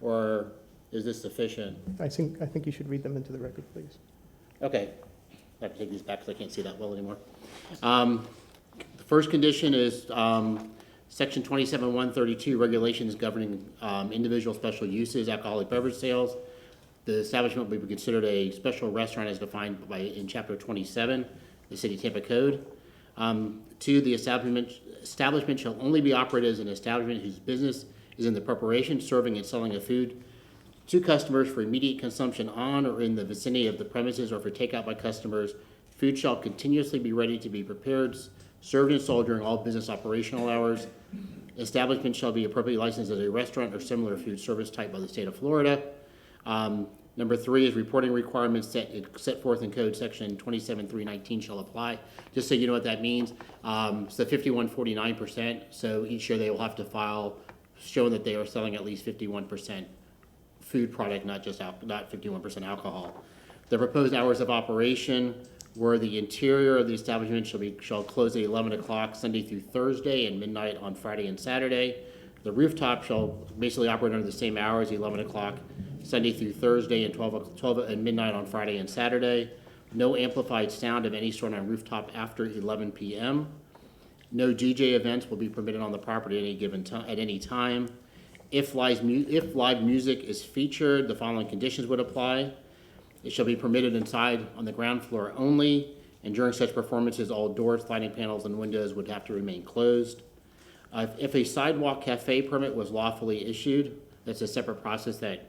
or is this sufficient? I think you should read them into the record, please. Okay. I have to take these back because I can't see that well anymore. The first condition is Section 27.132, regulations governing individual special uses, alcoholic beverage sales. The establishment will be considered a special restaurant as defined in Chapter 27, the City of Tampa Code. 2, the establishment shall only be operated as an establishment whose business is in the preparation, serving, and selling of food to customers for immediate consumption on or in the vicinity of the premises or for takeout by customers. Food shall continuously be ready to be prepared, served, and sold during all business operational hours. Establishment shall be appropriately licensed as a restaurant or similar food service type by the state of Florida. Number 3 is reporting requirements set forth in code section 27.319 shall apply. Just so you know what that means, it's the 51.49%. So each year they will have to file showing that they are selling at least 51% food product, not 51% alcohol. The proposed hours of operation where the interior of the establishment shall close at 11 o'clock Sunday through Thursday and midnight on Friday and Saturday. The rooftop shall basically operate under the same hours, 11 o'clock Sunday through Thursday and 12 and midnight on Friday and Saturday. No amplified sound of any sort on rooftop after 11 p.m. No DJ events will be permitted on the property at any given time. At any time, if live music is featured, the following conditions would apply. It shall be permitted inside on the ground floor only, and during such performances, all doors, sliding panels, and windows would have to remain closed. If a sidewalk cafe permit was lawfully issued, that's a separate process that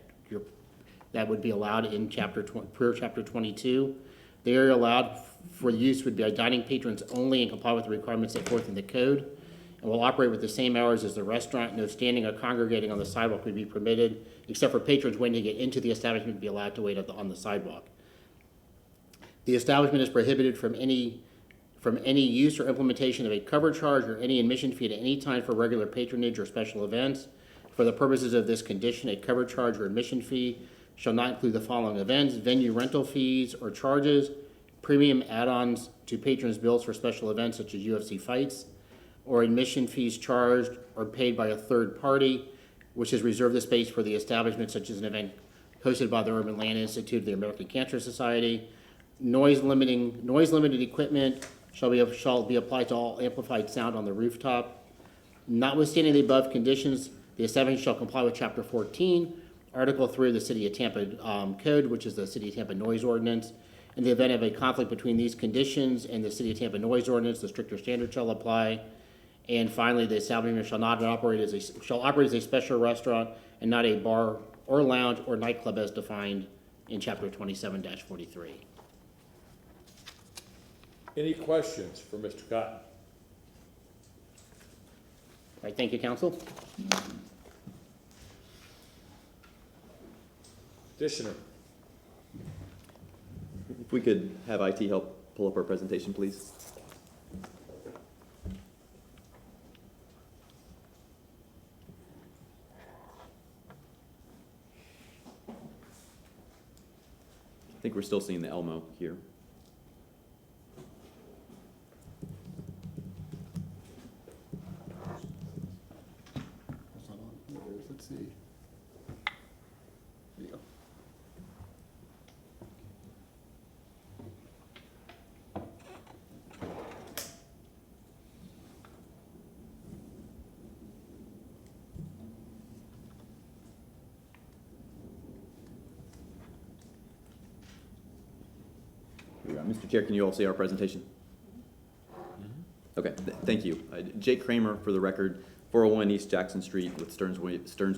would be allowed in Chapter 22. The area allowed for use would be dining patrons only and comply with the requirements set forth in the code, and will operate with the same hours as the restaurant. No standing or congregating on the sidewalk would be permitted, except for patrons waiting to get into the establishment be allowed to wait on the sidewalk. The establishment is prohibited from any use or implementation of a cover charge or any admission fee at any time for regular patronage or special events. For the purposes of this condition, a cover charge or admission fee shall not include the following events: venue rental fees or charges, premium add-ons to patrons' bills for special events such as UFC fights, or admission fees charged or paid by a third party, which has reserved the space for the establishment, such as an event hosted by the Urban Land Institute of the American Cancer Society. Noise-limited equipment shall be applied to all amplified sound on the rooftop. Notwithstanding the above conditions, the establishment shall comply with Chapter 14, Article 3 of the City of Tampa Code, which is the City of Tampa Noise Ordinance. In the event of a conflict between these conditions and the City of Tampa Noise Ordinance, the stricter standard shall apply. And finally, the establishment shall operate as a special restaurant and not a bar or lounge or nightclub as defined in Chapter 27-43. Any questions for Mr. Cotton? All right, thank you, Council. Petitioner. If we could have IT help pull up our presentation, please. I think we're still seeing the Elmo here. Let's see. There you go. Mr. Chair, can you all see our presentation? Okay, thank you. Jake Kramer, for the record, 401 East Jackson Street with Stearns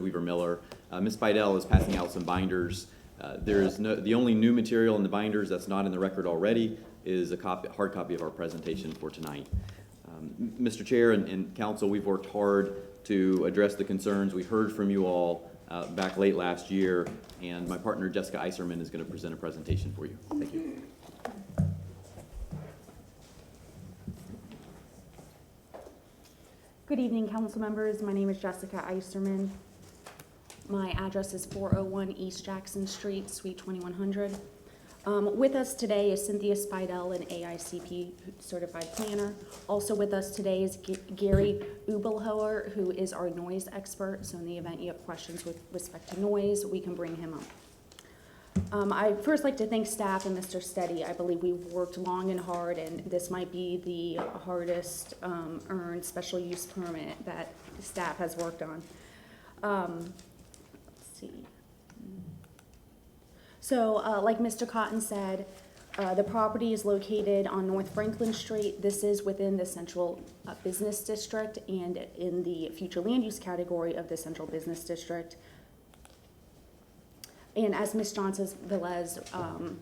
Weaver Miller. Ms. Fidel is passing out some binders. The only new material in the binders that's not in the record already is a hard copy of our presentation for tonight. Mr. Chair and Council, we've worked hard to address the concerns we heard from you all back late last year, and my partner Jessica Iserman is going to present a presentation for you. Thank you. Good evening, council members. My name is Jessica Iserman. My address is 401 East Jackson Street, Suite 2100. With us today is Cynthia Spidel, an AICP certified planner. Also with us today is Gary Ubelhoer, who is our noise expert. So in the event you have questions with respect to noise, we can bring him up. I'd first like to thank staff and Mr. Steady. I believe we've worked long and hard, and this might be the hardest earned special use permit that staff has worked on. Let's see. So like Mr. Cotton said, the property is located on North Franklin Street. This is within the Central Business District and in the future land use category of the Central Business District. And as Ms. Johnson-Velez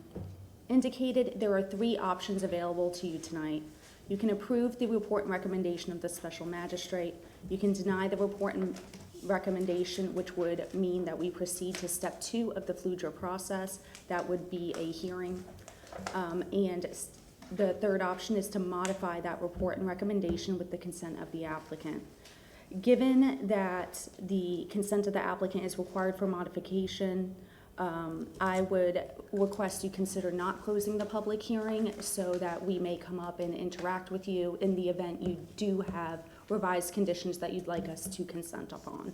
indicated, there are 3 options available to you tonight. You can approve the report and recommendation of the special magistrate. You can deny the report and recommendation, which would mean that we proceed to step 2 of the FLUJA process. That would be a hearing. And the third option is to modify that report and recommendation with the consent of the applicant. Given that the consent of the applicant is required for modification, I would request you consider not closing the public hearing so that we may come up and interact with you in the event you do have revised conditions that you'd like us to consent upon.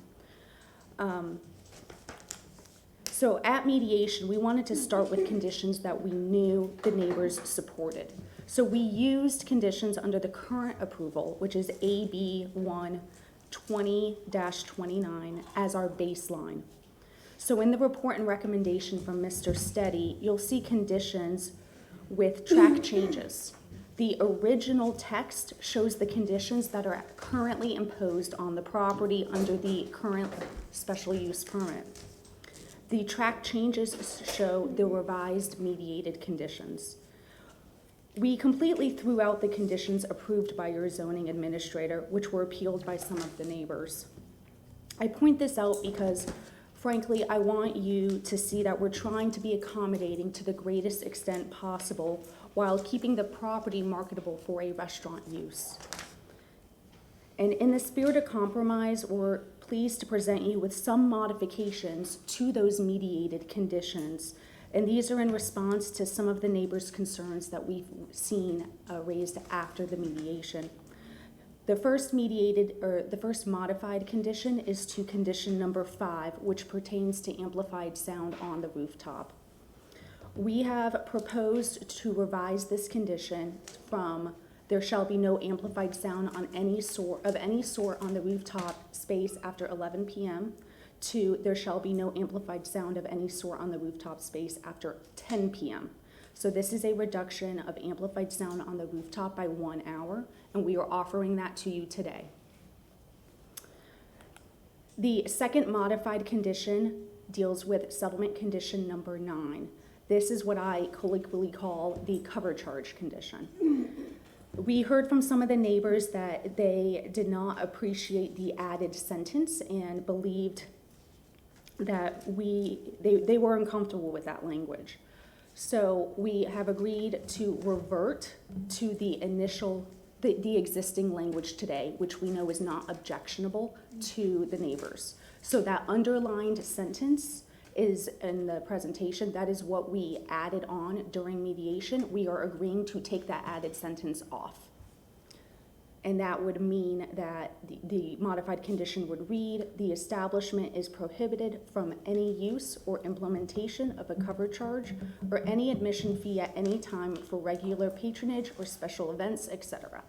So at mediation, we wanted to start with conditions that we knew the neighbors supported. So we used conditions under the current approval, which is AB 120-29 as our baseline. So in the report and recommendation from Mr. Steady, you'll see conditions with track changes. The original text shows the conditions that are currently imposed on the property under the current special use permit. The track changes show the revised mediated conditions. We completely threw out the conditions approved by your zoning administrator, which were appealed by some of the neighbors. I point this out because, frankly, I want you to see that we're trying to be accommodating to the greatest extent possible while keeping the property marketable for a restaurant use. And in the spirit of compromise, we're pleased to present you with some modifications to those mediated conditions. And these are in response to some of the neighbors' concerns that we've seen raised after the mediation. The first modified condition is to condition number 5, which pertains to amplified sound on the rooftop. We have proposed to revise this condition from there shall be no amplified sound on any sort on the rooftop space after 11 p.m. to there shall be no amplified sound of any sort on the rooftop space after 10 p.m. So this is a reduction of amplified sound on the rooftop by 1 hour, and we are offering that to you today. The second modified condition deals with settlement condition number 9. This is what I colloquially call the cover charge condition. We heard from some of the neighbors that they did not appreciate the added sentence and believed that they were uncomfortable with that language. So we have agreed to revert to the existing language today, which we know is not objectionable to the neighbors. So that underlined sentence is in the presentation. That is what we added on during mediation. We are agreeing to take that added sentence off. And that would mean that the modified condition would read, the establishment is prohibited from any use or implementation of a cover charge or any admission fee at any time for regular patronage or special events, etc.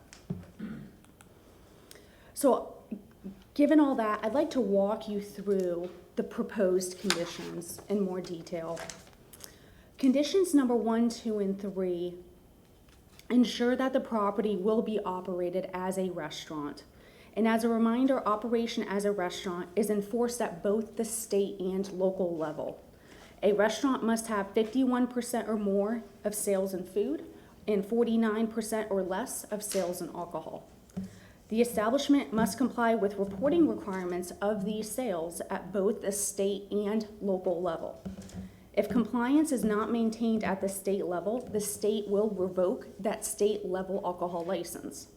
So given all that, I'd like to walk you through the proposed conditions in more detail. Conditions number 1, 2, and 3 ensure that the property will be operated as a restaurant. And as a reminder, operation as a restaurant is enforced at both the state and local level. A restaurant must have 51% or more of sales in food and 49% or less of sales in alcohol. The establishment must comply with reporting requirements of these sales at both the state and local level. If compliance is not maintained at the state level, the state will revoke that state level alcohol license.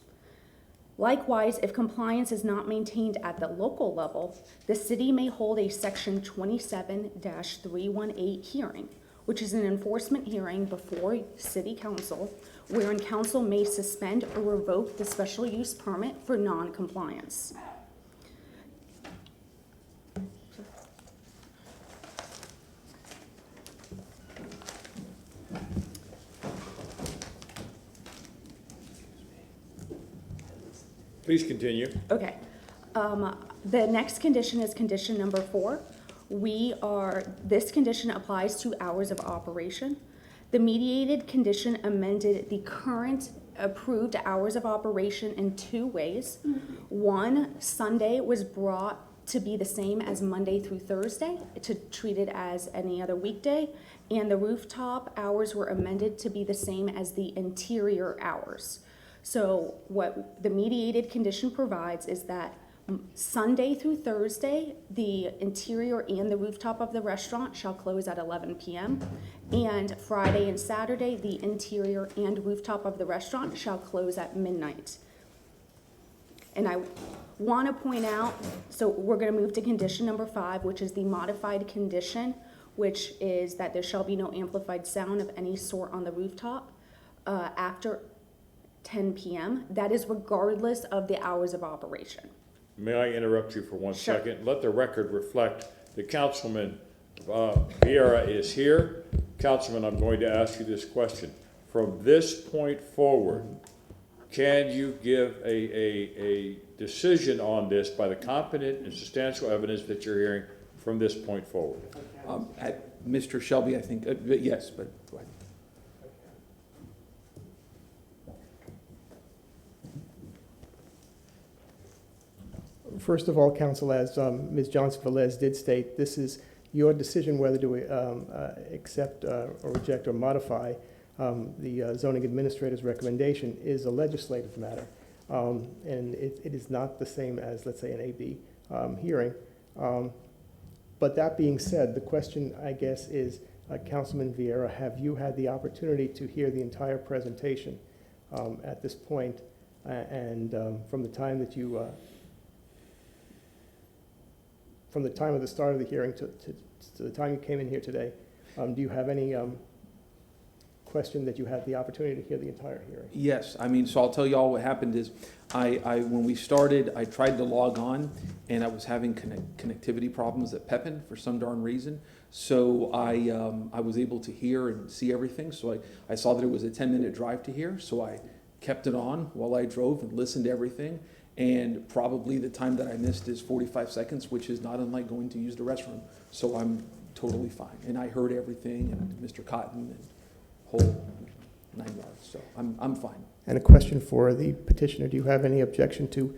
Likewise, if compliance is not maintained at the local level, the city may hold a section 27-318 hearing, which is an enforcement hearing before city council, wherein council may suspend or revoke the special use permit for non-compliance. Please continue. Okay. The next condition is condition number 4. This condition applies to hours of operation. The mediated condition amended the current approved hours of operation in 2 ways. One, Sunday was brought to be the same as Monday through Thursday, to treat it as any other weekday, and the rooftop hours were amended to be the same as the interior hours. So what the mediated condition provides is that Sunday through Thursday, the interior and the rooftop of the restaurant shall close at 11 p.m. And Friday and Saturday, the interior and rooftop of the restaurant shall close at midnight. And I want to point out, so we're going to move to condition number 5, which is the modified condition, which is that there shall be no amplified sound of any sort on the rooftop after 10 p.m. That is regardless of the hours of operation. May I interrupt you for one Sure. second? Let the record reflect that Councilman Vieira is here. Councilman, I'm going to ask you this question. From this point forward, can you give a decision on this by the competent and substantial evidence that you're hearing from this point forward? Mr. Shelby, I think, yes, but go ahead. First of all, Council, as Ms. Johnson-Velez did state, this is your decision whether to accept or reject or modify the zoning administrator's recommendation is a legislative matter. And it is not the same as, let's say, an AB hearing. But that being said, the question, I guess, is, Councilman Vieira, have you had the opportunity to hear the entire presentation at this point? And from the time that you from the time of the start of the hearing to the time you came in here today, do you have any question that you had the opportunity to hear the entire hearing? Yes, I mean, so I'll tell you all what happened is, when we started, I tried to log on, and I was having connectivity problems at Pepin for some darn reason. So I was able to hear and see everything. So I saw that it was a 10-minute drive to here, so I kept it on while I drove and listened to everything. And probably the time that I missed is 45 seconds, which is not unlike going to use the restroom. So I'm totally fine. And I heard everything, and Mr. Cotton, and whole 9 yards. So I'm fine. And a question for the petitioner, do you have any objection to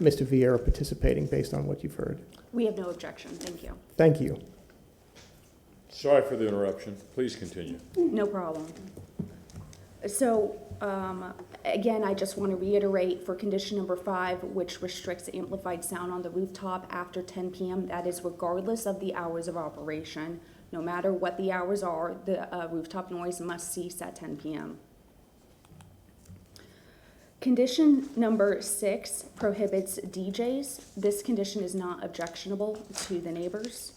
Mr. Vieira participating based on what you've heard? We have no objection. Thank you. Thank you. Sorry for the interruption. Please continue. No problem. So, again, I just want to reiterate for condition number 5, which restricts amplified sound on the rooftop after 10 p.m., that is regardless of the hours of operation. No matter what the hours are, the rooftop noise must cease at 10 p.m. Condition number 6 prohibits DJs. This condition is not objectionable to the neighbors.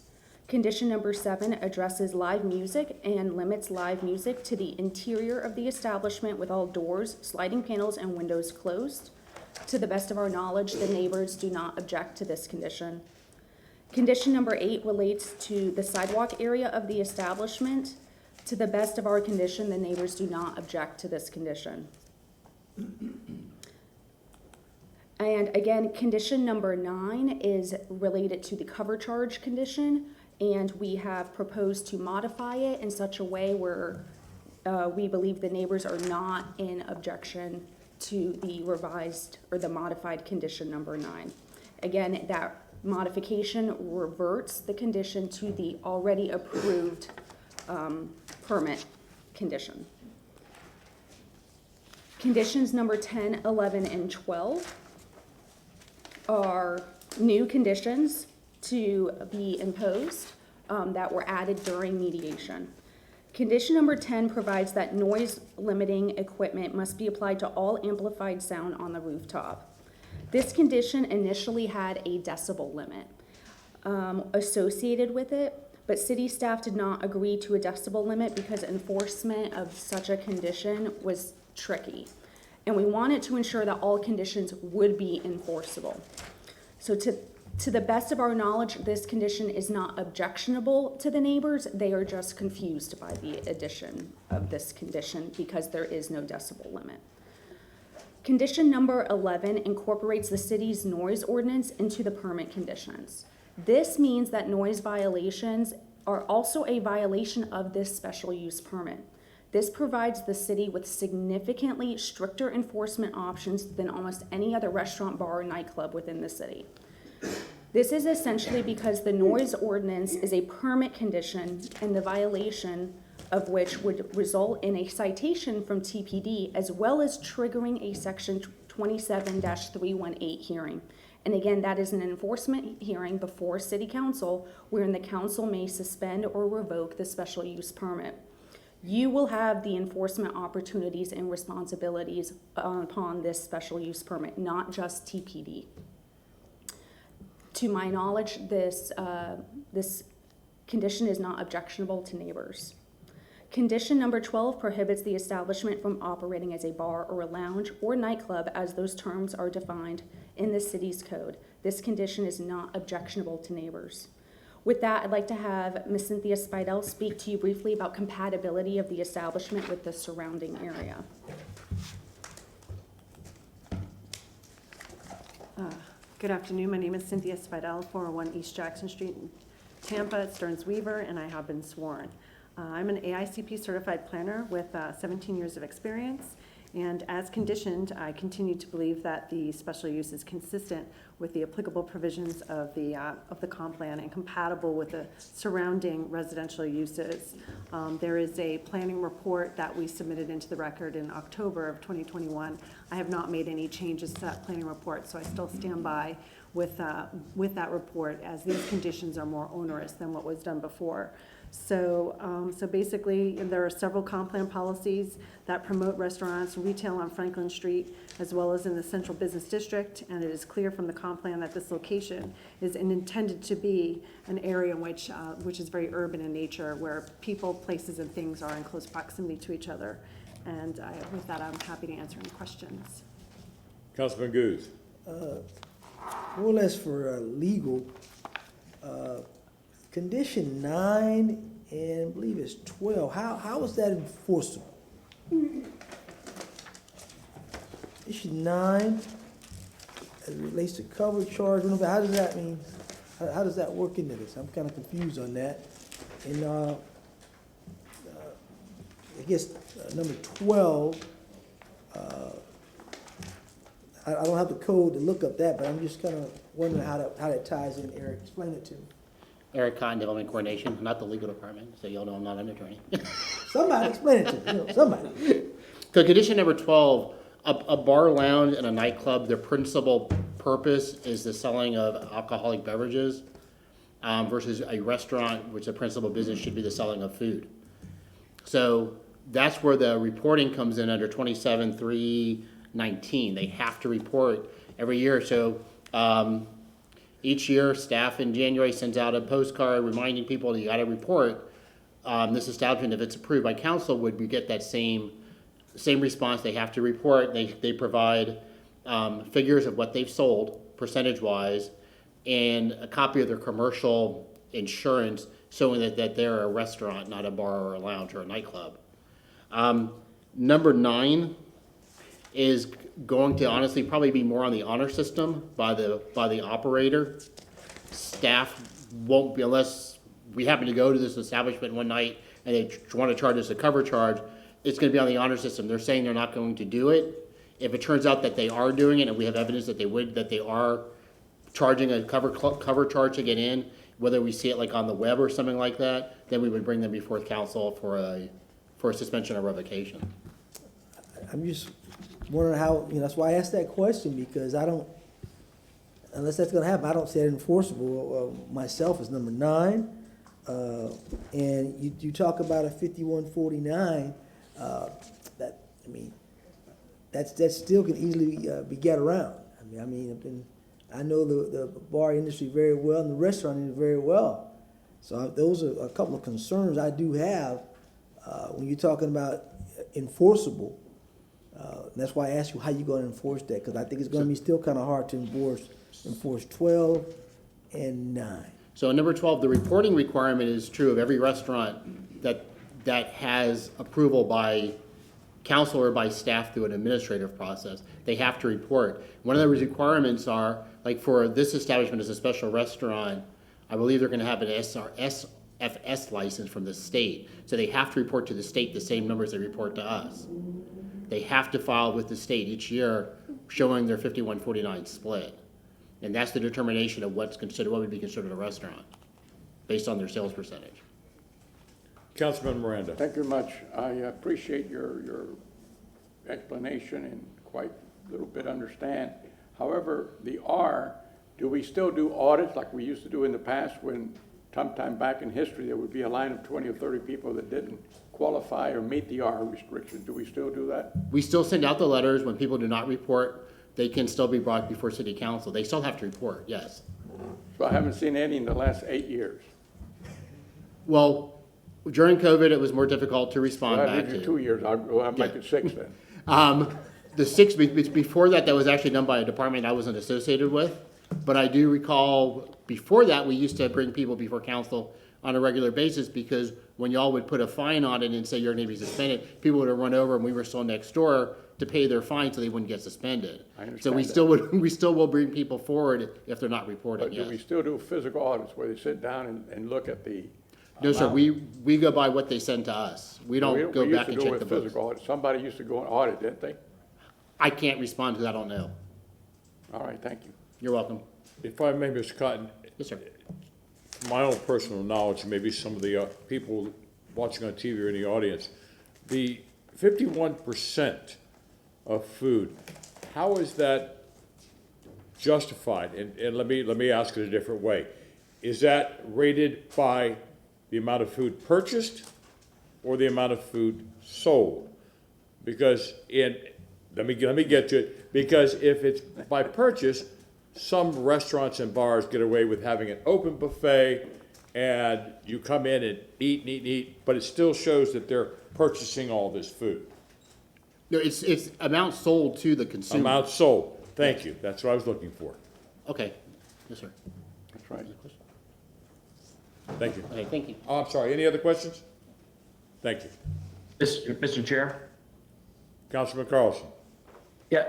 Condition number 7 addresses live music and limits live music to the interior of the establishment with all doors, sliding panels, and windows closed. To the best of our knowledge, the neighbors do not object to this condition. Condition number 8 relates to the sidewalk area of the establishment. To the best of our condition, the neighbors do not object to this condition. And again, condition number 9 is related to the cover charge condition. And we have proposed to modify it in such a way where we believe the neighbors are not in objection to the revised or the modified condition number 9. Again, that modification reverts the condition to the already approved permit condition. Conditions number 10, 11, and 12 are new conditions to be imposed that were added during mediation. Condition number 10 provides that noise limiting equipment must be applied to all amplified sound on the rooftop. This condition initially had a decibel limit associated with it, but city staff did not agree to a decibel limit because enforcement of such a condition was tricky. And we wanted to ensure that all conditions would be enforceable. So to the best of our knowledge, this condition is not objectionable to the neighbors. They are just confused by the addition of this condition because there is no decibel limit. Condition number 11 incorporates the city's noise ordinance into the permit conditions. This means that noise violations are also a violation of this special use permit. This provides the city with significantly stricter enforcement options than almost any other restaurant, bar, or nightclub within the city. This is essentially because the noise ordinance is a permit condition and the violation of which would result in a citation from TPD as well as triggering a section 27-318 hearing. And again, that is an enforcement hearing before City Council, wherein the council may suspend or revoke the special use permit. You will have the enforcement opportunities and responsibilities upon this special use permit, not just TPD. To my knowledge, this condition is not objectionable to neighbors. Condition number 12 prohibits the establishment from operating as a bar or a lounge or nightclub as those terms are defined in the city's code. This condition is not objectionable to neighbors. With that, I'd like to have Ms. Cynthia Spidel speak to you briefly about compatibility of the establishment with the surrounding area. Good afternoon. My name is Cynthia Spidel, 401 East Jackson Street in Tampa at Stearns Weaver, and I have been sworn. I'm an AICP certified planner with 17 years of experience, and as conditioned, I continue to believe that the special use is consistent with the applicable provisions of the comp plan and compatible with the surrounding residential uses. There is a planning report that we submitted into the record in October of 2021. I have not made any changes to that planning report, so I still stand by with that report, as these conditions are more onerous than what was done before. So basically, there are several comp plan policies that promote restaurants and retail on Franklin Street, as well as in the Central Business District, and it is clear from the comp plan that this location is intended to be an area in which is very urban in nature, where people, places, and things are in close proximity to each other. And with that, I'm happy to answer any questions. Councilman Goose. More or less for legal, condition 9 and I believe it's 12, how is that enforceable? Issue 9, as it relates to cover charge, how does that mean? How does that work into this? I'm kind of confused on that. And I guess number 12, I don't have the code to look up that, but I'm just kind of wondering how that ties in. Eric, explain it to me. Eric Cotton, Development Coordination, not the legal department, so y'all know I'm not an attorney. Somebody explain it to me, somebody. So condition number 12, a bar, lounge, and a nightclub, their principal purpose is the selling of alcoholic beverages versus a restaurant, which the principal business should be the selling of food. So that's where the reporting comes in under 27-319. They have to report every year. So each year, staff in January sends out a postcard reminding people that you got to report this establishment. If it's approved by council, would we get that same response? They have to report. They provide figures of what they've sold percentage-wise and a copy of their commercial insurance showing that they're a restaurant, not a bar or a lounge or a nightclub. Number 9 is going to honestly probably be more on the honor system by the operator. Staff won't be, unless we happen to go to this establishment one night and they want to charge us a cover charge, it's going to be on the honor system. They're saying they're not going to do it. If it turns out that they are doing it and we have evidence that they are charging a cover charge to get in, whether we see it like on the web or something like that, then we would bring them before council for a suspension or revocation. I'm just wondering how, that's why I asked that question, because I don't, unless that's gonna happen, I don't see it enforceable myself as number 9. And you talk about a 5149, that still can easily be get around. I know the bar industry very well and the restaurant industry very well. So those are a couple of concerns I do have when you're talking about enforceable. That's why I asked you how you're going to enforce that, because I think it's going to be still kind of hard to enforce 12 and 9. So number 12, the reporting requirement is true of every restaurant that has approval by council or by staff through an administrative process. They have to report. One of the requirements are, like for this establishment as a special restaurant, I believe they're going to have an SFS license from the state. So they have to report to the state the same numbers they report to us. They have to file with the state each year showing their 5149 split. And that's the determination of what would be considered a restaurant based on their sales percentage. Councilman Miranda. Thank you very much. I appreciate your explanation in quite little bit understand. However, the R, do we still do audits like we used to do in the past when sometime back in history, there would be a line of 20 or 30 people that didn't qualify or meet the R restriction? Do we still do that? We still send out the letters. When people do not report, they can still be brought before city council. They still have to report, yes. So I haven't seen any in the last 8 years. Well, during COVID, it was more difficult to respond Well, back I'll give to. you 2 years, I'll make it 6 then. The 6, before that, that was actually done by a department I wasn't associated with. But I do recall, before that, we used to bring people before council on a regular basis, because when y'all would put a fine on it and say you're gonna be suspended, people would have run over and we were still next door to pay their fine so they wouldn't get suspended. I understand So we that. still will bring people forward if they're not reporting, But do we yes. still do physical audits where they sit down and look at the? No, sir, amount? we go by what they send to us. We don't go back and check the We used to do it books. physical audit. Somebody used to go and audit, didn't they? I can't respond because I don't know. All right, thank you. You're welcome. If I may, Mr. Cotton. Yes, sir. My own personal knowledge, maybe some of the people watching on TV or in the audience, the 51% of food, how is that justified? And let me ask it a different way. Is that rated by the amount of food purchased or the amount of food sold? Because let me get to it. Because if it's by purchase, some restaurants and bars get away with having an open buffet and you come in and eat, but it still shows that they're purchasing all this food. No, it's amount sold to the consumer. Amount sold. Thank you. That's what I was looking for. Okay. Yes, sir. That's right. Thank you. Okay, thank you. Oh, I'm sorry. Any other questions? Thank you. Mr. Chair? Councilman Carlson. Yeah,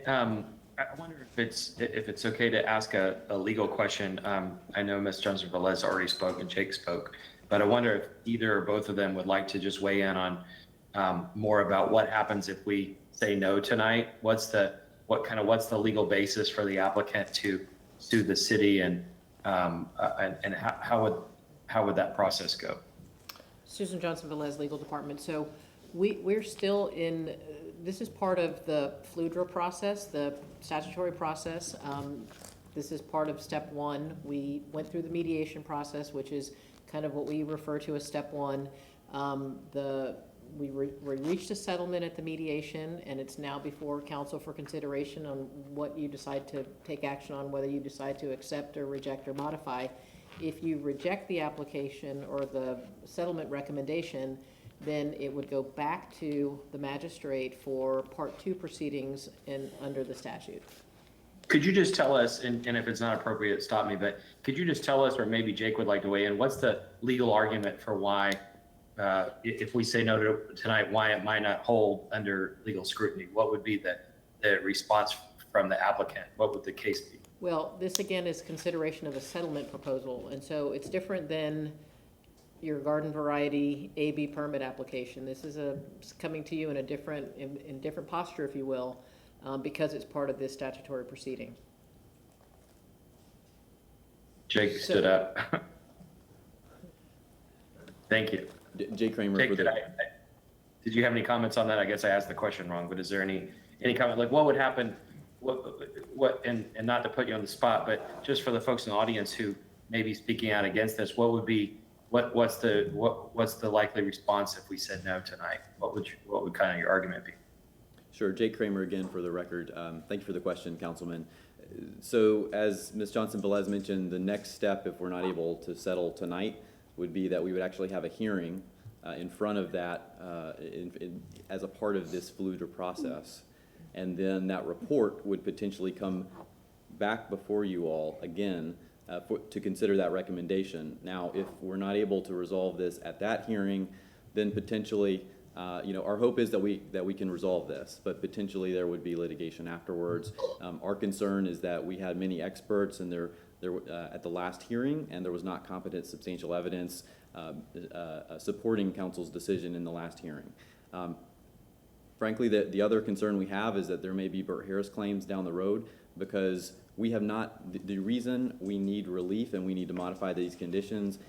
I wonder if it's okay to ask a legal question. I know Ms. Johnson-Velez already spoke and Jake spoke, but I wonder if either or both of them would like to just weigh in on more about what happens if we say no tonight. What's the legal basis for the applicant to sue the city, and how would that process go? Susan Johnson-Velez, Legal Department. So we're still in, this is part of the FLUDRA process, the statutory process. This is part of step one. We went through the mediation process, which is kind of what we refer to as step one. We reached a settlement at the mediation, and it's now before council for consideration on what you decide to take action on, whether you decide to accept or reject or modify. If you reject the application or the settlement recommendation, then it would go back to the magistrate for Part 2 proceedings under the statute. Could you just tell us, and if it's not appropriate, stop me, but could you just tell us, or maybe Jake would like to weigh in, what's the legal argument for why, if we say no to tonight, why it might not hold under legal scrutiny? What would be the response from the applicant? What would the case be? Well, this again is consideration of a settlement proposal, and so it's different than your garden variety AB permit application. This is coming to you in a different posture, if you will, because it's part of this statutory proceeding. Jake stood up. Thank you. Jake Kramer. Jake, did you have any comments on that? I guess I asked the question wrong, but is there any comment? Like, what would happen? And not to put you on the spot, but just for the folks in the audience who may be speaking out against this, what's the likely response if we said no tonight? What would kind of your argument be? Sure. Jake Kramer again for the record. Thank you for the question, Councilman. So as Ms. Johnson-Velez mentioned, the next step, if we're not able to settle tonight, would be that we would actually have a hearing in front of that as a part of this FLUDRA process. And then that report would potentially come back before you all again to consider that recommendation. Now, if we're not able to resolve this at that hearing, then potentially, our hope is that we can resolve this, but potentially there would be litigation afterwards. Our concern is that we had many experts and there at the last hearing, and there was not competent substantial evidence supporting council's decision in the last hearing. Frankly, the other concern we have is that there may be Burt Harris claims down the road, because we have not, the reason we need relief and we need to modify these conditions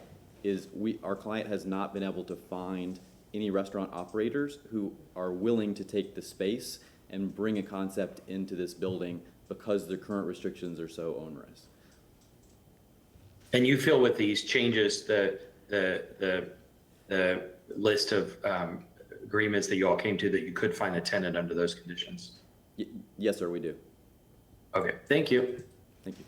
is our client has not been able to find any restaurant operators who are willing to take the space and bring a concept into this building because the current restrictions are so onerous. And you feel with these changes, the list of agreements that you all came to, that you could find a tenant under those conditions? Yes, sir, we do. Okay, thank you. Thank you.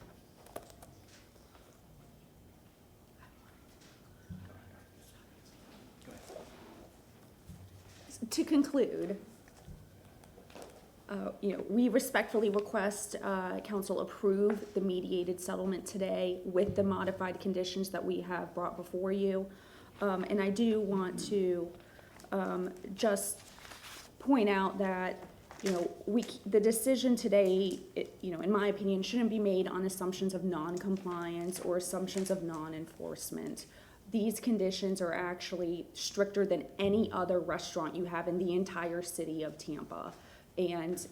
To conclude, we respectfully request council approve the mediated settlement today with the modified conditions that we have brought before you. And I do want to just point out that, the decision today, in my opinion, shouldn't be made on assumptions of non-compliance or assumptions of non-enforcement. These conditions are actually stricter than any other restaurant you have in the entire city of Tampa. And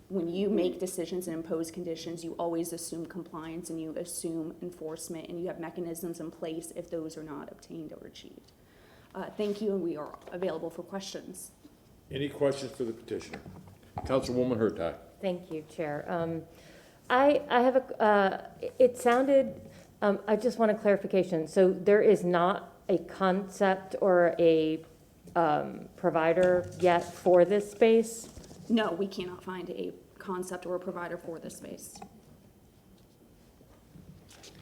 when you make decisions and impose conditions, you always assume compliance and you assume enforcement, and you have mechanisms in place if those are not obtained or achieved. Thank you, and we are available for questions. Any questions for the petitioner? Councilwoman Hurtak. Thank you, Chair. I have it sounded, I just want a clarification. So there is not a concept or a provider yet for this space? No, we cannot find a concept or a provider for this space.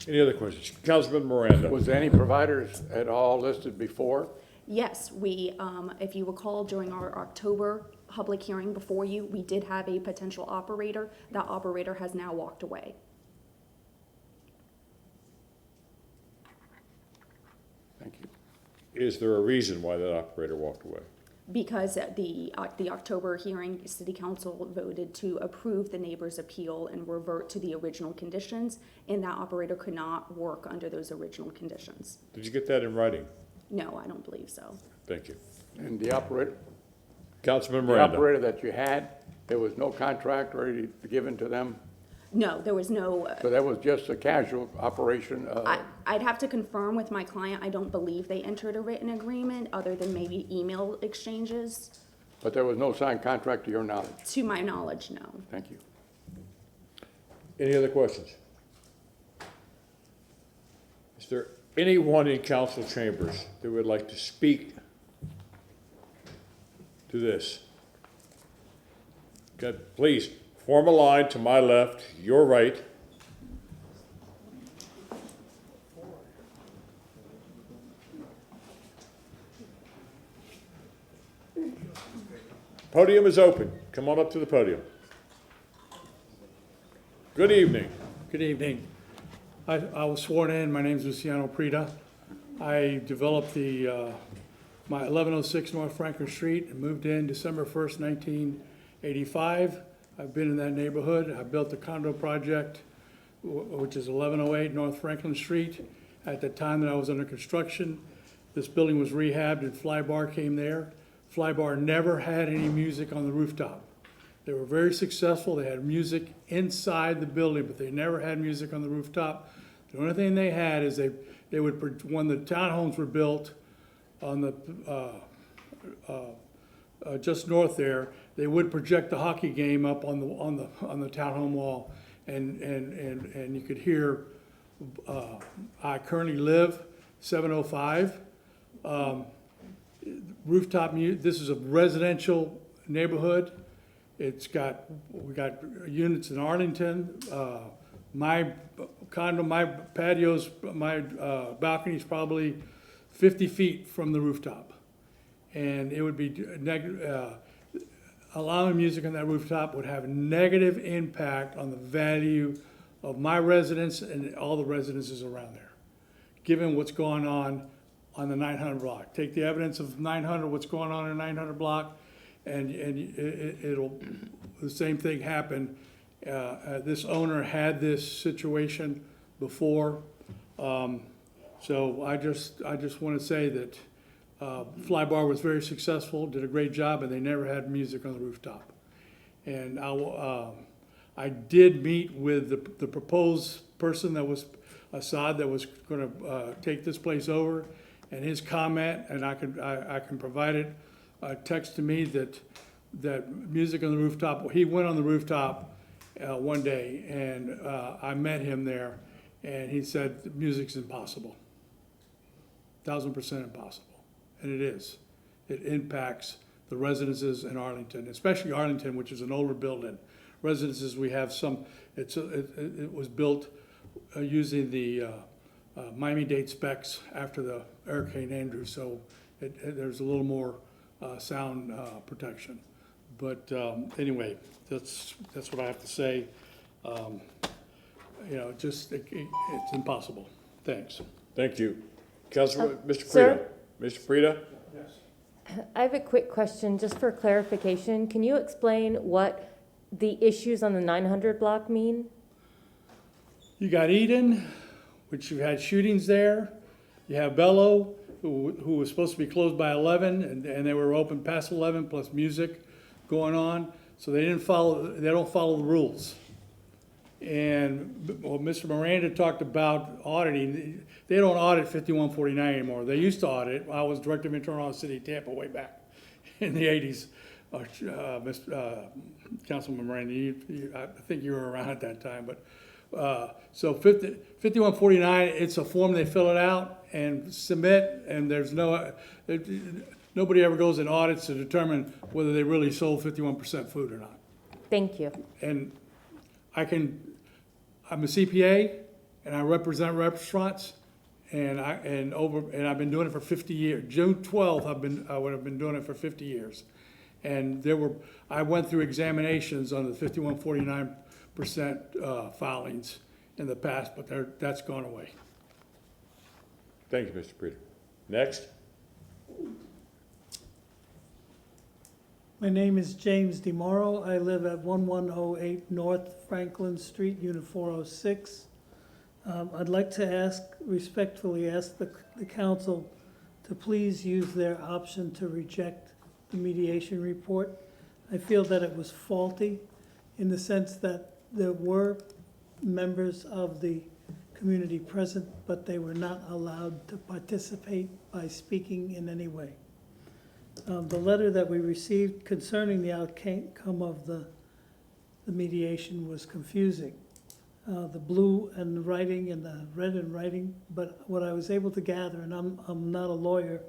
Any other questions? Councilman Miranda. Was there any providers at all listed before? Yes, we, if you recall, during our October public hearing before you, we did have a potential operator. That operator has now walked away. Thank you. Is there a reason why that operator walked away? Because at the October hearing, City Council voted to approve the neighbor's appeal and revert to the original conditions, and that operator could not work under those original conditions. Did you get that in writing? No, I don't believe so. Thank you. And the operator? Councilman The Miranda. operator that you had, there was no contract already given to them? No, there was no. So that was just a casual operation? I'd have to confirm with my client. I don't believe they entered a written agreement other than maybe email exchanges. But there was no signed contract to your knowledge? To my knowledge, no. Thank you. Any other questions? Is there anyone in council chambers that would like to speak to this? Okay, please form a line to my left, your right. Podium is open. Come on up to the podium. Good evening. Good evening. I was sworn in. My name is Luciano Prida. I developed my 1106 North Franklin Street and moved in December 1st, 1985. I've been in that neighborhood. I built the condo project, which is 1108 North Franklin Street. At the time that I was under construction, this building was rehabbed and Flybar came there. Flybar never had any music on the rooftop. They were very successful. They had music inside the building, but they never had music on the rooftop. The only thing they had is they would, when the townhomes were built on the just north there, they would project the hockey game up on the townhome wall, and you could hear. I currently live 705. Rooftop music. This is a residential neighborhood. We got units in Arlington. My condo, my patios, my balcony's probably 50 feet from the rooftop, and it would be allowing music on that rooftop would have a negative impact on the value of my residence and all the residences around there, given what's going on the 900 block. Take the evidence of 900, what's going on in 900 block, and it'll, the same thing happen. This owner had this situation before. So I just want to say that Flybar was very successful, did a great job, and they never had music on the rooftop. And I did meet with the proposed person that was Assad that was going to take this place over, and his comment, and I can provide it, text to me that that music on the rooftop, he went on the rooftop one day, and I met him there, and he said, the music's impossible. 1,000% impossible. And it is. It impacts the residences in Arlington, especially Arlington, which is an older building. Residences, we have some, it was built using the Miami-Dade specs after the Hurricane Andrew, so there's a little more sound protection. But anyway, that's what I have to say. You know, just, it's impossible. Thanks. Thank you. Councilman, Mr. Sir? Prida. Mr. Prida? I have a quick question, just for clarification. Can you explain what the issues on the 900 block mean? You got Eden, which you've had shootings there. You have Bello, who was supposed to be closed by 11, and they were open past 11, plus music going on. So they don't follow the rules. And well, Mr. Miranda talked about auditing. They don't audit 5149 anymore. They used to audit. I was director of internal audit city of Tampa way back in the 80s. Councilman Miranda, I think you were around at that time. But so 5149, it's a form, they fill it out and submit, and there's nobody ever goes and audits to determine whether they really sold 51% food or not. Thank you. And I'm a CPA, and I represent restaurants, and I've been doing it for 50 years. June 12th, I would have been doing it for 50 years. And I went through examinations on the 5149% filings in the past, but that's gone away. Thank you, Mr. Prida. Next. My name is James DeMorrow. I live at 1108 North Franklin Street, Unit 406. I'd like to respectfully ask the council to please use their option to reject the mediation report. I feel that it was faulty in the sense that there were members of the community present, but they were not allowed to participate by speaking in any way. The letter that we received concerning the outcome of the mediation was confusing. The blue and writing and the red and writing, but what I was able to gather, and I'm not a lawyer,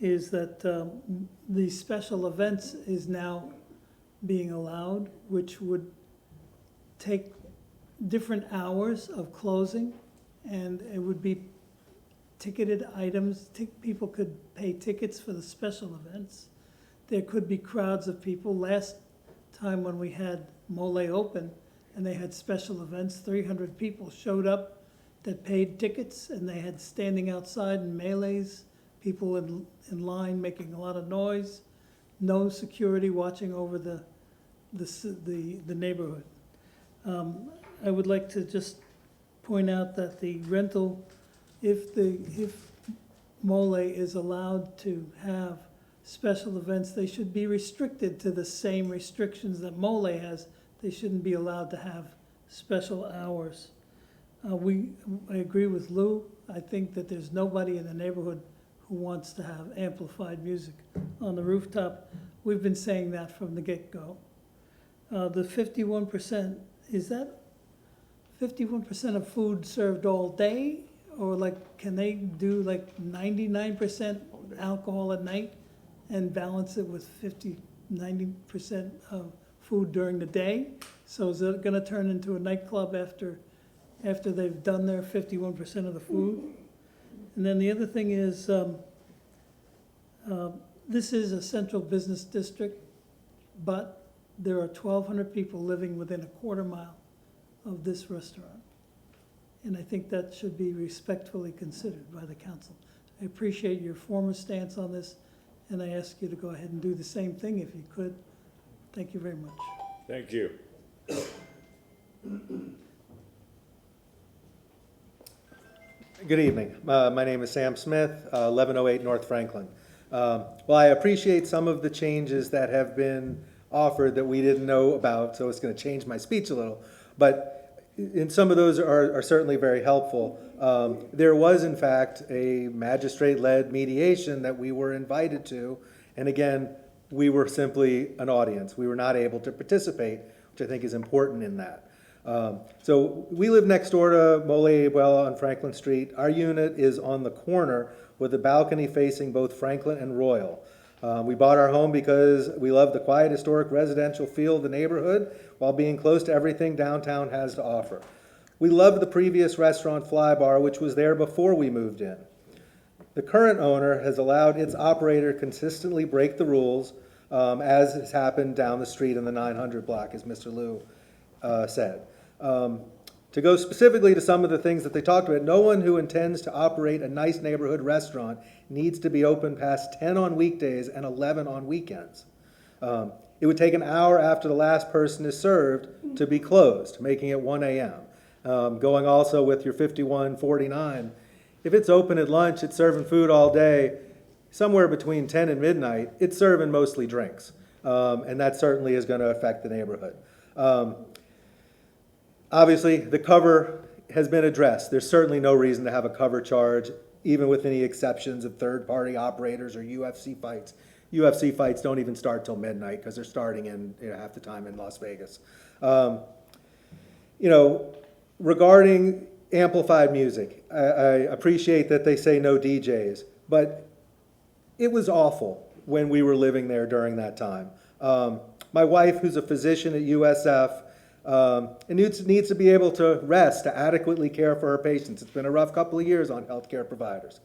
is that the special events is now being allowed, which would take different hours of closing, and it would be ticketed items. People could pay tickets for the special events. There could be crowds of people. Last time when we had Mole open and they had special events, 300 people showed up that paid tickets, and they had standing outside in melees, people in line making a lot of noise, no security watching over the neighborhood. I would like to just point out that the rental, if Mole is allowed to have special events, they should be restricted to the same restrictions that Mole has. They shouldn't be allowed to have special hours. I agree with Lou. I think that there's nobody in the neighborhood who wants to have amplified music on the rooftop. We've been saying that from the get-go. The 51%, is that 51% of food served all day? Or like, can they do like 99% alcohol at night and balance it with 90% of food during the day? So is it gonna turn into a nightclub after they've done their 51% of the food? And then the other thing is, this is a central business district, but there are 1,200 people living within a quarter mile of this restaurant. And I think that should be respectfully considered by the council. I appreciate your former stance on this, and I ask you to go ahead and do the same thing if you could. Thank you very much. Thank you. Good evening. My name is Sam Smith, 1108 North Franklin. Well, I appreciate some of the changes that have been offered that we didn't know about, so it's going to change my speech a little. But and some of those are certainly very helpful. There was, in fact, a magistrate-led mediation that we were invited to. And again, we were simply an audience. We were not able to participate, which I think is important in that. So we live next door to Mole Abuela on Franklin Street. Our unit is on the corner with a balcony facing both Franklin and Royal. We bought our home because we love the quiet, historic residential feel of the neighborhood while being close to everything downtown has to offer. We loved the previous restaurant Fly Bar, which was there before we moved in. The current owner has allowed its operator to consistently break the rules, as has happened down the street in the 900 block, as Mr. Liu said. To go specifically to some of the things that they talked about, no one who intends to operate a nice neighborhood restaurant needs to be open past 10 on weekdays and 11 on weekends. It would take an hour after the last person is served to be closed, making it 1 a.m. Going also with your 5149, if it's open at lunch, it's serving food all day, somewhere between 10 and midnight, it's serving mostly drinks. And that certainly is going to affect the neighborhood. Obviously, the cover has been addressed. There's certainly no reason to have a cover charge, even with any exceptions of third-party operators or UFC fights. UFC fights don't even start till midnight because they're starting in half the time in Las Vegas. Regarding amplified music, I appreciate that they say no DJs, but it was awful when we were living there during that time. My wife, who's a physician at USF, needs to be able to rest, to adequately care for her patients. It's been a rough couple of years on healthcare providers,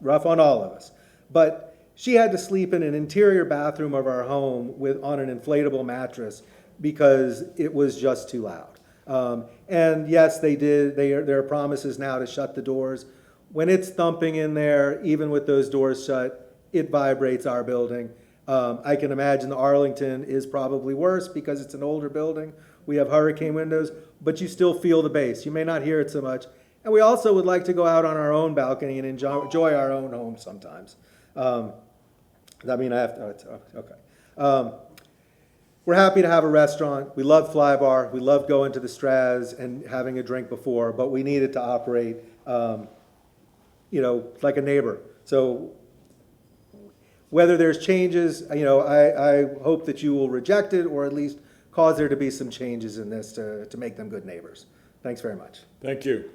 rough on all of us. But she had to sleep in an interior bathroom of our home on an inflatable mattress because it was just too loud. And yes, they did. There are promises now to shut the doors. When it's thumping in there, even with those doors shut, it vibrates our building. I can imagine the Arlington is probably worse because it's an older building. We have hurricane windows, but you still feel the bass. You may not hear it so much. And we also would like to go out on our own balcony and enjoy our own home sometimes. I mean, I have to, okay. We're happy to have a restaurant. We love Fly Bar. We love going to the Straz and having a drink before, but we needed to operate, like a neighbor. So whether there's changes, I hope that you will reject it or at least cause there to be some changes in this to make them good neighbors. Thanks very much. Thank you.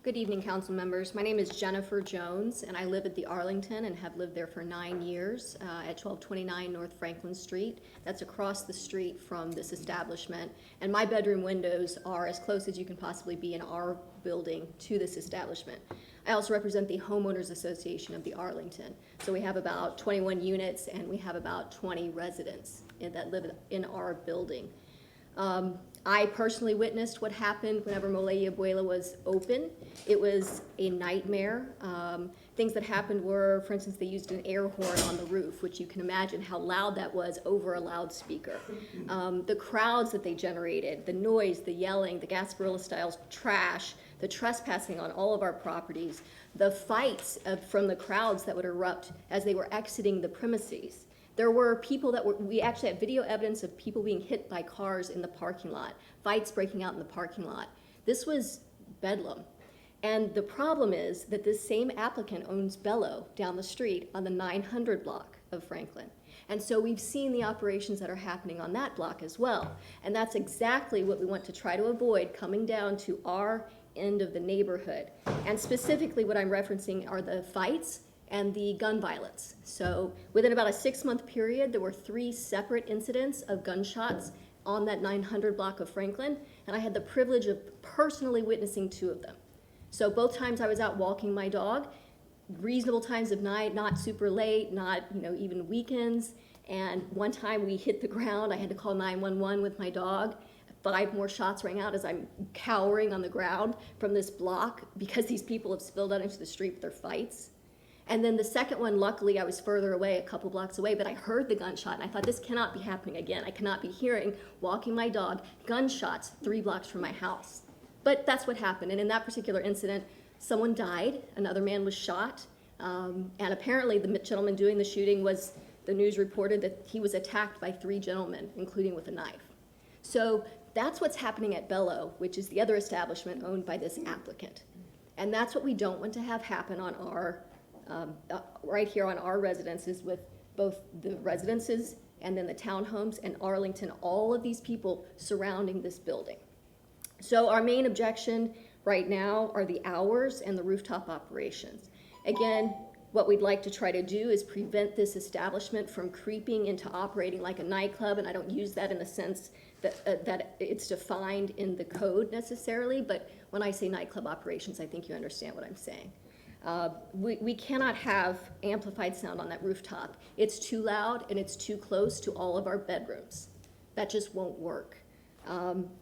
Good evening, council members. My name is Jennifer Jones, and I live at the Arlington and have lived there for 9 years at 1229 North Franklin Street. That's across the street from this establishment. And my bedroom windows are as close as you can possibly be in our building to this establishment. I also represent the Homeowners Association of the Arlington. So we have about 21 units, and we have about 20 residents that live in our building. I personally witnessed what happened whenever Mole Abuela was open. It was a nightmare. Things that happened were, for instance, they used an air horn on the roof, which you can imagine how loud that was over a loudspeaker. The crowds that they generated, the noise, the yelling, the Gasparilla-style trash, the trespassing on all of our properties, the fights from the crowds that would erupt as they were exiting the premises. There were people we actually have video evidence of people being hit by cars in the parking lot, fights breaking out in the parking lot. This was bedlam. And the problem is that this same applicant owns Bello down the street on the 900 block of Franklin. And so we've seen the operations that are happening on that block as well. And that's exactly what we want to try to avoid coming down to our end of the neighborhood. And specifically what I'm referencing are the fights and the gun violence. So within about a 6-month period, there were 3 separate incidents of gunshots on that 900 block of Franklin, and I had the privilege of personally witnessing 2 of them. So both times I was out walking my dog, reasonable times of night, not super late, not even weekends, and one time we hit the ground. I had to call 911 with my dog. 5 more shots rang out as I'm cowering on the ground from this block because these people have spilled out into the street with their fights. And then the second one, luckily, I was further away, a couple blocks away, but I heard the gunshot, and I thought, this cannot be happening again. I cannot be hearing, walking my dog, gunshots 3 blocks from my house. But that's what happened, and in that particular incident, someone died, another man was shot, and apparently the gentleman doing the shooting the news reported that he was attacked by 3 gentlemen, including with a knife. So that's what's happening at Bello, which is the other establishment owned by this applicant. And that's what we don't want to have happen on our right here on our residences with both the residences and then the townhomes and Arlington, all of these people surrounding this building. So our main objection right now are the hours and the rooftop operations. Again, what we'd like to try to do is prevent this establishment from creeping into operating like a nightclub, and I don't use that in the sense that, that it's defined in the code necessarily, but when I say nightclub operations, I think you understand what I'm saying. We cannot have amplified sound on that rooftop. It's too loud and it's too close to all of our bedrooms. That just won't work.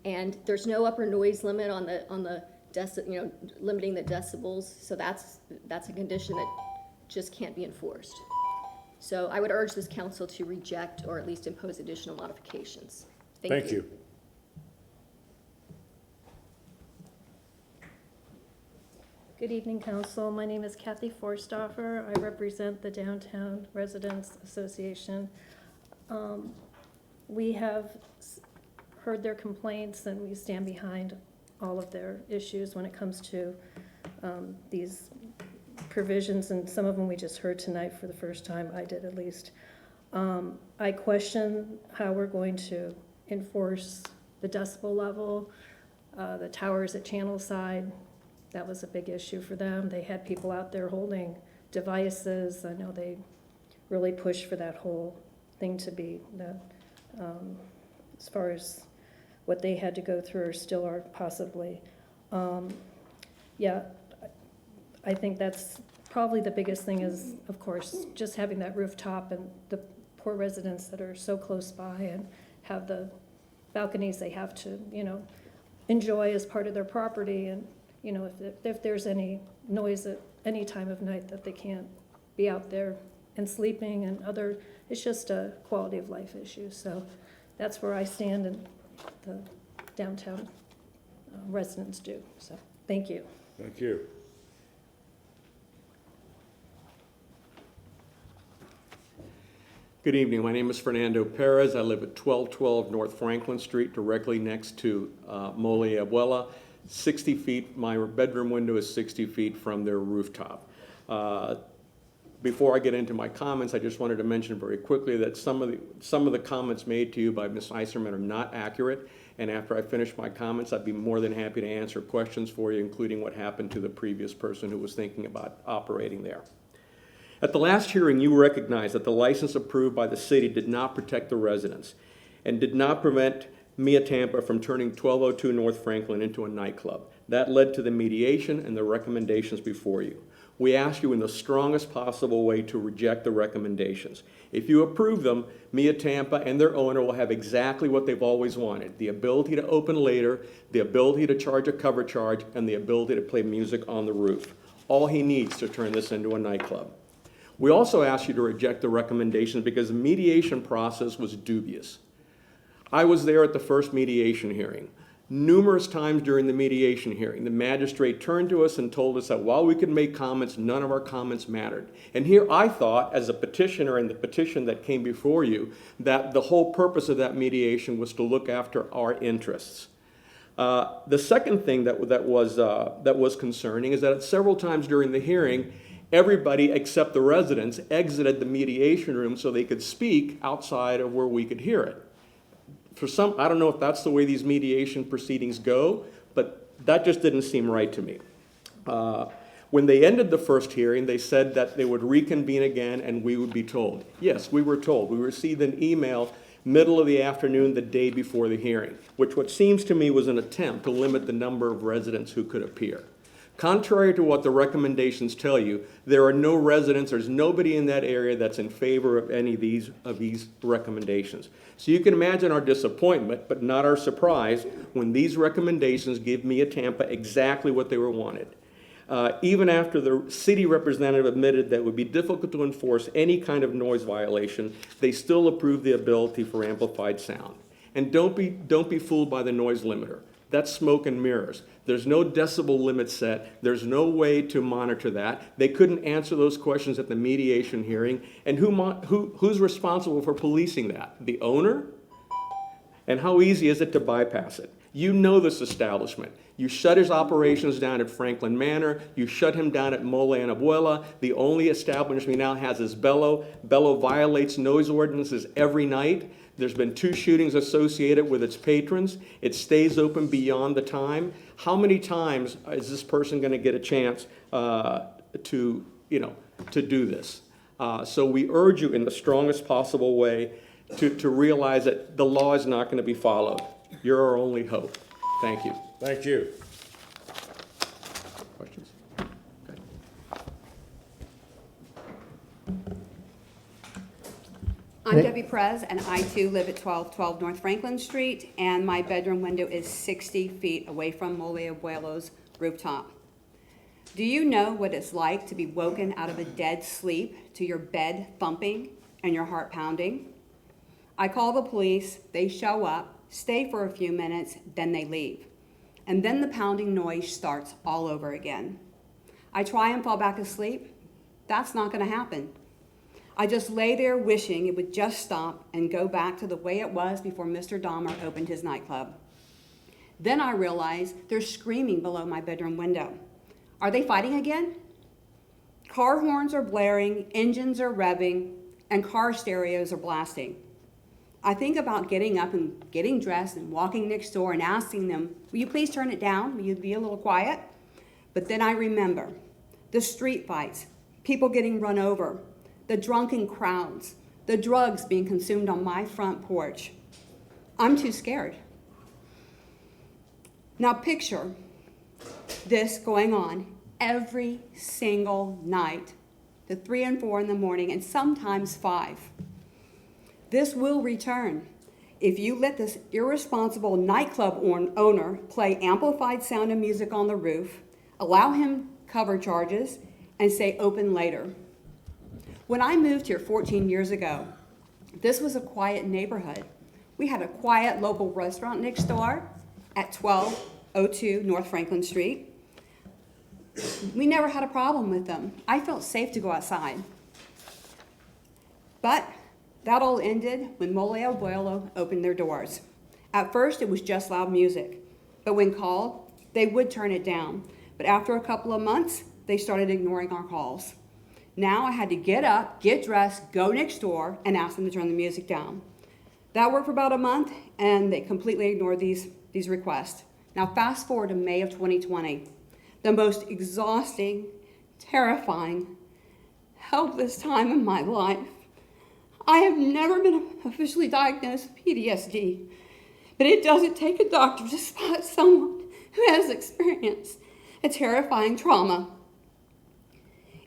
And there's no upper noise limit on the limiting the decibels. So that's a condition that just can't be enforced. So I would urge this council to reject or at least impose additional modifications. Thank you. Good evening, Council. My name is Kathy Forstoffer. I represent the Downtown Residents Association. We have heard their complaints and we stand behind all of their issues when it comes to these provisions, and some of them we just heard tonight for the first time. I did, at least. I question how we're going to enforce the decibel level, the towers at Channelside. That was a big issue for them. They had people out there holding devices. I know they really pushed for that whole thing to be that, as far as what they had to go through or still are possibly. Yeah, I think that's probably the biggest thing is, of course, just having that rooftop and the poor residents that are so close by and have the balconies they have to, enjoy as part of their property. And, if there's any noise at any time of night that they can't be out there and sleeping and it's just a quality of life issue. So that's where I stand and the downtown residents do. So thank you. Thank you. Good evening. My name is Fernando Perez. I live at 1212 North Franklin Street, directly next to Mole Abuela. 60 feet, my bedroom window is 60 feet from their rooftop. Before I get into my comments, I just wanted to mention very quickly that some of the comments made to you by Ms. Eiserman are not accurate. And after I finish my comments, I'd be more than happy to answer questions for you, including what happened to the previous person who was thinking about operating there. At the last hearing, you recognized that the license approved by the city did not protect the residents and did not prevent Mia Tampa from turning 1202 North Franklin into a nightclub. That led to the mediation and the recommendations before you. We ask you in the strongest possible way to reject the recommendations. If you approve them, Mia Tampa and their owner will have exactly what they've always wanted: the ability to open later, the ability to charge a cover charge, and the ability to play music on the roof. All he needs to turn this into a nightclub. We also ask you to reject the recommendations because the mediation process was dubious. I was there at the first mediation hearing. Numerous times during the mediation hearing, the magistrate turned to us and told us that while we could make comments, none of our comments mattered. And here I thought, as a petitioner in the petition that came before you, that the whole purpose of that mediation was to look after our interests. The second thing that was concerning is that several times during the hearing, everybody except the residents exited the mediation room so they could speak outside of where we could hear it. I don't know if that's the way these mediation proceedings go, but that just didn't seem right to me. When they ended the first hearing, they said that they would reconvene again and we would be told. Yes, we were told. We received an email middle of the afternoon the day before the hearing, which what seems to me was an attempt to limit the number of residents who could appear. Contrary to what the recommendations tell you, there are no residents, there's nobody in that area that's in favor of any of these recommendations. So you can imagine our disappointment, but not our surprise, when these recommendations give Mia Tampa exactly what they were wanted. Even after the city representative admitted that it would be difficult to enforce any kind of noise violation, they still approved the ability for amplified sound. And don't be fooled by the noise limiter. That's smoke and mirrors. There's no decibel limit set. There's no way to monitor that. They couldn't answer those questions at the mediation hearing. And who's responsible for policing that? The owner? And how easy is it to bypass it? You know this establishment. You shut his operations down at Franklin Manor. You shut him down at Mole and Abuela. The only establishment he now has is Bello. Bello violates noise ordinances every night. There's been 2 shootings associated with its patrons. It stays open beyond the time. How many times is this person going to get a chance to do this? So we urge you in the strongest possible way to realize that the law is not going to be followed. You're our only hope. Thank you. Thank you. Questions? Okay. I'm Debbie Perez, and I too live at 1212 North Franklin Street, and my bedroom window is 60 feet away from Mole Abuelo's rooftop. Do you know what it's like to be woken out of a dead sleep to your bed thumping and your heart pounding? I call the police, they show up, stay for a few minutes, then they leave. And then the pounding noise starts all over again. I try and fall back asleep. That's not going to happen. I just lay there wishing it would just stop and go back to the way it was before Mr. Dahmer opened his nightclub. Then I realize they're screaming below my bedroom window. Are they fighting again? Car horns are blaring, engines are revving, and car stereos are blasting. I think about getting up and getting dressed and walking next door and asking them, will you please turn it down? Will you be a little quiet? But then I remember the street fights, people getting run over, the drunken crowds, the drugs being consumed on my front porch. I'm too scared. Now picture this going on every single night to 3 and 4 in the morning and sometimes 5. This will return if you let this irresponsible nightclub owner play amplified sound and music on the roof, allow him cover charges, and say open later. When I moved here 14 years ago, this was a quiet neighborhood. We had a quiet local restaurant next door at 1202 North Franklin Street. We never had a problem with them. I felt safe to go outside. But that all ended when Mole Abuelo opened their doors. At first, it was just loud music, but when called, they would turn it down. But after a couple of months, they started ignoring our calls. Now I had to get up, get dressed, go next door, and ask them to turn the music down. That worked for about a month, and they completely ignored these requests. Now fast forward to May of 2020, the most exhausting, terrifying, helpless time in my life. I have never been officially diagnosed with PTSD, but it doesn't take a doctor to spot someone who has experienced a terrifying trauma.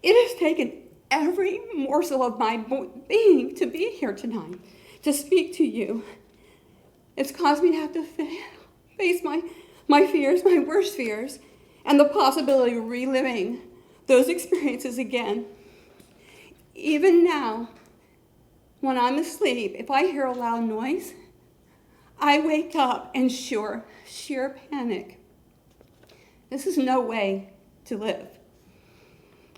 It has taken every morsel of my being to be here tonight, to speak to you. It's caused me to have to face my fears, my worst fears, and the possibility of reliving those experiences again. Even now, when I'm asleep, if I hear a loud noise, I wake up in sheer panic. This is no way to live.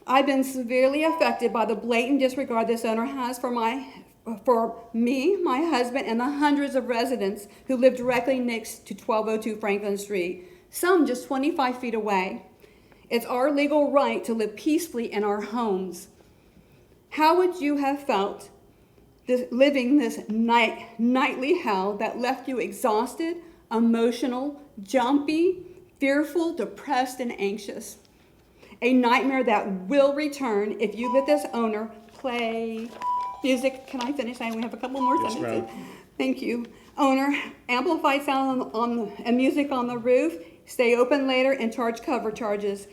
I've been severely affected by the blatant disregard this owner has for me, my husband, and the hundreds of residents who live directly next to 1202 Franklin Street, some just 25 feet away. It's our legal right to live peacefully in our homes. How would you have felt living this nightly hell that left you exhausted, emotional, jumpy, fearful, depressed, and anxious? A nightmare that will return if you let this owner play music. Can I finish? We have a couple more sentences. Thank you. Owner, amplified sound and music on the roof, stay open later, and charge cover charges.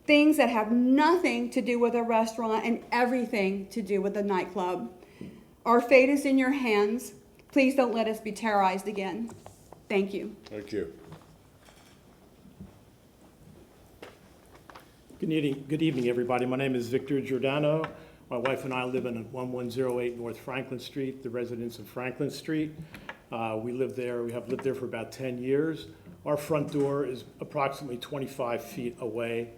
Things that have nothing to do with a restaurant and everything to do with a nightclub. Our fate is in your hands. Please don't let us be terrorized again. Thank you. Thank you. Good evening, everybody. My name is Victor Giordano. My wife and I live in 1108 North Franklin Street, the residents of Franklin Street. We live there. We have lived there for about 10 years. Our front door is approximately 25 feet away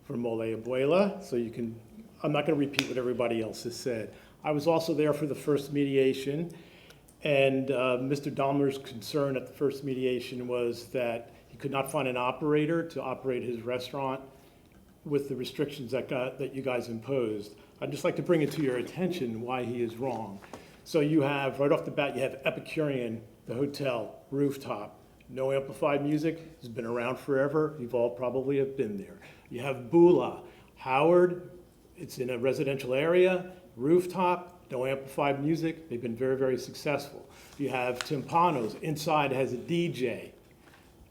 from Mole Abuela, so I'm not going to repeat what everybody else has said. I was also there for the first mediation, And Mr. Dahmer's concern at the first mediation was that he could not find an operator to operate his restaurant with the restrictions that you guys imposed. I'd just like to bring it to your attention why he is wrong. So you have, right off the bat, you have Epicurean, the hotel, rooftop, no amplified music, has been around forever. You've all probably have been there. You have Bula, Howard, it's in a residential area, rooftop, no amplified music. They've been very, very successful. You have Timpanos, inside has a DJ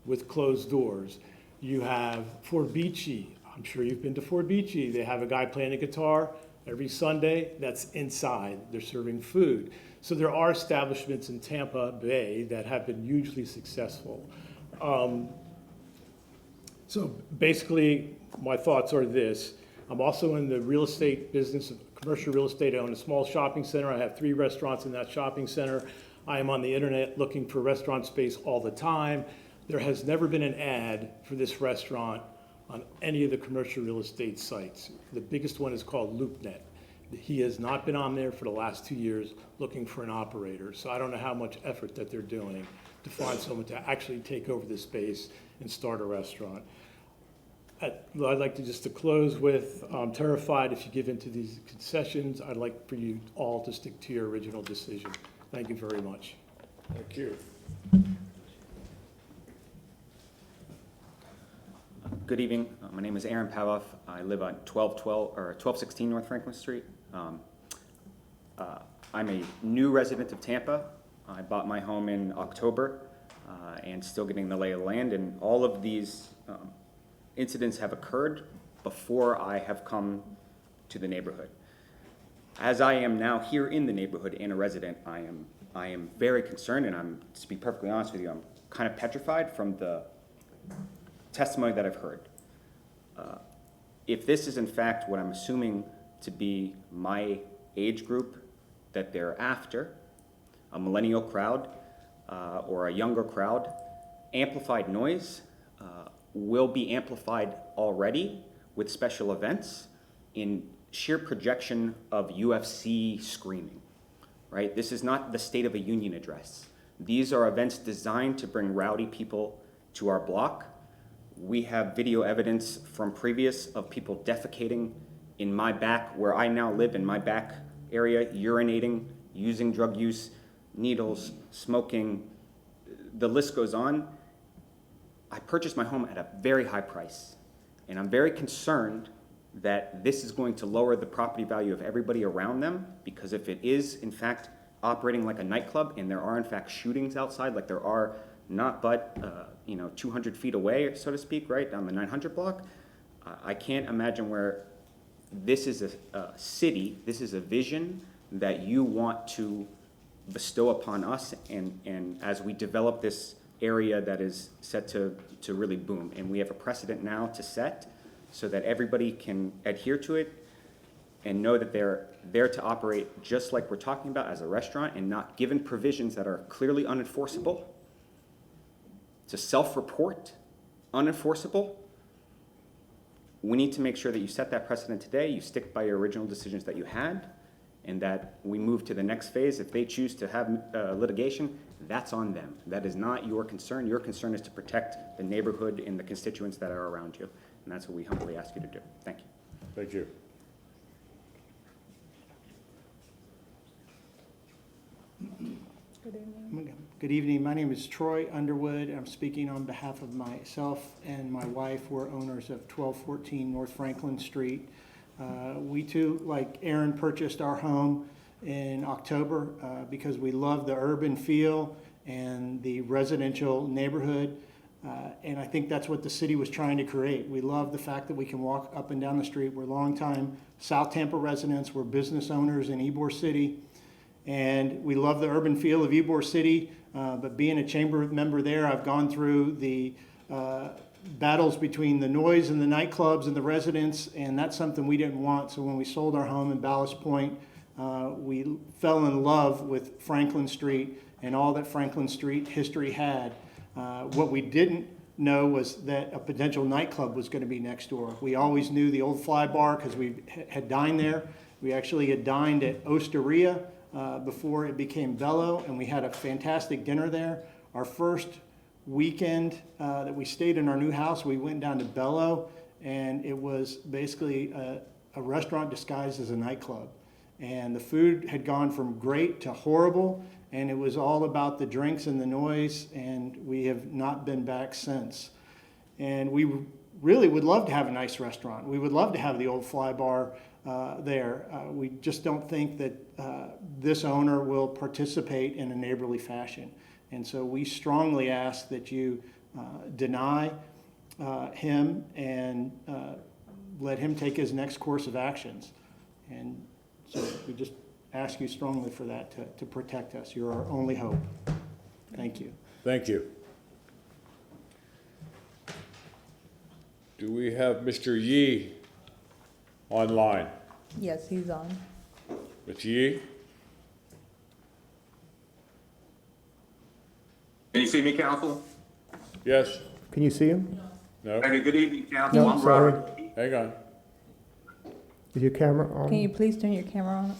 with closed doors. You have Forbici, I'm sure you've been to Forbici. They have a guy playing a guitar every Sunday, that's inside. They're serving food. So there are establishments in Tampa Bay that have been hugely successful. So basically, my thoughts are this. I'm also in the real estate business, commercial real estate. I own a small shopping center. I have 3 restaurants in that shopping center. I am on the internet looking for restaurant space all the time. There has never been an ad for this restaurant on any of the commercial real estate sites. The biggest one is called LoopNet. He has not been on there for the last 2 years looking for an operator. So I don't know how much effort that they're doing to find someone to actually take over the space and start a restaurant. I'd like to close with, I'm terrified if you give in to these concessions. I'd like for you all to stick to your original decision. Thank you very much. Thank you. Good evening. My name is Aaron Pavoff. I live on 1216 North Franklin Street. I'm a new resident of Tampa. I bought my home in October and still getting the lay of the land. And all of these incidents have occurred before I have come to the neighborhood. As I am now here in the neighborhood and a resident, I am very concerned, and to be perfectly honest with you, I'm kind of petrified from the testimony that I've heard. If this is in fact what I'm assuming to be my age group that they're after, a millennial crowd or a younger crowd, amplified noise will be amplified already with special events in sheer projection of UFC screaming, right? This is not the State of a Union address. These are events designed to bring rowdy people to our block. We have video evidence from previous of people defecating in my back, where I now live, in my back area, urinating, using drug use, needles, smoking, the list goes on. I purchased my home at a very high price, and I'm very concerned that this is going to lower the property value of everybody around them, because if it is in fact operating like a nightclub, and there are in fact shootings outside, like there are not but 200 feet away, so to speak, right on the 900 block, I can't imagine where this is a city, this is a vision that you want to bestow upon us, and as we develop this area that is set to really boom. And we have a precedent now to set so that everybody can adhere to it and know that they're there to operate just like we're talking about as a restaurant, and not given provisions that are clearly unenforceable, to self-report, unenforceable. We need to make sure that you set that precedent today, you stick by your original decisions that you had, and that we move to the next phase. If they choose to have litigation, that's on them. That is not your concern. Your concern is to protect the neighborhood and the constituents that are around you. And that's what we humbly ask you to do. Thank you. Thank you. Good evening. My name is Troy Underwood. I'm speaking on behalf of myself and my wife. We're owners of 1214 North Franklin Street. We too, like Aaron, purchased our home in October because we love the urban feel and the residential neighborhood. And I think that's what the city was trying to create. We love the fact that we can walk up and down the street. We're longtime South Tampa residents. We're business owners in Ybor City. And we love the urban feel of Ybor City. But being a chamber member there, I've gone through the battles between the noise and the nightclubs and the residents, and that's something we didn't want. So when we sold our home in Ballast Point, we fell in love with Franklin Street and all that Franklin Street history had. What we didn't know was that a potential nightclub was going to be next door. We always knew the old Fly Bar because we had dined there. We actually had dined at Osteria before it became Bello, and we had a fantastic dinner there. Our first weekend that we stayed in our new house, we went down to Bello, and it was basically a restaurant disguised as a nightclub. And the food had gone from great to horrible, and it was all about the drinks and the noise, and we have not been back since. And we really would love to have a nice restaurant. We would love to have the old Fly Bar there. We just don't think that this owner will participate in a neighborly fashion. And so we strongly ask that you deny him and let him take his next course of actions. And so we just ask you strongly for that, to protect us. You're our only hope. Thank you. Thank you. Do we have Mr. Yee online? Yes, he's on. Mr. Yee? Can you see me, council? Yes? Can you see him? No? Hey, good evening, council. No, I'm sorry. Robert. Hang on. Is your camera on? Can you please turn your camera on?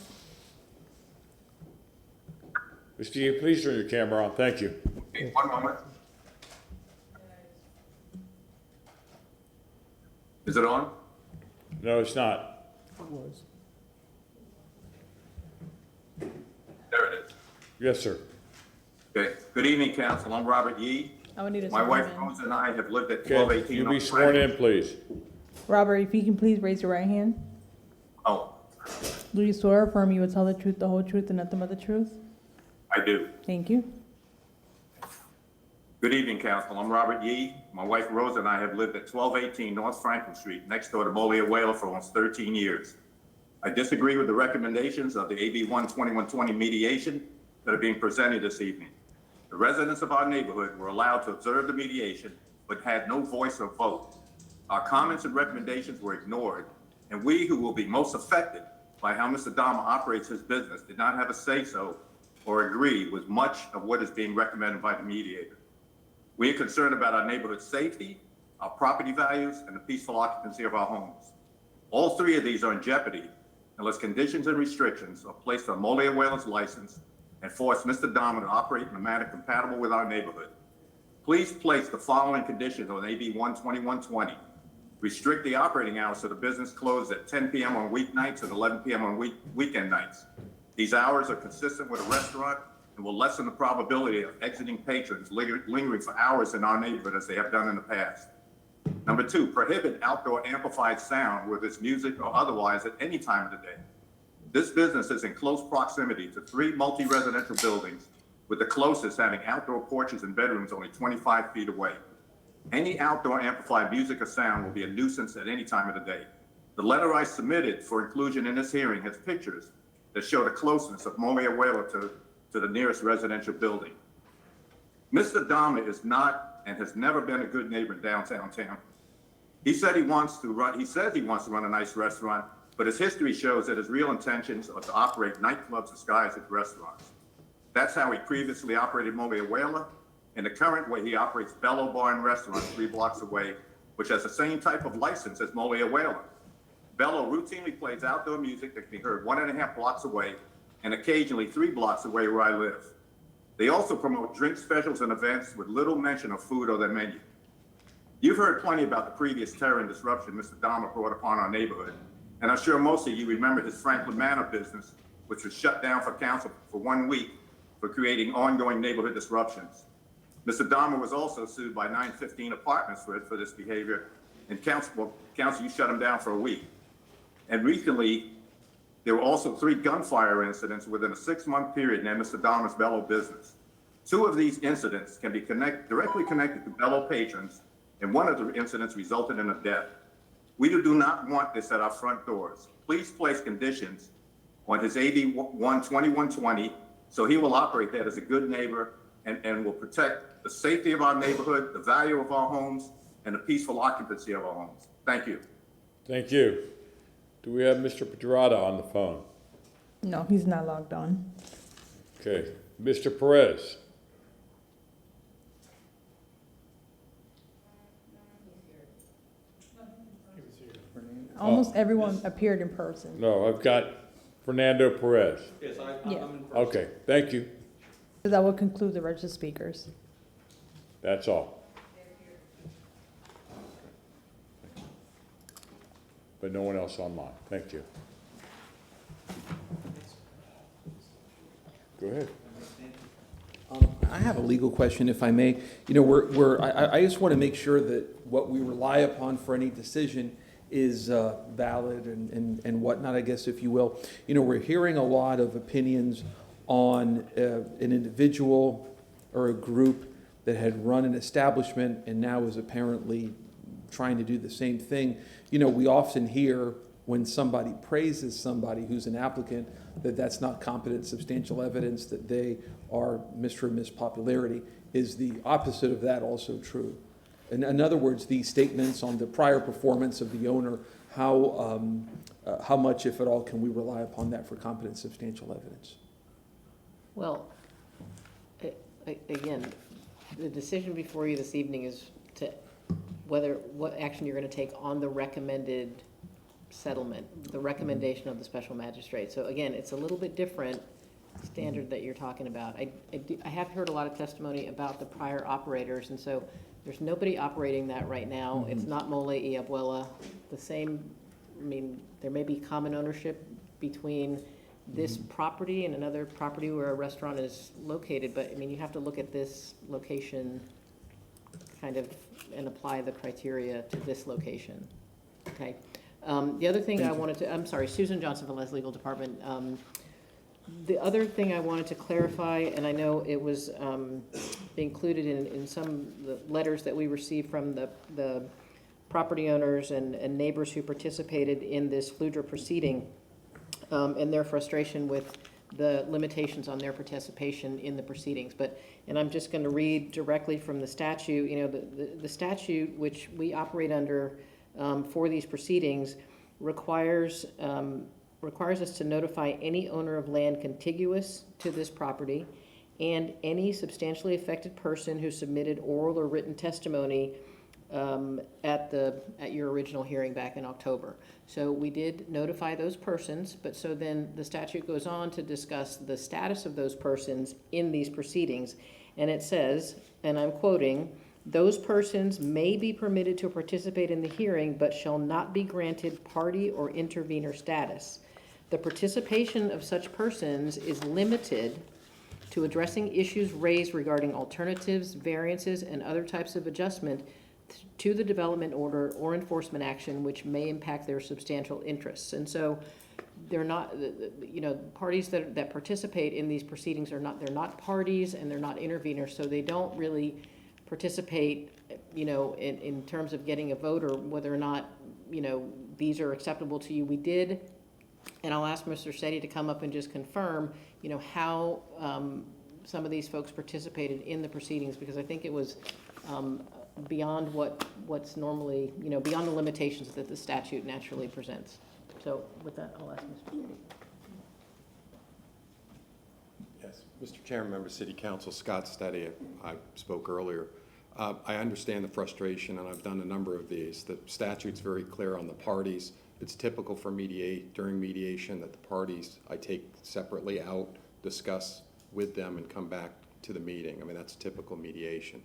Mr. Yee, please turn your camera on. Thank you. Okay, one moment. Is it on? No, it's not. There it is. Yes, sir. Okay. Good evening, council. I'm Robert Yee. I would need to My wife swear him in. Rose and I have lived at Okay, 1218. you be North sworn Franklin. in, please. Robert, if you can please raise your right hand. Oh, Do you swear or affirm you will tell the truth, the whole truth, and nothing but the truth? I do. Thank you. Good evening, council. I'm Robert Yee. My wife Rose and I have lived at 1218 North Franklin Street, next door to Molia Whaler, for almost 13 years. I disagree with the recommendations of the AB 12120 mediation that are being presented this evening. The residents of our neighborhood were allowed to observe the mediation, but had no voice or vote. Our comments and recommendations were ignored, and we, who will be most affected by how Mr. Dama operates his business, did not have a say-so or agree with much of what is being recommended by the mediator. We are concerned about our neighborhood safety, our property values, and the peaceful occupancy of our homes. All three of these are in jeopardy unless conditions and restrictions are placed on Molia Whaler's license and force Mr. Dama to operate in a manner compatible with our neighborhood. Please place the following conditions on AB 12120. Restrict the operating hours of the business closed at 10 p.m. on weeknights and 11 p.m. on weekend nights. These hours are consistent with a restaurant and will lessen the probability of exiting patrons lingering for hours in our neighborhood as they have done in the past. Number two, prohibit outdoor amplified sound, whether it's music or otherwise, at any time of the day. This business is in close proximity to 3 multi-residential buildings, with the closest having outdoor porches and bedrooms only 25 feet away. Any outdoor amplified music or sound will be a nuisance at any time of the day. The letter I submitted for inclusion in this hearing has pictures that show the closeness of Molia Whaler to the nearest residential building. Mr. Dama is not and has never been a good neighbor in downtown Tampa. He says he wants to run a nice restaurant, but his history shows that his real intentions are to operate nightclubs disguised as restaurants. That's how he previously operated Molia Whaler. In the current way, he operates Bello Bar and Restaurant 3 blocks away, which has the same type of license as Molia Whaler. Bello routinely plays outdoor music that can be heard 1.5 blocks away and occasionally 3 blocks away where I live. They also promote drink specials and events with little mention of food or their menu. You've heard plenty about the previous terror and disruption Mr. Dama brought upon our neighborhood, and I'm sure most of you remember his Franklin Manor business, which was shut down for council for 1 week for creating ongoing neighborhood disruptions. Mr. Dama was also sued by 915 Apartments for this behavior, and council, you shut him down for a week. And recently, there were also 3 gunfire incidents within a 6-month period near Mr. Dama's Bello business. 2 of these incidents can be directly connected to Bello patrons, and one of the incidents resulted in a death. We do not want this at our front doors. Please place conditions on his AB 12120 so he will operate that as a good neighbor and will protect the safety of our neighborhood, the value of our homes, and the peaceful occupancy of our homes. Thank you. Thank you. Do we have Mr. Pedrada on the phone? No, he's not logged on. Okay. Mr. Perez? Almost everyone appeared in person. No, I've got Fernando Perez. Yes, Yeah. Okay, thank you. So that will conclude the registered speakers. That's all. But no one else online. Thank you. Go ahead. I have a legal question, if I may. You know, I just want to make sure that what we rely upon for any decision is valid and whatnot, I guess, if you will. You know, we're hearing a lot of opinions on an individual or a group that had run an establishment and now is apparently trying to do the same thing. You know, we often hear when somebody praises somebody who's an applicant that that's not competent substantial evidence that they are Mr. and Miss Popularity. Is the opposite of that also true? In other words, these statements on the prior performance of the owner, how much, if at all, can we rely upon that for competent substantial evidence? Well, again, the decision before you this evening is to what action you're going to take on the recommended settlement, the recommendation of the special magistrate. So again, it's a little bit different standard that you're talking about. I have heard a lot of testimony about the prior operators, and so there's nobody operating that right now. It's not Mole y Abuela. The same, I mean, there may be common ownership between this property and another property where a restaurant is located, but I mean, you have to look at this location kind of and apply the criteria to this location. Okay. The other thing I wanted to, I'm sorry, Susan Johnson, Velez Legal Department. The other thing I wanted to clarify, and I know it was included in some of the letters that we received from the property owners and neighbors who participated in this FLUDRA proceeding, and their frustration with the limitations on their participation in the proceedings. And I'm just going to read directly from the statute. You know, the statute which we operate under for these proceedings requires us to notify any owner of land contiguous to this property and any substantially affected person who submitted oral or written testimony at your original hearing back in October. So we did notify those persons, but so then the statute goes on to discuss the status of those persons in these proceedings. And it says, and I'm quoting, "Those persons may be permitted to participate in the hearing, but shall not be granted party or intervener status. The participation of such persons is limited to addressing issues raised regarding alternatives, variances, and other types of adjustment to the development order or enforcement action which may impact their substantial interests." And so they're not, you know, parties that participate in these proceedings they're not parties and they're not interveners, so they don't really participate, you know, in terms of getting a vote or whether or not, you know, these are acceptable to you. We did, and I'll ask Mr. Setti to come up and just confirm, you know, how some of these folks participated in the proceedings, because I think it was beyond what's normally, you know, beyond the limitations that the statute naturally presents. So with that, I'll ask Mr. Setti. Yes, Mr. Chairman, Member City Council, Scott Steady, I spoke earlier. I understand the frustration, and I've done a number of these. The statute's very clear on the parties. It's typical for during mediation that the parties I take separately out, discuss with them, and come back to the meeting. I mean, that's typical mediation.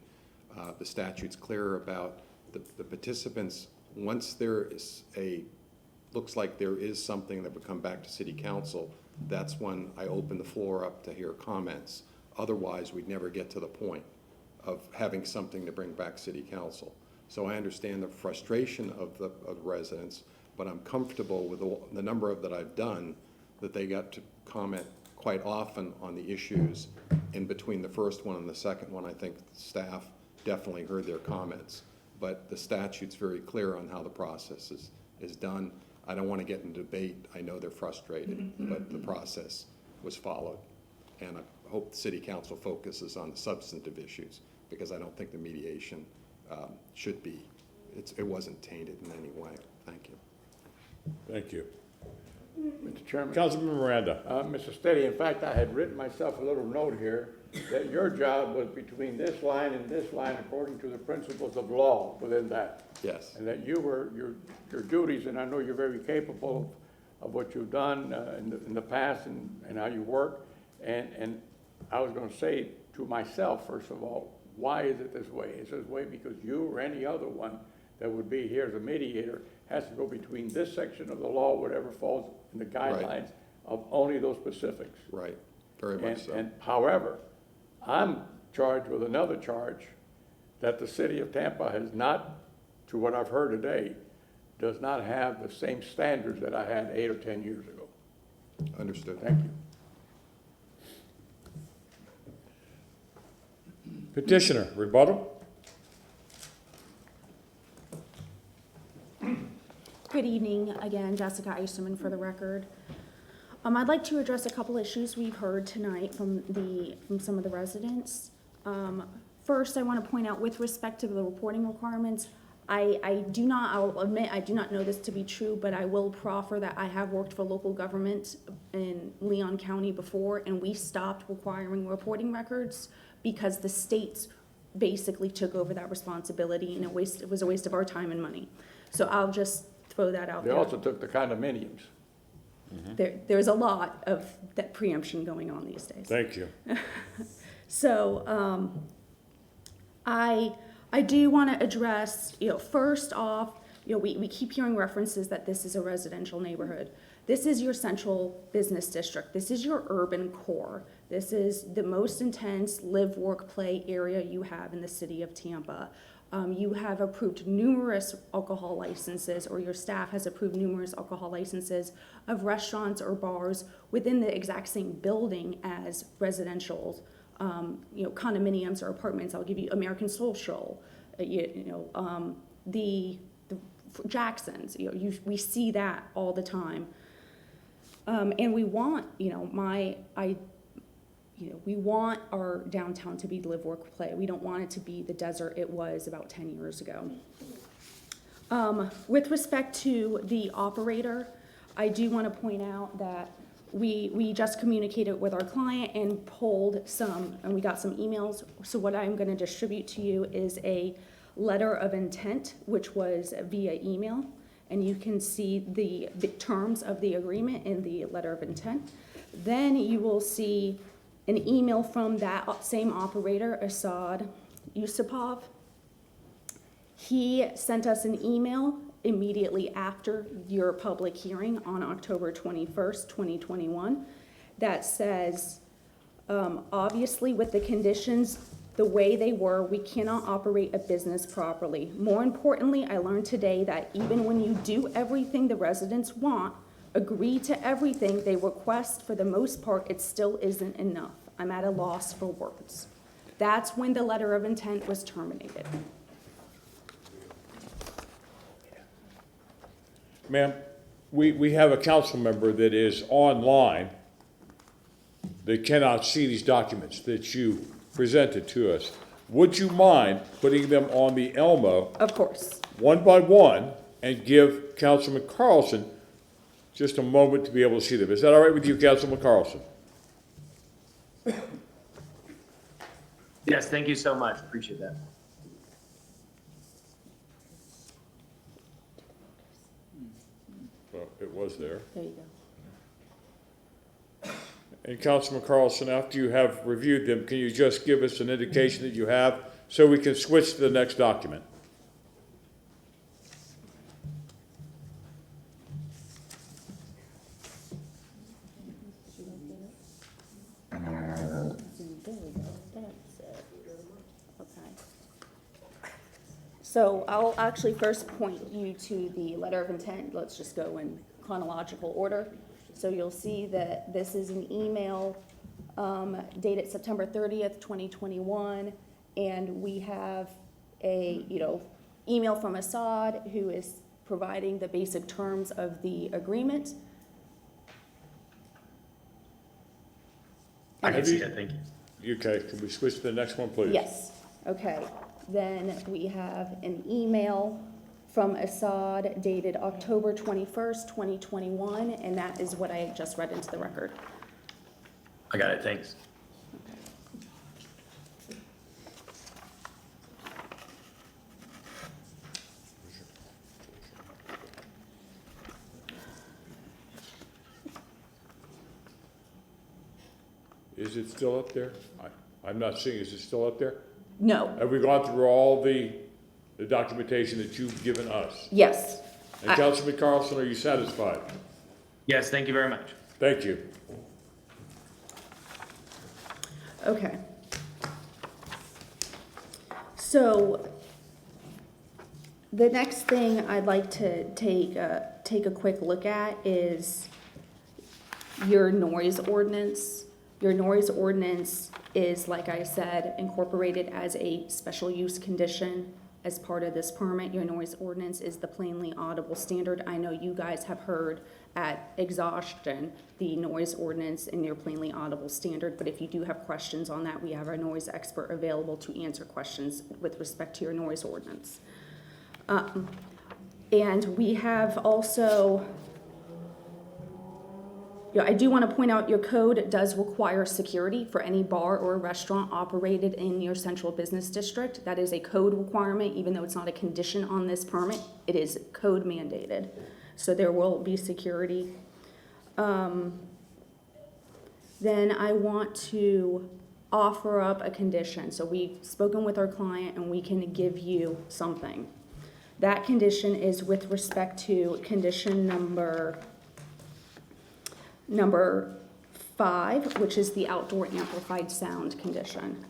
The statute's clear about the participants. Once there is looks like there is something that would come back to City Council, that's when I open the floor up to hear comments. Otherwise, we'd never get to the point of having something to bring back City Council. So I understand the frustration of the residents, but I'm comfortable with the number of that I've done, that they got to comment quite often on the issues in between the first one and the second one. I think staff definitely heard their comments, but the statute's very clear on how the process is done. I don't want to get into debate. I know they're frustrated, but the process was followed. And I hope the City Council focuses on the substantive issues, because I don't think the mediation should be, it wasn't tainted in any way. Thank you. Thank you. Mr. Chairman. Councilman Miranda. Mr. Steady, in fact, I had written myself a little note here that your job was between this line and this line according to the principles of law within that. Yes. And that you were, your duties, and I know you're very capable of what you've done in the past and how you work. And I was going to say to myself, first of all, why is it this way? It's this way because you or any other one that would be here as a mediator has to go between this section of the law, whatever falls in the guidelines of only those specifics. Right, very much so. And however, I'm charged with another charge that the city of Tampa has not, to what I've heard today, does not have the same standards that I had 8 or 10 years ago. Understood. Thank you. Petitioner, rebuttal? Good evening, again, Jessica Eisterman for the record. I'd like to address a couple issues we've heard tonight from some of the residents. First, I want to point out with respect to the reporting requirements, I'll admit, I do not know this to be true, but I will proffer that I have worked for local government in Leon County before, and we stopped requiring reporting records because the states basically took over that responsibility, and it was a waste of our time and money. So I'll just throw that out They there. also took the condominiums. There's a lot of that preemption going on these days. Thank you. So, I do want to address, first off, we keep hearing references that this is a residential neighborhood. This is your central business district. This is your urban core. This is the most intense live, work, play area you have in the city of Tampa. You have approved numerous alcohol licenses, or your staff has approved numerous alcohol licenses of restaurants or bars within the exact same building as residential, condominiums or apartments. I'll give you American Social, the Jacksons. We see that all the time, and we want, we want our downtown to be live, work, play. We don't want it to be the desert it was about 10 years ago. With respect to the operator, I do want to point out that we just communicated with our client and polled and we got some emails. So what I'm going to distribute to you is a letter of intent, which was via email. And you can see the terms of the agreement in the letter of intent. Then you will see an email from that same operator, Asad Yusupov. He sent us an email immediately after your public hearing on October 21st, 2021, that says, obviously with the conditions the way they were, we cannot operate a business properly. More importantly, I learned today that even when you do everything the residents want, agree to everything they request, for the most part, it still isn't enough. I'm at a loss for words. That's when the letter of intent was terminated. Ma'am, we have a council member that is online that cannot see these documents that you presented to us. Would you mind putting them on the Elmo? Of course. One by one, and give Councilman Carlson just a moment to be able to see them. Is that all right with you, Councilman Carlson? Yes, thank you so much. Appreciate that. Well, it was there. There you go. And Councilman Carlson, after you have reviewed them, can you just give us an indication that you have so we can switch to the next document? So I'll actually first point you to the letter of intent. Let's just go in chronological order. So you'll see that this is an email dated September 30th, 2021, and we have a email from Assad, who is providing the basic terms of the agreement. I can see that, thank you. Okay, can we switch to the next one, please? Yes, okay. Then we have an email from Assad dated October 21st, 2021, and that is what I just read into the record. I got it, thanks. Is it still up there? I'm not seeing, is it still up there? No, Have we gone through all the documentation that you've given us? yes. And Councilman Carlson, are you satisfied? Yes, thank you very much. Thank you. Okay. So the next thing I'd like to take a quick look at is your noise ordinance. Your noise ordinance is, like I said, incorporated as a special use condition as part of this permit. Your noise ordinance is the plainly audible standard. I know you guys have heard at exhaustion the noise ordinance and your plainly audible standard, but if you do have questions on that, we have our noise expert available to answer questions with respect to your noise ordinance. And we have also, I do want to point out your code does require security for any bar or restaurant operated in your central business district. That is a code requirement, even though it's not a condition on this permit. It is code mandated. So there will be security. Then I want to offer up a condition. So we've spoken with our client and we can give you something. That condition is with respect to condition number 5, which is the outdoor amplified sound condition.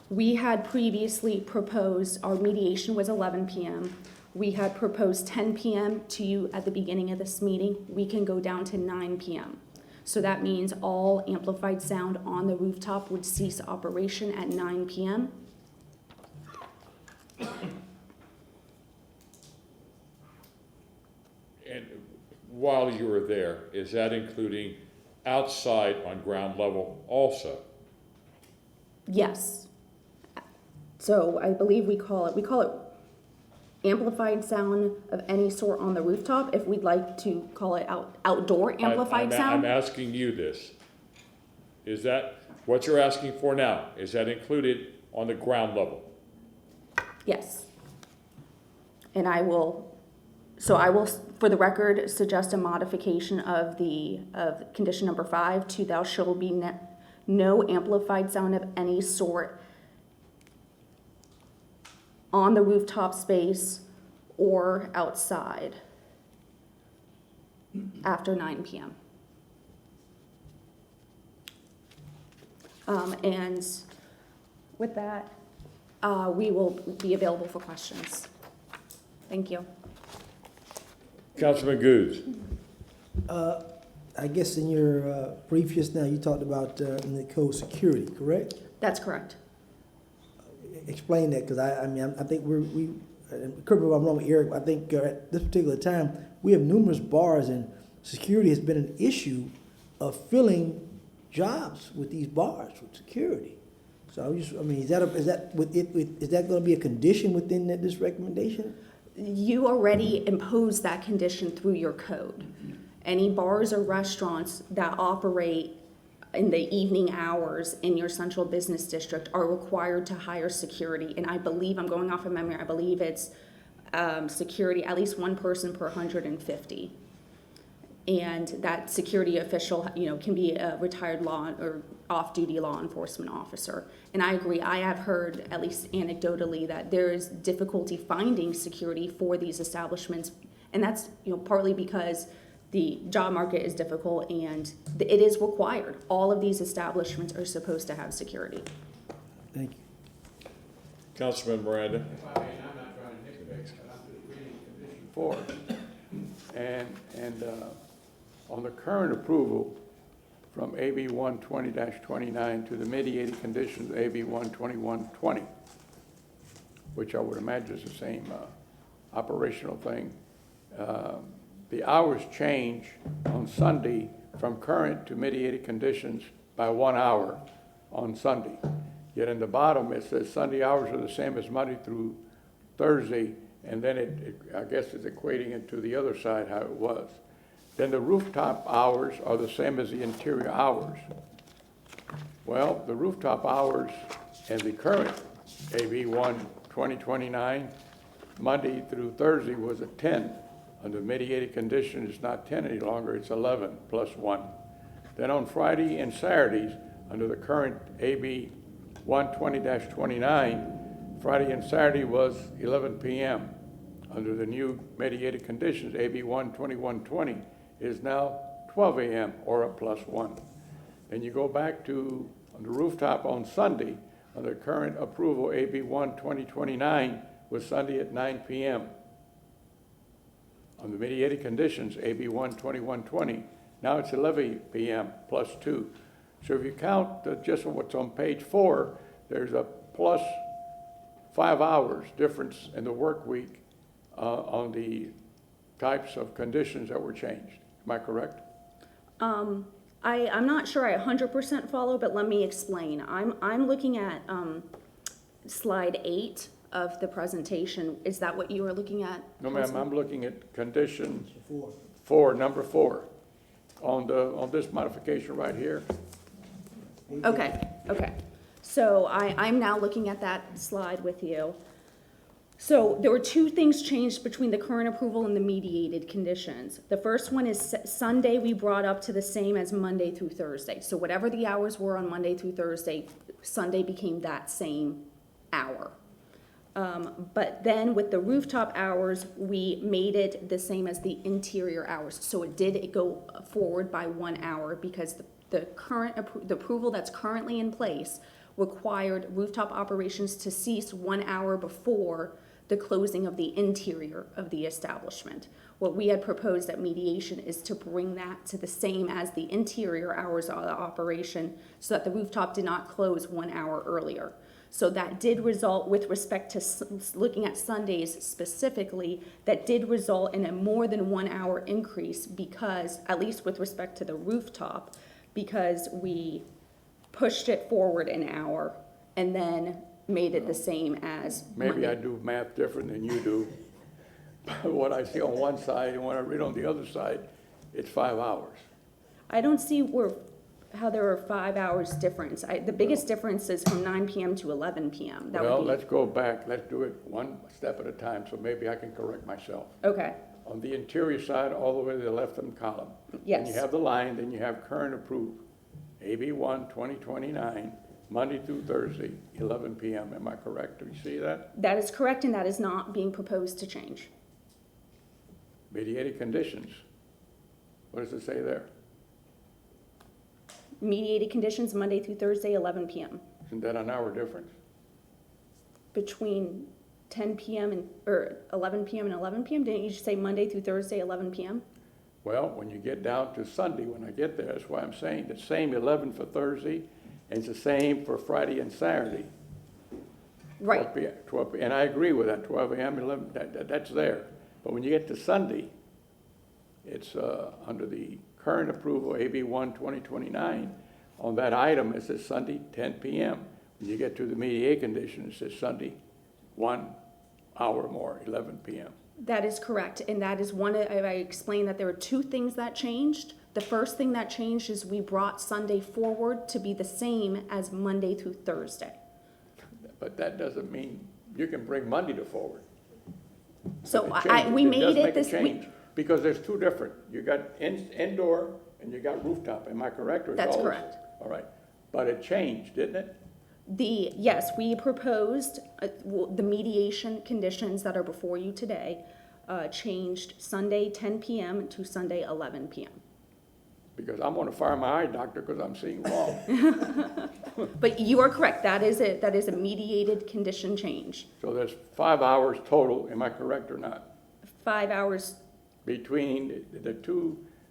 We had previously proposed, our mediation was 11 p.m. We had proposed 10 p.m. to you at the beginning of this meeting. We can go down to 9 p.m. So that means all amplified sound on the rooftop would cease operation at 9 p.m. And while you were there, is that including outside on ground level also? Yes. So I believe we call it amplified sound of any sort on the rooftop. If we'd like to call it outdoor amplified sound. I'm asking you this. Is that what you're asking for now? Is that included on the ground level? Yes. And I will, for the record, suggest a modification of condition number 5 to thou shall be no amplified sound of any sort on the rooftop space or outside after 9 p.m. And with that, we will be available for questions. Thank you. Councilman Goose. I guess in your brief just now, you talked about in the code security, correct? That's correct. Explain that, because I think we correct me if I'm wrong, Eric, I think at this particular time, we have numerous bars and security has been an issue of filling jobs with these bars with security. So is that going to be a condition within this recommendation? You already imposed that condition through your code. Any bars or restaurants that operate in the evening hours in your central business district are required to hire security. And I believe, I'm going off of memory, I believe it's security, at least one person per 150. And that security official, can be a retired law or off-duty law enforcement officer. And I agree, I have heard, at least anecdotally, that there is difficulty finding security for these establishments. And that's, partly because the job market is difficult and it is required. All of these establishments are supposed to have security. Thank you. Councilman Miranda. If I may, I'm not trying to nitpick, but I'm just reading condition 4. And on the current approval from AB 120-29 to the mediated conditions of AB 121-20, which I would imagine is the same operational thing, the hours change on Sunday from current to mediated conditions by 1 hour on Sunday. Yet in the bottom, it says Sunday hours are the same as Monday through Thursday, and then it I guess is equating it to the other side how it was. Then the rooftop hours are the same as the interior hours. Well, the rooftop hours and the current AB 1-2029, Monday through Thursday was at 10. Under mediated condition, it's not 10 any longer, it's 11 plus 1. Then on Friday and Saturdays, Under the current AB 120-29, Friday and Saturday was 11 p.m. Under the new mediated conditions, AB 12120 is now 12 a.m. or a +1. Then you go back to on the rooftop on Sunday, under current approval, AB 12029 was Sunday at 9 p.m. On the mediated conditions, AB 12120, now it's 11 p.m. +2. So if you count just what's on page 4, there's a +5 hours difference in the work week on the types of conditions that were changed. Am I correct? I'm not sure I 100% follow, but let me explain. I'm looking at slide 8 of the presentation. Is that what you are looking at? No, ma'am, I'm looking at condition 4, number 4, on this modification right here. Okay. So I'm now looking at that slide with you. So there were two things changed between the current approval and the mediated conditions. The first one is Sunday we brought up to the same as Monday through Thursday. So whatever the hours were on Monday through Thursday, Sunday became that same hour. But then with the rooftop hours, we made it the same as the interior hours. So it did go forward by 1 hour because the approval that's currently in place required rooftop operations to cease 1 hour before the closing of the interior of the establishment. What we had proposed at mediation is to bring that to the same as the interior hours of the operation so that the rooftop did not close 1 hour earlier. So that did result, with respect to looking at Sundays specifically, that did result in a more than 1 hour increase because, at least with respect to the rooftop, because we pushed it forward an hour and then made it the same as Maybe Monday. I do math different than you do. What I see on one side and what I read on the other side, it's 5 hours. I don't see how there are 5 hours difference. The biggest difference is from 9 p.m. to 11 p.m. Well, let's go back. Let's do it one step at a time, so maybe I can correct myself. Okay. On the interior side, all the way to the left-hand column. Yes. When you have the line, then you have current approved. AB 1-2029, Monday through Thursday, 11 p.m. Am I correct? Do you see that? That is correct, and that is not being proposed to change. Mediated conditions. What does it say there? Mediated conditions, Monday through Thursday, 11 p.m. Isn't that an hour difference? Between 10 p.m. or 11 p.m. and 11 p.m.? Didn't you just say Monday through Thursday, 11 p.m.? Well, when you get down to Sunday, when I get there, that's why I'm saying the same 11 for Thursday, and it's the same for Friday and Saturday. Right. 12 p.m. And I agree with that, 12 a.m., 11, that's there. But when you get to Sunday, it's under the current approval, AB 1-2029, on that item, it says Sunday, 10 p.m. When you get to the mediated condition, it says Sunday, 1 hour more, 11 p.m. That is correct, and that is I explained that there were two things that changed. The first thing that changed is we brought Sunday forward to be the same as Monday through Thursday. But that doesn't mean you can bring Monday to forward. So We made it this week. Because there's two different, you got indoor and you got rooftop, am I correct? Or it's That's always- correct. All right, but it changed, didn't it? Yes, we proposed the mediation conditions that are before you today changed Sunday 10 p.m. to Sunday 11 p.m. Because I'm gonna fire my eye doctor because I'm seeing wrong. But you are correct, that is a mediated condition change. So there's 5 hours total, am I correct or not? 5 hours, Between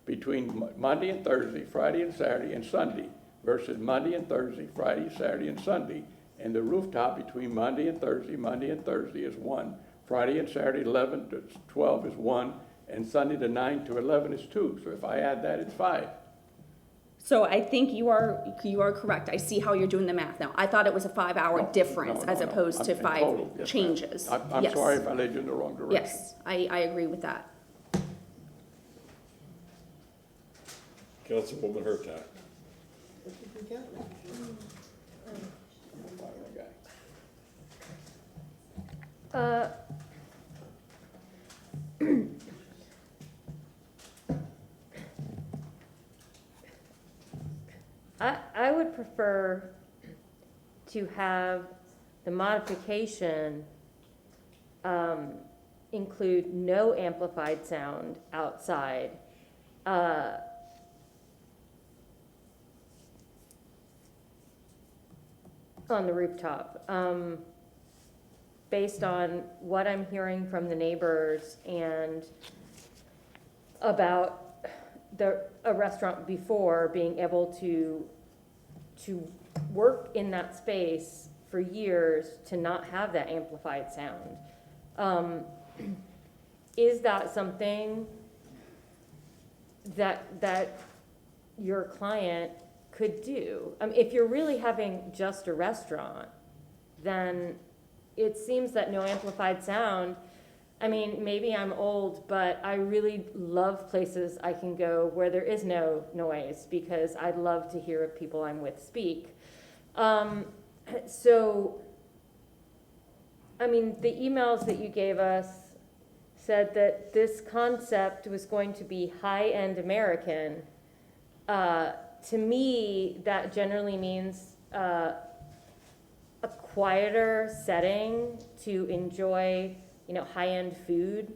between Monday and Thursday, Friday and Saturday and Sunday versus Monday and Thursday, Friday, Saturday and Sunday. And the rooftop between Monday and Thursday is 1. Friday and Saturday, 11 to 12 is 1. And Sunday to 9 to 11 is 2. So if I add that, it's 5. so I think you are correct. I see how you're doing the math now. I thought it was a 5 hour difference as opposed to In 5 total, yes, ma'am. changes. I'm Yes. sorry if I led you in the wrong direction. Yes, I agree with that. Councilwoman Hurtak. I would prefer to have the modification include no amplified sound outside. On the rooftop, based on what I'm hearing from the neighbors and about a restaurant before being able to work in that space for years to not have that amplified sound. Is that something that your client could do? If you're really having just a restaurant, then it seems that no amplified sound, maybe I'm old, but I really love places I can go where there is no noise, because I'd love to hear people I'm with speak. So, the emails that you gave us said that this concept was going to be high-end American. To me, that generally means a quieter setting to enjoy, high-end food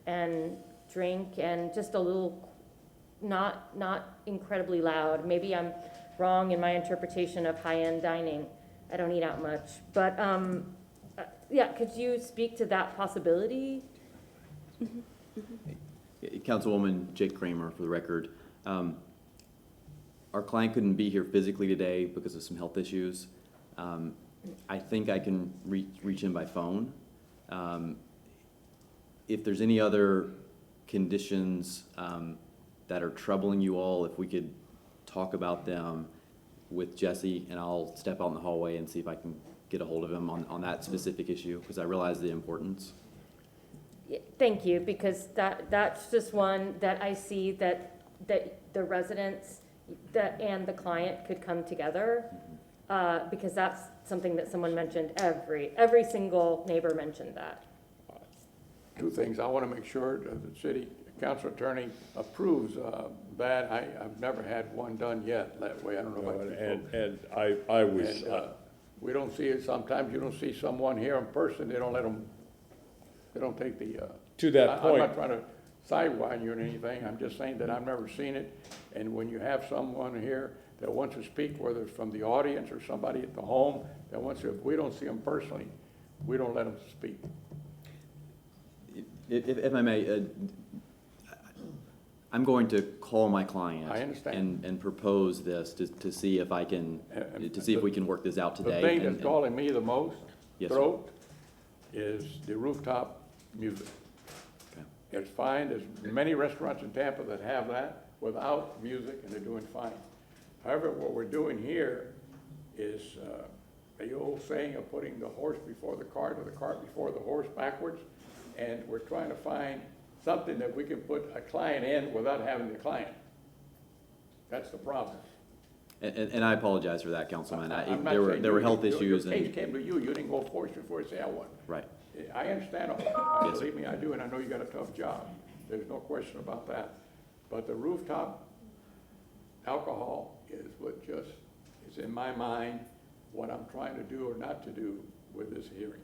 and drink, and just a little, not incredibly loud. Maybe I'm wrong in my interpretation of high-end dining. I don't eat out much, but yeah, could you speak to that possibility? Councilwoman Jake Kramer, for the record. Our client couldn't be here physically today because of some health issues. I think I can reach him by phone. If there's any other conditions that are troubling you all, if we could talk about them with Jesse, and I'll step out in the hallway and see if I can get a hold of him on that specific issue, because I realize the importance. Thank you, because that's just one that I see that the residents and the client could come together, because that's something that someone mentioned. Every single neighbor mentioned that. Two things. I want to make sure that the city council attorney approves that. I've never had one done yet that way. I don't know about you folks. And I was, we don't see it. Sometimes you don't see someone here in person. They don't let them. They don't take the. To that I'm point. not trying to sidewind you or anything. I'm just saying that I've never seen it. And when you have someone here that wants to speak, whether it's from the audience or somebody at the home that wants to, if we don't see them personally, we don't let them speak. If I may, I'm going to call my client. I understand. And propose this to see if I can, to see if we can work this out today. The thing that's calling me the most, Yes, throat, is the rooftop music. Okay. It's fine. There's many restaurants in Tampa that have that without music, and they're doing fine. However, what we're doing here is the old saying of putting the horse before the cart, or the cart before the horse, backwards. And we're trying to find something that we can put a client in without having the client. That's the problem. And I apologize for that, Councilman. I'm not There saying were health issues. Your case came to you. You didn't go force before you say I won. Right. I understand all that. Believe me, I do, and I know you got a tough job. There's no question about that. But the rooftop alcohol is what just is in my mind what I'm trying to do or not to do with this hearing.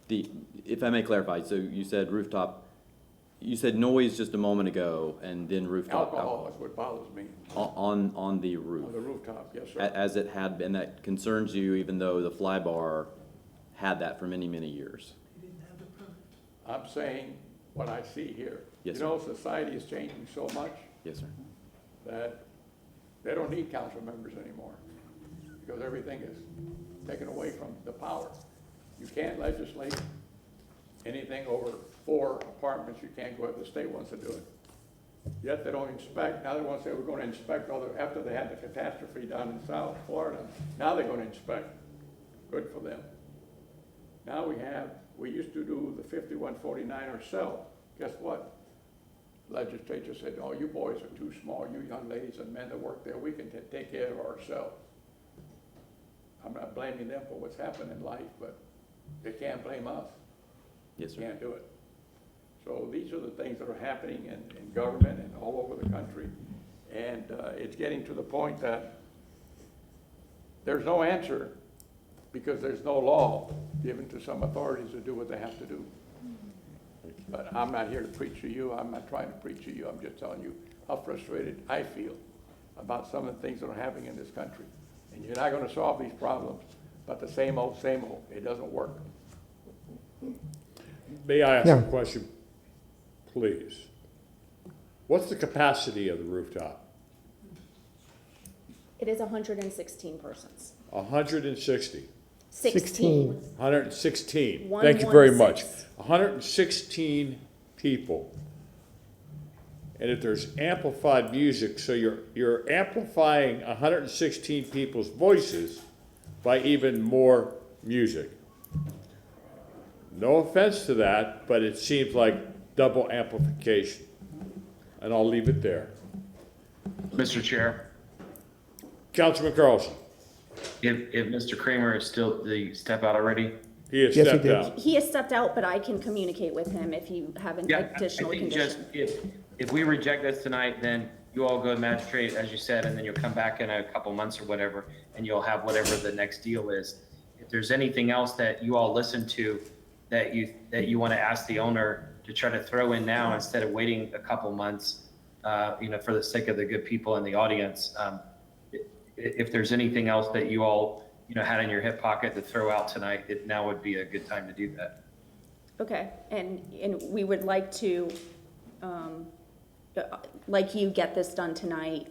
If I may clarify, so you said rooftop, you said noise just a moment ago, and then rooftop Alcohol is what bothers me. on the roof. On the rooftop, yes, sir. As it had been, that concerns you, even though the fly bar had that for many, many years. I'm saying what I see here. Yes, You know, society is changing so much Yes, sir. that they don't need council members anymore, because everything is taken away from the power. You can't legislate anything over 4 apartments. You can't go if the state wants to do it. Yet they don't inspect. Now they want to say we're going to inspect after they had the catastrophe down in South Florida. Now they're going to inspect. Good for them. Now we used to do the 5149 ourselves. Guess what? Legislature said, oh, you boys are too small. You young ladies and men that work there, we can take care of ourselves. I'm not blaming them for what's happened in life, but they can't blame us. Yes, sir. Can't do it. So these are the things that are happening in government and all over the country. And it's getting to the point that there's no answer because there's no law given to some authorities to do what they have to do. But I'm not here to preach to you. I'm not trying to preach to you. I'm just telling you how frustrated I feel about some of the things that are happening in this country. And you're not going to solve these problems, but the same old, it doesn't work. May I ask a question, please? What's the capacity of the rooftop? It is 116 persons. 160. 16. 116. Thank you very much. 116. 116 people. And if there's amplified music, so you're amplifying 116 people's voices by even more music. No offense to that, but it seems like double amplification. And I'll leave it there. Mr. Chair, Councilman Carlson. if Mr. Kramer is still, did he step out already? He has stepped out. He has stepped out, but I can communicate with him if you have an Yeah, additional I think condition. just, if we reject this tonight, then you all go to magistrate, as you said, and then you'll come back in a couple months or whatever, and you'll have whatever the next deal is. If there's anything else that you all listen to that you want to ask the owner to try to throw in now instead of waiting a couple months, for the sake of the good people in the audience, if there's anything else that you all, had in your hip pocket to throw out tonight, now would be a good time to do that. Okay, and we would like to, like you get this done tonight.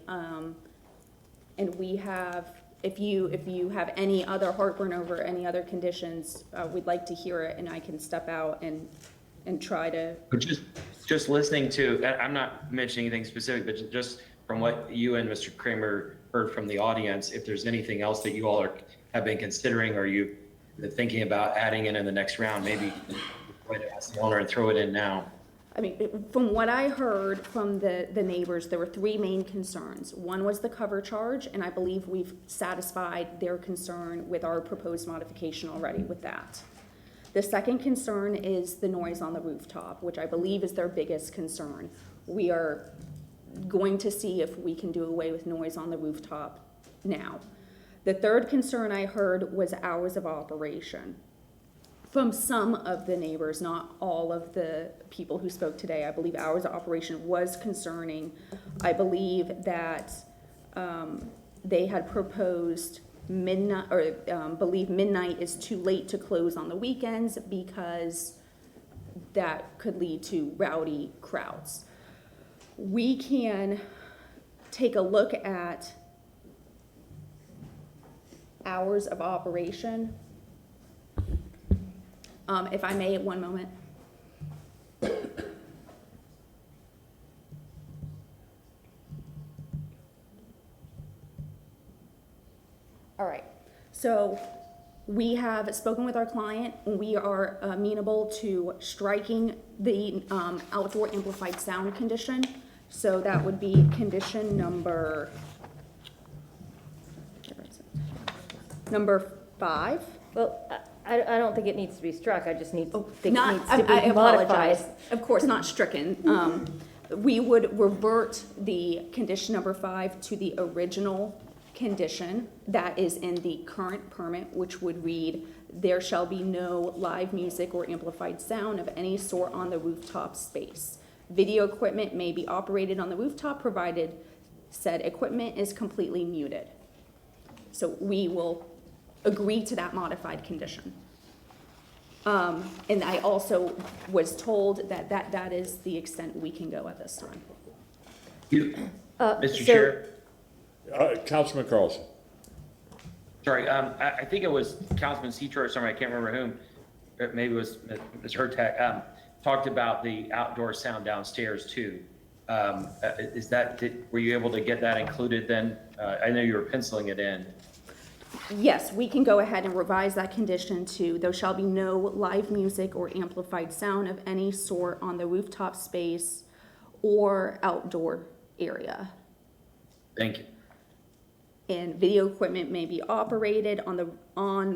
And we have, if you have any other heartburn over any other conditions, we'd like to hear it, and I can step out and try to. But just listening to, I'm not mentioning anything specific, but just from what you and Mr. Kramer heard from the audience, if there's anything else that you all have been considering, or you thinking about adding in the next round, maybe try to ask the owner and throw it in now. I mean, from what I heard from the neighbors, there were three main concerns. One was the cover charge, and I believe we've satisfied their concern with our proposed modification already with that. The second concern is the noise on the rooftop, which I believe is their biggest concern. We are going to see if we can do away with noise on the rooftop now. The third concern I heard was hours of operation. From some of the neighbors, not all of the people who spoke today, I believe hours of operation was concerning. I believe that they had proposed midnight, or believe midnight is too late to close on the weekends because that could lead to rowdy crowds. We can take a look at hours of operation. If I may, 1 moment. All right, so we have spoken with our client. We are amenable to striking the outdoor amplified sound condition. So that would be condition number 5. Well, I don't think it needs to be struck, I just think it needs to be I modified. apologize. Of course, not stricken. We would revert the condition number 5 to the original condition that is in the current permit, which would read, "There shall be no live music or amplified sound of any sort on the rooftop space. Video equipment may be operated on the rooftop provided said equipment is completely muted." So we will agree to that modified condition. And I also was told that is the extent we can go at this time. Mr. Chair. Councilman Carlson. Sorry, I think it was Councilman Citro or somebody, I can't remember whom, maybe it was Ms. Hurtak, talked about the outdoor sound downstairs too. Were you able to get that included then? I know you were penciling it in. Yes, we can go ahead and revise that condition to, "There shall be no live music or amplified sound of any sort on the rooftop space or outdoor area. Thank you. And video equipment may be operated on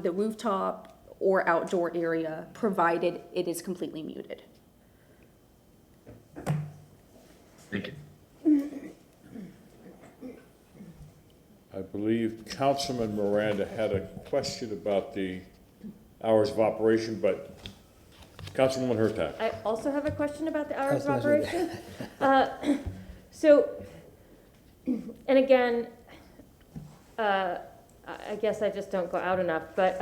the rooftop or outdoor area, provided it is completely muted." Thank you. believe Councilman Miranda had a question about the hours of operation, but Councilwoman Hurtak. I also have a question about the hours of That's what I operation. So, and again, I guess I just don't go out enough, but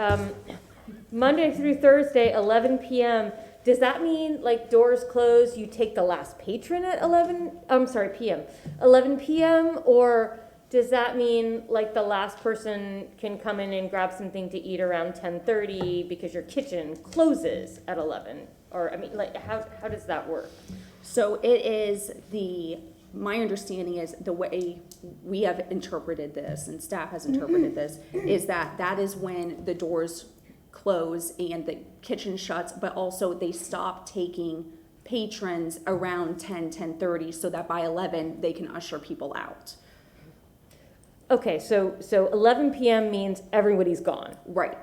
Monday through Thursday, 11 p.m., does that mean like doors close, you take the last patron at 11 p.m., or does that mean like the last person can come in and grab something to eat around 10:30 because your kitchen closes at 11? Or, I mean, like, how does that work? So it is my understanding is the way we have interpreted this and staff has interpreted this is that is when the doors close and the kitchen shuts, but also they stop taking patrons around 10:30 so that by 11 they can usher people out. Okay, so 11 p.m. means everybody's gone. Right.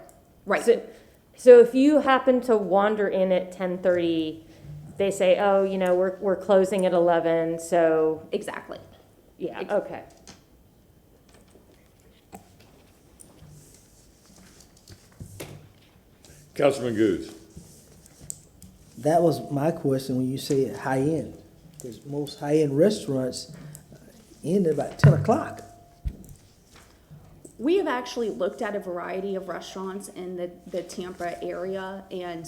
So if you happen to wander in at 10:30, they say, oh, you know, we're closing at 11, so. Exactly. Yeah, okay. Councilman Goose. That was my question when you say high end, because most high end restaurants end at about 10 o'clock. We have actually looked at a variety of restaurants in the Tampa area, and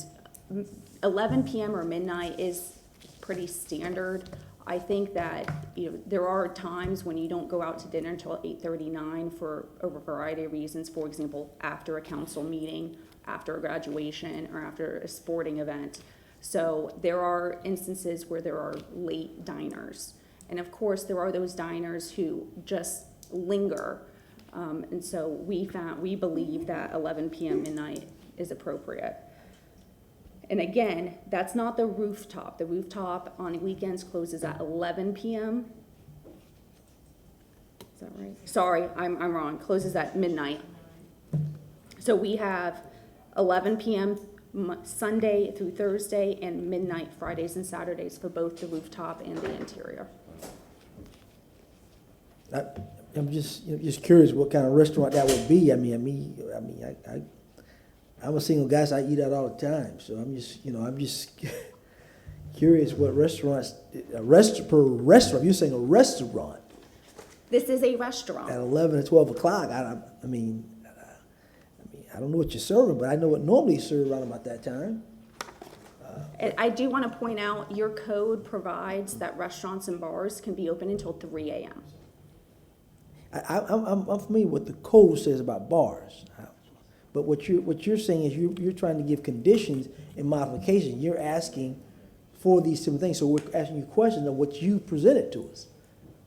11 p.m. or midnight is pretty standard. I think that, you know, there are times when you don't go out to dinner until 8:39 for a variety of reasons. For example, after a council meeting, after a graduation, or after a sporting event. So there are instances where there are late diners. And of course, there are those diners who just linger. And so we believe that 11 p.m. midnight is appropriate. And again, that's not the rooftop. The rooftop on weekends closes at 11 p.m. Is that right? Sorry, I'm wrong. Closes at midnight. So we have 11 p.m. Sunday through Thursday and midnight Fridays and Saturdays for both the rooftop and the interior. I'm just curious what kind of restaurant that would be. I'm a single guy, so I eat out all the time. So I'm just curious what restaurants, per restaurant. You're saying a restaurant This is a restaurant. at 11 or 12 o'clock. I don't know what you're serving, but I know what normally is served around about that time. And I do want to point out, your code provides that restaurants and bars can be open until 3 a.m. I'm familiar with what the code says about bars, but what you're saying is you're trying to give conditions and modifications. You're asking for these different things, so we're asking you questions of what you presented to us.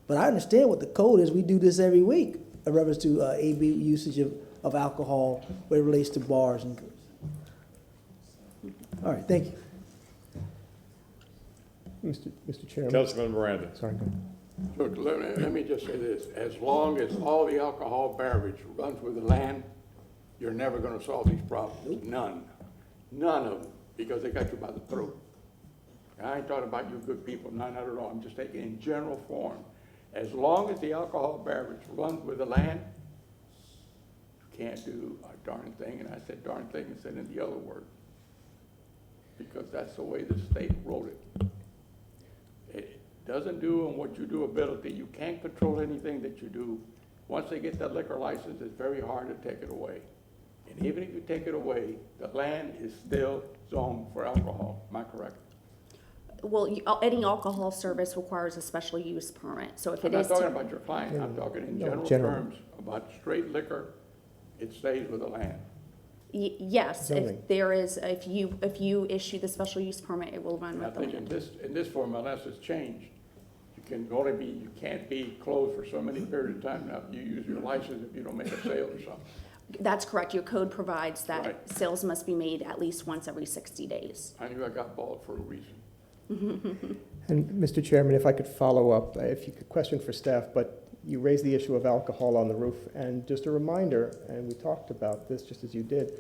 But I understand what the code is. We do this every week in reference to AB usage of alcohol when it relates to bars and. All right, thank you. Mr. Chairman. Councilman Miranda. Sorry, go ahead. Look, let me just say this. As long as all the alcohol beverage runs with the land, you're never gonna solve these problems. None of them, because they got you by the throat. I ain't talking about you good people, not at all. I'm just taking in general form. As long as the alcohol beverage runs with the land, you can't do a darn thing. And I said darn thing instead of the other word, because that's the way the state wrote it. It doesn't do on what you do ability. You can't control anything that you do. Once they get that liquor license, it's very hard to take it away. And even if you take it away, the land is still zoned for alcohol. Am I correct? Well, any alcohol service requires a special use permit, so if I'm it not is. talking about your client. I'm talking in general terms about straight liquor. It stays with the land. Yes, if there is, if you issue the special use permit, it will run with the I think in this form, unless it's changed, you can't be closed for so many period of time. Now, you use your license if you don't make a sale or something. That's correct. Your code provides that Right. sales must be made at least once every 60 days. I knew I got bald for a reason. And Mr. Chairman, if I could follow up, if you could question for staff, but you raised the issue of alcohol on the roof, and just a reminder, and we talked about this just as you did,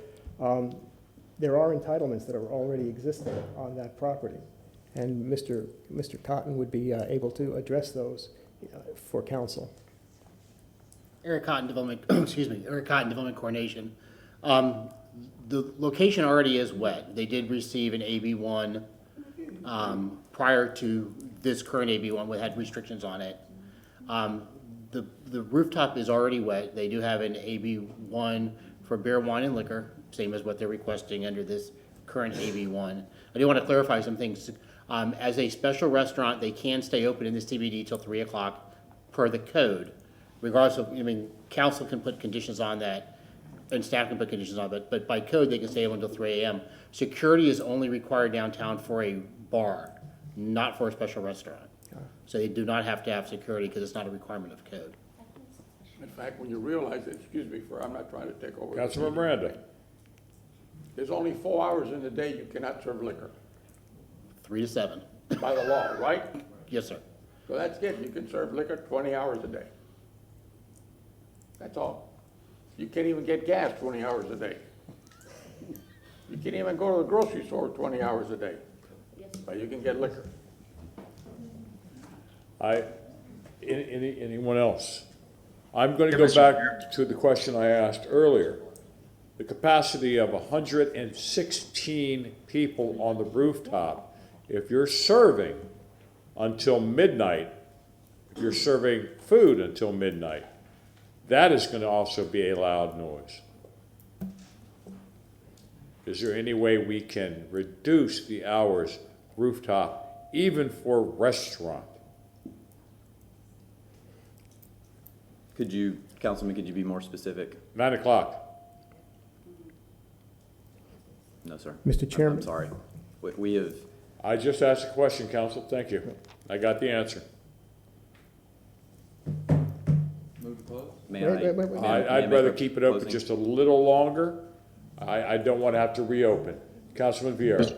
there are entitlements that are already existing on that property. And Mr. Cotton would be able to address those for council. Eric Cotton Development, excuse me, Eric Cotton Development Coordination. The location already is wet. They did receive an AB1 prior to this current AB1, which had restrictions on it. The rooftop is already wet. They do have an AB1 for beer, wine, and liquor, same as what they're requesting under this current AB1. I do want to clarify some things. As a special restaurant, they can stay open in this CBD till 3 o'clock per the code. Regardless of, I mean, council can put conditions on that and staff can put conditions on it, but by code, they can stay open until 3 a.m. Security is only required downtown for a bar, not for a special restaurant. So they do not have to have security because it's not a requirement of code. In fact, when you realize it, excuse me, I'm not trying to take over. Councilman Miranda. There's only 4 hours in the day you cannot serve liquor. 3 to 7. By the law, right? Yes, sir. So that's it. You can serve liquor 20 hours a day. That's all. You can't even get gas 20 hours a day. You can't even go to the grocery store 20 hours a day. But you can get liquor. Anyone else? I'm going to go back to the question I asked earlier. The capacity of 116 people on the rooftop. If you're serving until midnight, if you're serving food until midnight, that is going to also be a loud noise. Is there any way we can reduce the hours rooftop, even for restaurant? Councilman, could you be more specific? 9 o'clock. No, sir. Mr. Chairman. I'm sorry. We have. I just asked a question, Council. Thank you. I got the answer. Move to close? I'd rather keep it open just a little longer. I don't want to have to reopen. Councilman Vieira.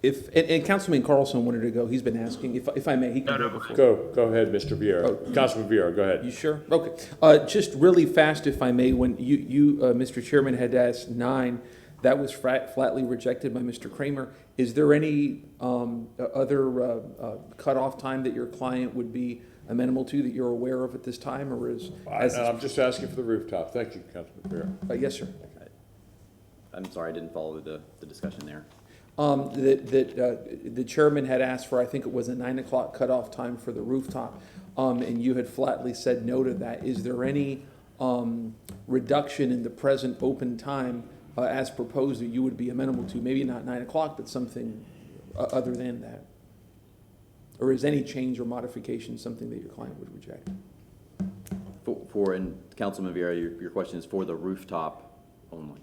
And Councilman Carlson wanted to go. He's been asking. If I may, he can go before. Go ahead, Mr. Vieira. Oh. Councilman Vieira, go ahead. You sure? Okay. Just really fast, if I may, when you Mr. Chairman, had asked 9, that was flatly rejected by Mr. Kramer. Is there any other cutoff time that your client would be amenable to that you're aware of at this time, or is? I'm just asking for the rooftop. Thank you, Councilman Vieira. Yes, sir. I'm sorry, I didn't follow the discussion there. The chairman had asked for, I think it was a 9 o'clock cutoff time for the rooftop, and you had flatly said no to that. Is there any reduction in the present open time as proposed that you would be amenable to? Maybe not 9 o'clock, but something other than that? Or is any change or modification something that your client would reject? And Councilman Vieira, your question is for the rooftop only?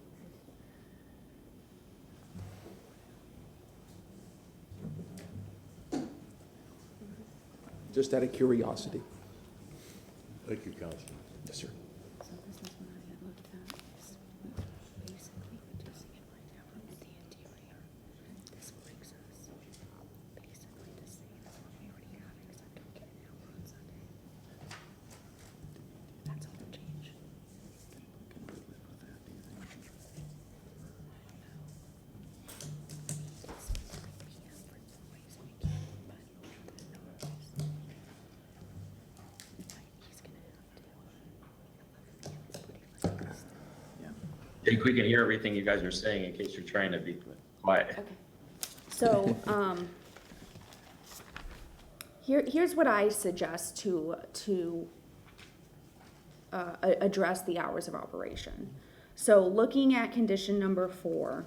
Just out of curiosity. Thank you, Councilman. Yes, sir. I think we can hear everything you guys are saying in case you're trying to be quiet. So, here's what I suggest to address the hours of operation. So looking at condition number 4,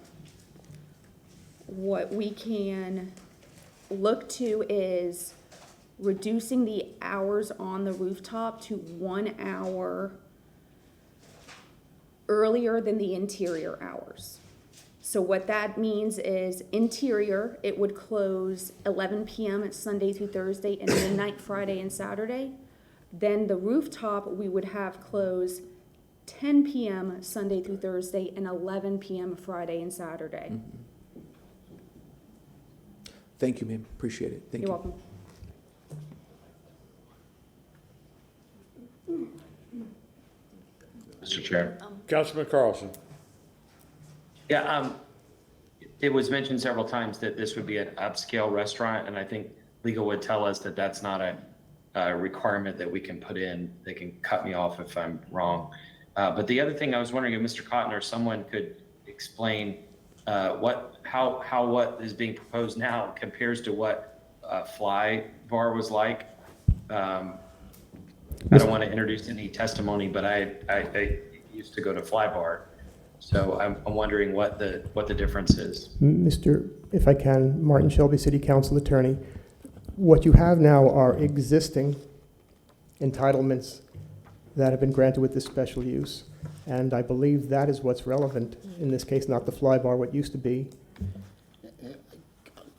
what we can look to is reducing the hours on the rooftop to 1 hour earlier than the interior hours. So what that means is interior, it would close 11 p.m. at Sunday through Thursday and midnight Friday and Saturday. Then the rooftop, we would have close 10 p.m. Sunday through Thursday and 11 p.m. Friday and Saturday. Mm-hmm. Thank you, ma'am. Appreciate it. Thank you. You're welcome. Mr. Chair. Councilman Carlson. Yeah, it was mentioned several times that this would be an upscale restaurant, and I think legal would tell us that that's not a requirement that we can put in. They can cut me off if I'm wrong. But the other thing I was wondering if Mr. Cotton or someone could explain how what is being proposed now compares to what Fly Bar was like. I don't want to introduce any testimony, but I used to go to Fly Bar, so I'm wondering what the difference is. Mr. If I can, Martin Shelby, City Council Attorney. What you have now are existing entitlements that have been granted with this special use. And I believe that is what's relevant in this case, not the Fly Bar, what used to be.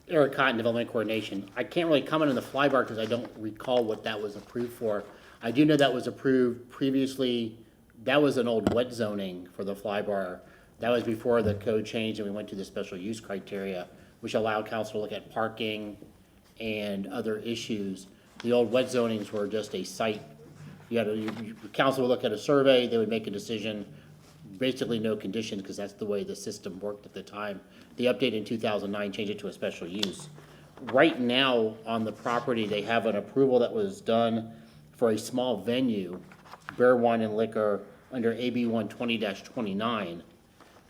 Eric Cotton, Development Coordination. I can't really comment on the Fly Bar because I don't recall what that was approved for. I do know that was approved previously. That was an old wet zoning for the Fly Bar. That was before the code changed and we went to the special use criteria, which allowed council to look at parking and other issues. The old wet zonings were just a site. Council would look at a survey, they would make a decision, basically no conditions, because that's the way the system worked at the time. The update in 2009 changed it to a special use. Right now, on the property, they have an approval that was done for a small venue, beer, wine, and liquor, under AB 120-29.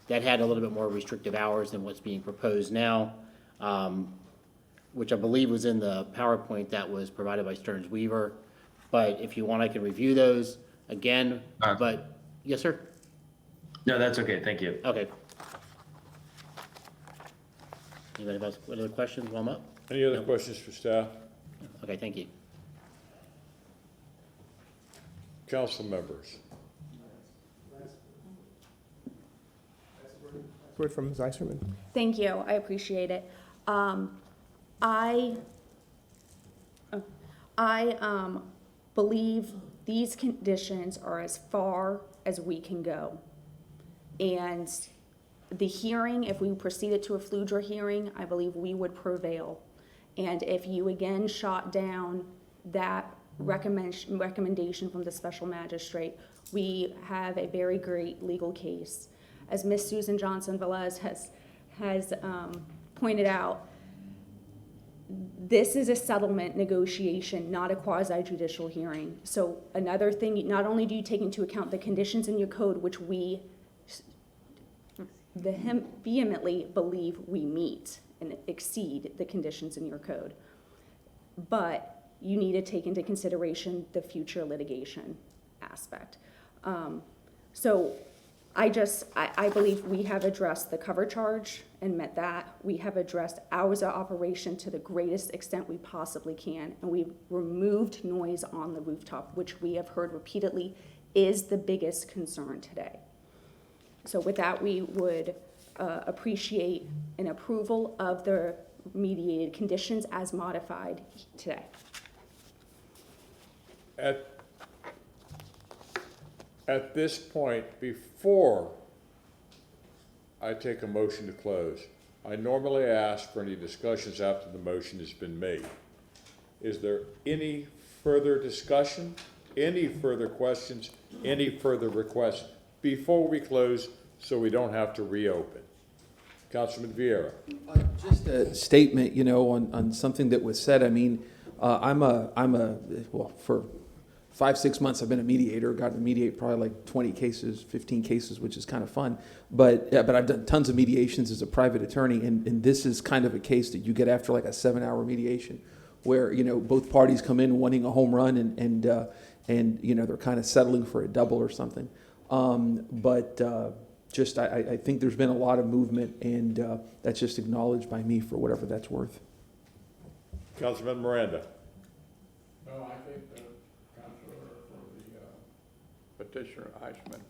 That had a little bit more restrictive hours than what's being proposed now, which I believe was in the PowerPoint that was provided by Stearns Weaver. But if you want, I can review those again, but, yes, sir? No, that's okay, thank you. Okay. Anybody else, what other questions while I'm up? Any other questions for staff? Okay, thank you. Council members? Word from Ms. Iserman. Thank you, I appreciate it. I believe these conditions are as far as we can go. And the hearing, if we proceeded to a Fludra hearing, I believe we would prevail. And if you again shot down that recommendation from the special magistrate, we have a very great legal case. As Ms. Susan Johnson Velez has pointed out, this is a settlement negotiation, not a quasi-judicial hearing. So another thing, not only do you take into account the conditions in your code, which we vehemently believe we meet and exceed the conditions in your code, but you need to take into consideration the future litigation aspect. So I believe we have addressed the cover charge and met that. We have addressed hours of operation to the greatest extent we possibly can, and we've removed noise on the rooftop, which we have heard repeatedly is the biggest concern today. So with that, we would appreciate an approval of the mediated conditions as modified today. At this point, before I take a motion to close, I normally ask for any discussions after the motion has been made. Is there any further discussion, any further questions, any further requests before we close so we don't have to reopen? Councilman Vieira. Just a statement, on something that was said. I mean, for 5-6 months I've been a mediator, got to mediate probably like 20 cases, 15 cases, which is kind of fun. But I've done tons of mediations as a private attorney, and this is kind of a case that you get after like a 7-hour mediation where, both parties come in wanting a home run and they're kind of settling for a double or something. I think there's been a lot of movement, and that's just acknowledged by me for whatever that's worth. Councilman Miranda. No, I think the counselor for the petitioner, Eichmann,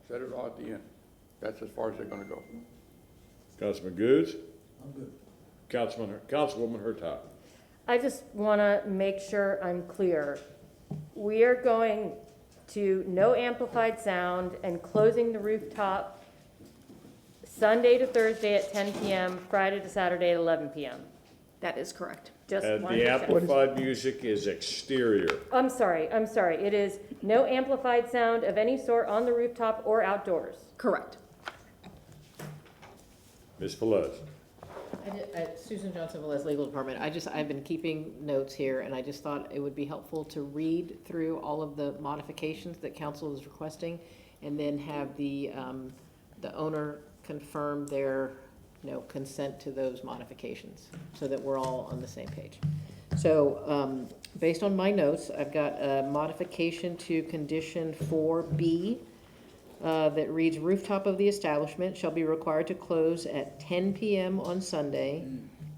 said it all at the end. That's as far as they're going to go. Councilman Goods. I'm good. Councilwoman Hurtado. I just want to make sure I'm clear. We are going to no amplified sound and closing the rooftop Sunday to Thursday at 10 p.m., Friday to Saturday at 11 p.m. That is correct. Just And one the percent. amplified music is exterior. I'm sorry. It is no amplified sound of any sort on the rooftop or outdoors. Correct. Ms. Velez. Susan Johnson Velez, Legal Department. I've been keeping notes here, and I just thought it would be helpful to read through all of the modifications that council is requesting, and then have the owner confirm their, consent to those modifications, so that we're all on the same page. So, based on my notes, I've got a modification to condition 4B, that reads, rooftop of the establishment shall be required to close at 10 p.m. on Sunday,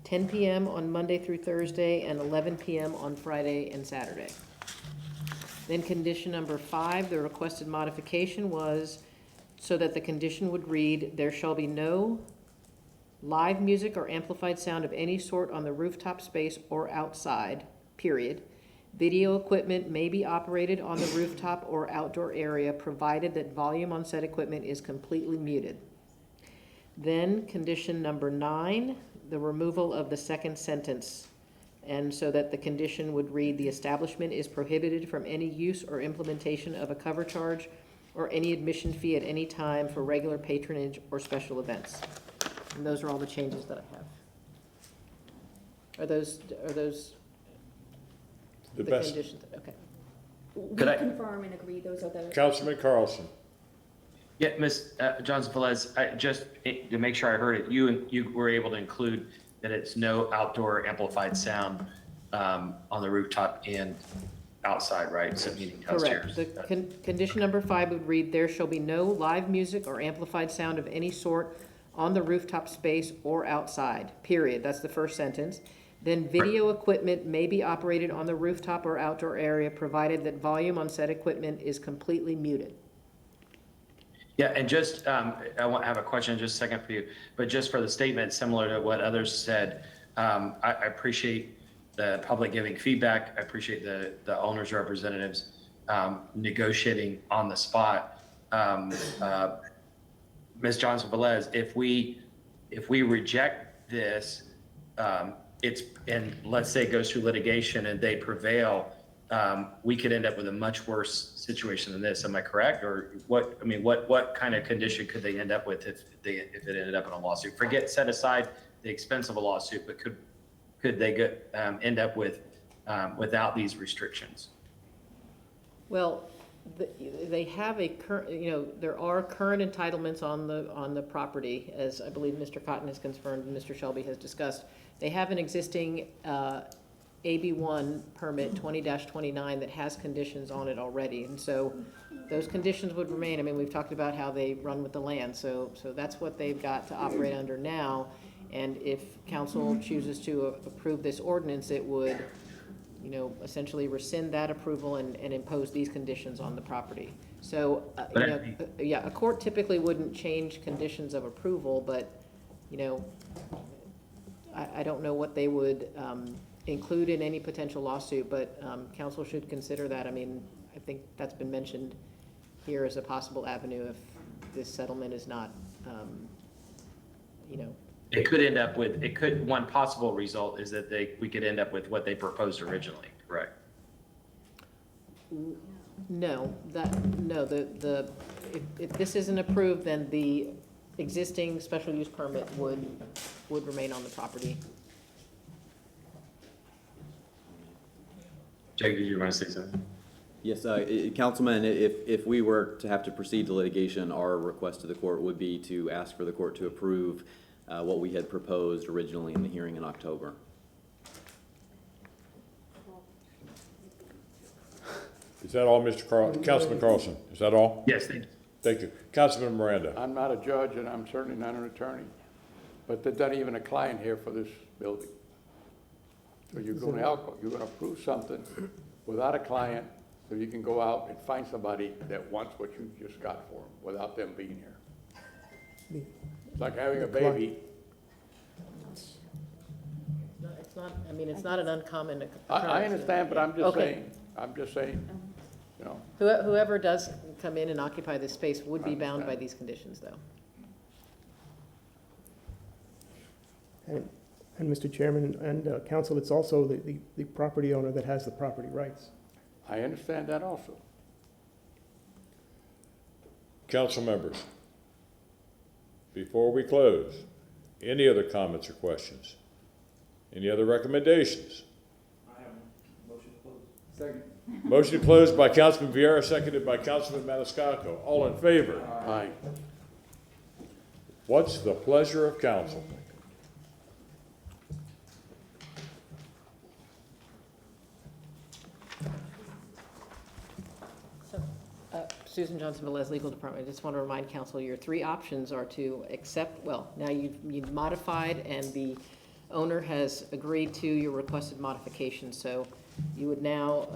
10 p.m. on Monday through Thursday, and 11 p.m. on Friday and Saturday. Then condition number 5, the requested modification was so that the condition would read, there shall be no live music or amplified sound of any sort on the rooftop space or outside, period. Video equipment may be operated on the rooftop or outdoor area, provided that volume on said equipment is completely muted. Then condition number 9, the removal of the second sentence, and so that the condition would read, the establishment is prohibited from any use or implementation of a cover charge or any admission fee at any time for regular patronage or special events. And those are all the changes that I have. Are those the best? Conditions? Okay. We confirm and agree those are the. Councilman Carlson. Yeah, Ms. Johnson Velez, to make sure I heard it, you were able to include that it's no outdoor amplified sound on the rooftop and outside, right? So meaning downstairs. Correct. The condition number 5 would read, there shall be no live music or amplified sound of any sort on the rooftop space or outside, period. That's the first sentence. Then video equipment may be operated on the rooftop or outdoor area, provided that volume on said equipment is completely muted. Yeah, and just, I have a question in just a second for you, but just for the statement, similar to what others said, I appreciate the public giving feedback. I appreciate the owner's representatives negotiating on the spot. Ms. Johnson Velez, if we reject this, and let's say it goes through litigation and they prevail, we could end up with a much worse situation than this. Am I correct? Or what kind of condition could they end up with if it ended up in a lawsuit? Set aside the expense of a lawsuit, but could they end up with without these restrictions? Well, they have a current, there are current entitlements on the property, as I believe Mr. Cotton has confirmed and Mr. Shelby has discussed. They have an existing AB1 permit 20-29 that has conditions on it already, and so those conditions would remain. I mean, we've talked about how they run with the land, so that's what they've got to operate under now. And if council chooses to approve this ordinance, it would, essentially rescind that approval and impose these conditions on the property. So, a court typically wouldn't change conditions of approval, but, I don't know what they would include in any potential lawsuit, but council should consider that. I mean, I think that's been mentioned here as a possible avenue if this settlement is not, It could end up with, one possible result is that we could end up with what they proposed originally, correct? No, if this isn't approved, then the existing special use permit would remain on the property. Jake, did you want to say something? Yes, Councilman, if we were to have to proceed to litigation, our request to the court would be to ask for the court to approve what we had proposed originally in the hearing in October. Is that all, Councilman Carlson? Is that all? Yes, thank you. Thank you. Councilman Miranda. I'm not a judge and I'm certainly not an attorney, but there's not even a client here for this building. So you're going to approve something without a client, so you can go out and find somebody that wants what you just got for them without them being here. It's like having a baby. It's not, I mean, it's not an uncommon occurrence. I understand, but I'm just saying, Whoever does come in and occupy this space would be bound by these conditions, though. And Mr. Chairman and Council, it's also the property owner that has the property rights. I understand that also. Council members, before we close, Any other comments or questions? Any other recommendations? I have a motion to close. Second. Motion to close by Councilman Vieira, seconded by Councilman Maniscalco. All in favor? Aye. What's the pleasure of council? Susan Johnson Velez, Legal Department. I just want to remind council, your three options are to accept, well, now you've modified and the owner has agreed to your requested modification. So you would now,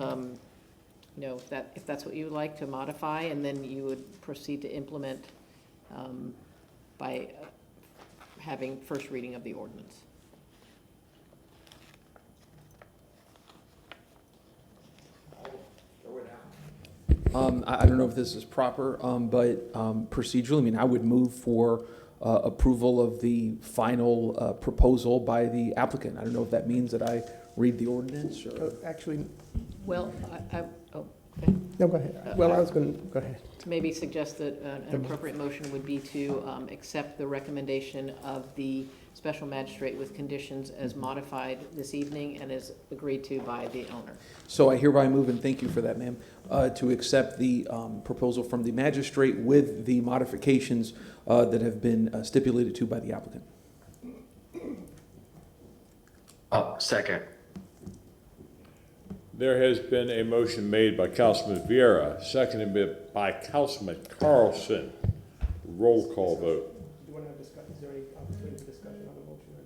if that's what you would like to modify, and then you would proceed to implement by having first reading of the ordinance. I don't know if this is proper, but procedurally, I mean, I would move for approval of the final proposal by the applicant. I don't know if that means that I read the ordinance or. Actually, Well, okay. no, go ahead. Well, I was going to, go ahead. To maybe suggest that an appropriate motion would be to accept the recommendation of the special magistrate with conditions as modified this evening and as agreed to by the owner. So I hereby move, and thank you for that, ma'am, to accept the proposal from the magistrate with the modifications that have been stipulated to by the applicant. Second. There has been a motion made by Councilman Vieira, seconded by Councilman Carlson. Roll call vote. Do you want to have discussion? Is there any opportunity for discussion on the motion or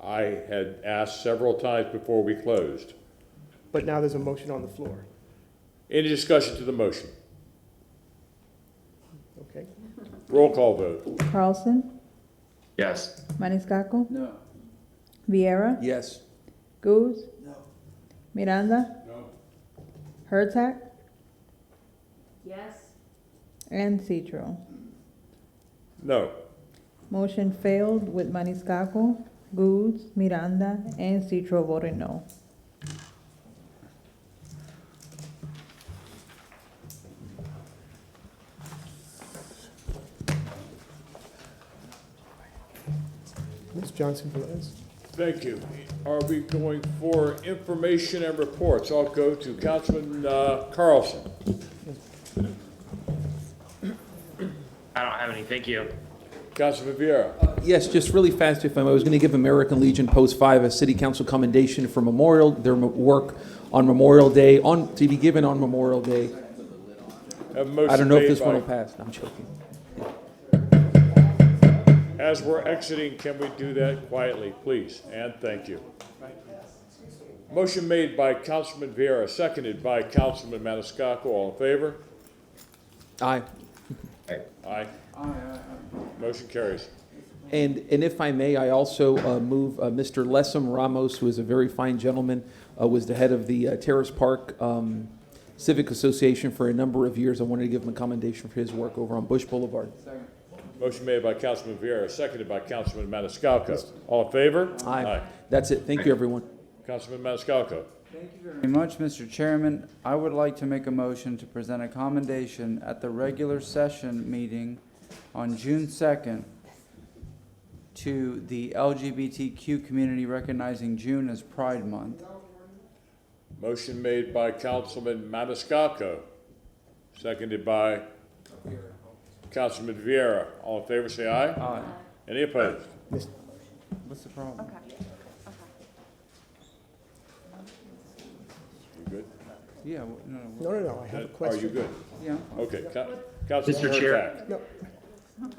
no? I had asked several times before we closed. But now there's a motion on the floor. Any discussion to the motion? Okay. Roll call vote. Carlson, Yes. Maniscalco, No. Vieira, Yes. Goose, No. Miranda, No. Herzog, Yes. and Citro. No. Motion failed with Maniscalco, Goose, Miranda, and Citro voting no. Ms. Johnson Velez. Thank you. Are we going for information and reports? I'll go to Councilman Carlson. I don't have any, thank you. Councilman Vieira. Yes, just really fast, if I was going to give American Legion Post 5 a city council commendation for their work on Memorial Day, to be given on Memorial Day. Have a motion I don't know if made this one by- will pass. I'm joking. As we're exiting, can we do that quietly, please? And thank you. Motion made by Councilman Vieira, seconded by Councilman Maniscalco. All in favor? Aye. Aye. Motion carries. And if I may, I also move Mr. Lessem Ramos, who is a very fine gentleman, was the head of the Terrace Park Civic Association for a number of years. I wanted to give him a commendation for his work over on Bush Boulevard. Motion made by Councilman Vieira, seconded by Councilman Maniscalco. All in favor? Aye. That's it. Thank you, everyone. Councilman Maniscalco. Thank you very much, Mr. Chairman. I would like to make a motion to present a commendation at the regular session meeting on June 2nd to the LGBTQ community, recognizing June as Pride Month. Motion made by Councilman Maniscalco, seconded by Councilman Vieira. All in favor, say aye. Aye. Any opposed? What's the problem? You good? Yeah, No, I have a question. Are you good? Yeah. Okay. Councilman Mr. Chair. Herzog. No.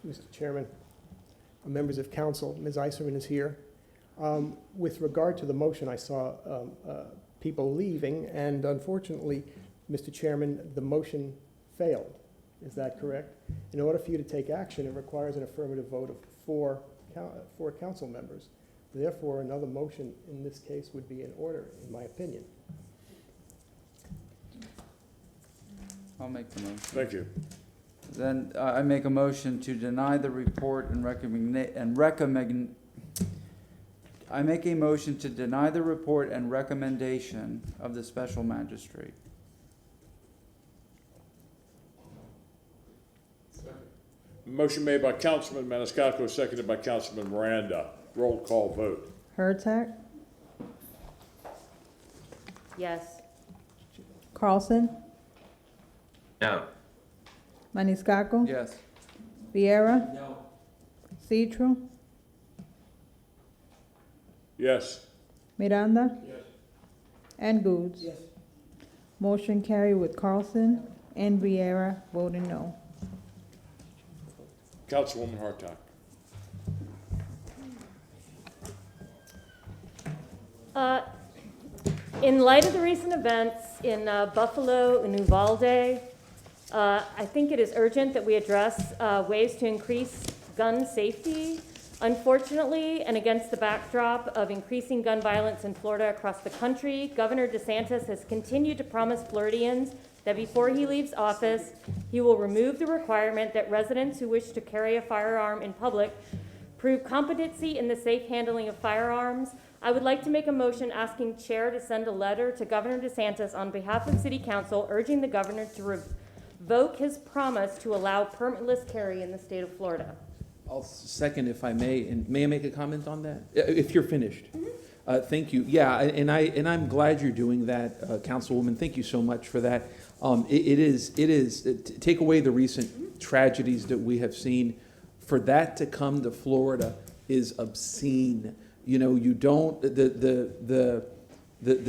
Mr. Chairman, members of council, Ms. Iserman is here. With regard to the motion, I saw people leaving, and unfortunately, Mr. Chairman, the motion failed. Is that correct? In order for you to take action, it requires an affirmative vote of four council members. Therefore, another motion in this case would be in order, in my opinion. I'll make the motion. Thank you. Then I make a motion to deny the report and I make a motion to deny the report and recommendation of the special magistrate. Motion made by Councilman Maniscalco, seconded by Councilman Miranda. Roll call vote. Hurtak, Yes. Carlson, No. Maniscalco, Yes. Viera, No. Citro, Yes. Miranda, and Goods. Yes. Motion carried with Carlson and Viera voting no. Councilwoman Hartock. In light of the recent events in Buffalo and Uvalde, I think it is urgent that we address ways to increase gun safety. Unfortunately, and against the backdrop of increasing gun violence in Florida across the country, Governor DeSantis has continued to promise Floridians that before he leaves office, he will remove the requirement that residents who wish to carry a firearm in public prove competency in the safe handling of firearms. I would like to make a motion asking Chair to send a letter to Governor DeSantis on behalf of City Council urging the governor to revoke his promise to allow permitless carry in the state of Florida. I'll second if I may, and may I make a comment on that? If you're finished. Thank you. Yeah, and I'm glad you're doing that, Councilwoman. Thank you so much for that. It is, take away the recent tragedies that we have seen, for that to come to Florida is obscene. You know, you don't, the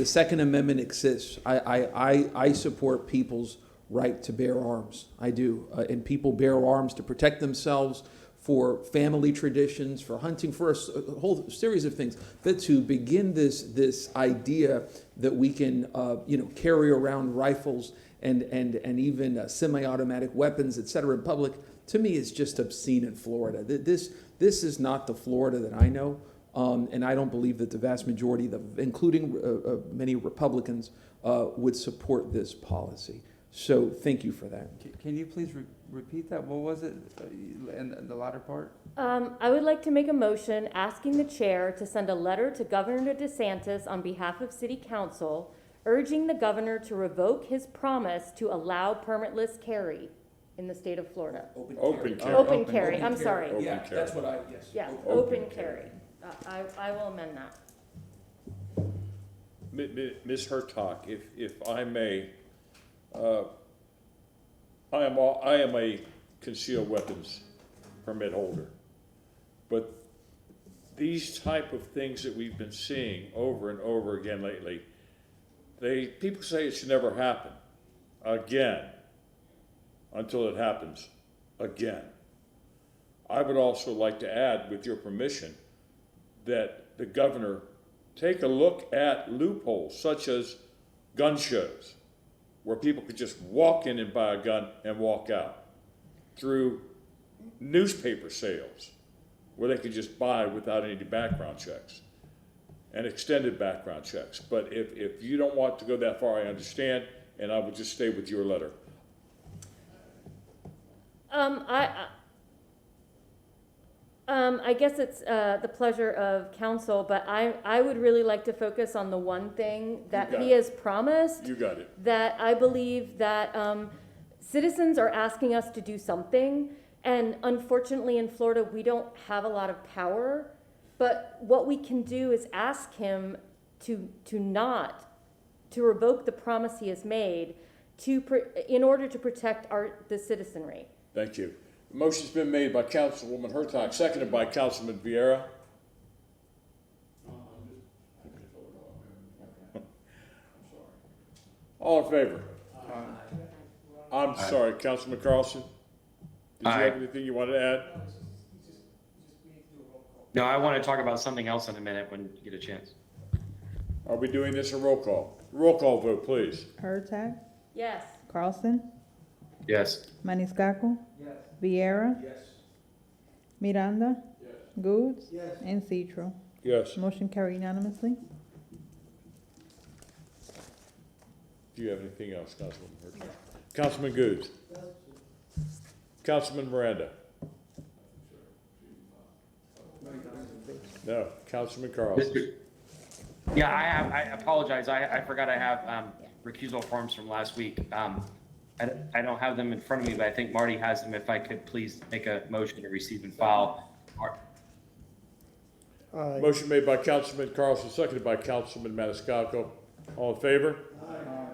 Second Amendment exists. I support people's right to bear arms. I do. And people bear arms to protect themselves, for family traditions, for hunting, for a whole series of things. But to begin this idea that we can carry around rifles and even semi-automatic weapons, et cetera, in public, to me is just obscene in Florida. This is not the Florida that I know, and I don't believe that the vast majority, including many Republicans, would support this policy. So thank you for that. Can you please repeat that? What was it in the latter part? I would like to make a motion asking the chair to send a letter to Governor DeSantis on behalf of City Council, urging the governor to revoke his promise to allow permitless carry in the state of Florida. Open carry. Open carry, I'm sorry. Open Yeah, carry. that's what yes. Yeah, Open open carry. I will amend that. Ms. Hertog, if I may, I am a concealed weapons permit holder, but these type of things that we've been seeing over and over again lately, people say it should never happen again until it happens again. I would also like to add, with your permission, that the governor take a look at loopholes such as gun shows, where people could just walk in and buy a gun and walk out, through newspaper sales, where they could just buy without any background checks and extended background checks. But if you don't want to go that far, I understand, and I will just stay with your letter. I guess it's the pleasure of council, but I would really like to focus on the one thing that he has promised. You got it. That I believe that citizens are asking us to do something, and unfortunately in Florida we don't have a lot of power. But what we can do is ask him to revoke the promise he has made in order to protect the citizenry. Thank you. The motion's been made by Councilwoman Hertog, seconded by Councilman Vieira. All in favor? I'm sorry, Councilman Carlson? Did you have anything you wanted to add? No, I want to talk about something else in a minute when you get a chance. Are we doing this a roll call? Roll call vote, please. Hurtak, Yes. Carlson, Yes. Maniscalco, Yes. Viera, Yes. Miranda, Goods, Yes. and Citro. Yes. Motion carried unanimously. Do you have anything else, Councilman Hertog? Councilman Goods? Councilman Miranda? No. Councilman Carlson? Yeah, I apologize. I forgot I have recusal forms from last week. I don't have them in front of me, but I think Marty has them. If I could please make a motion to receive and file. Motion made by Councilman Carlson, seconded by Councilman Maniscalco. All in favor? Aye.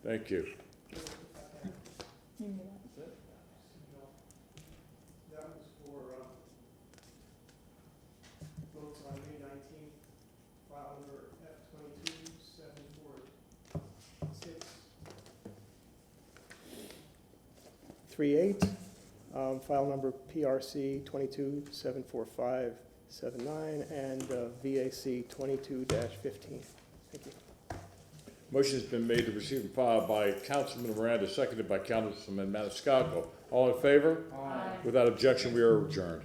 Thank you. That was for, votes on May 19th, file number F2274638, file number PRC 2274579, and VAC 22-15. Thank you. Motion has been made to receive and file by Councilman Miranda, seconded by Councilman Maniscalco. All in favor? Aye. Without objection, we are adjourned.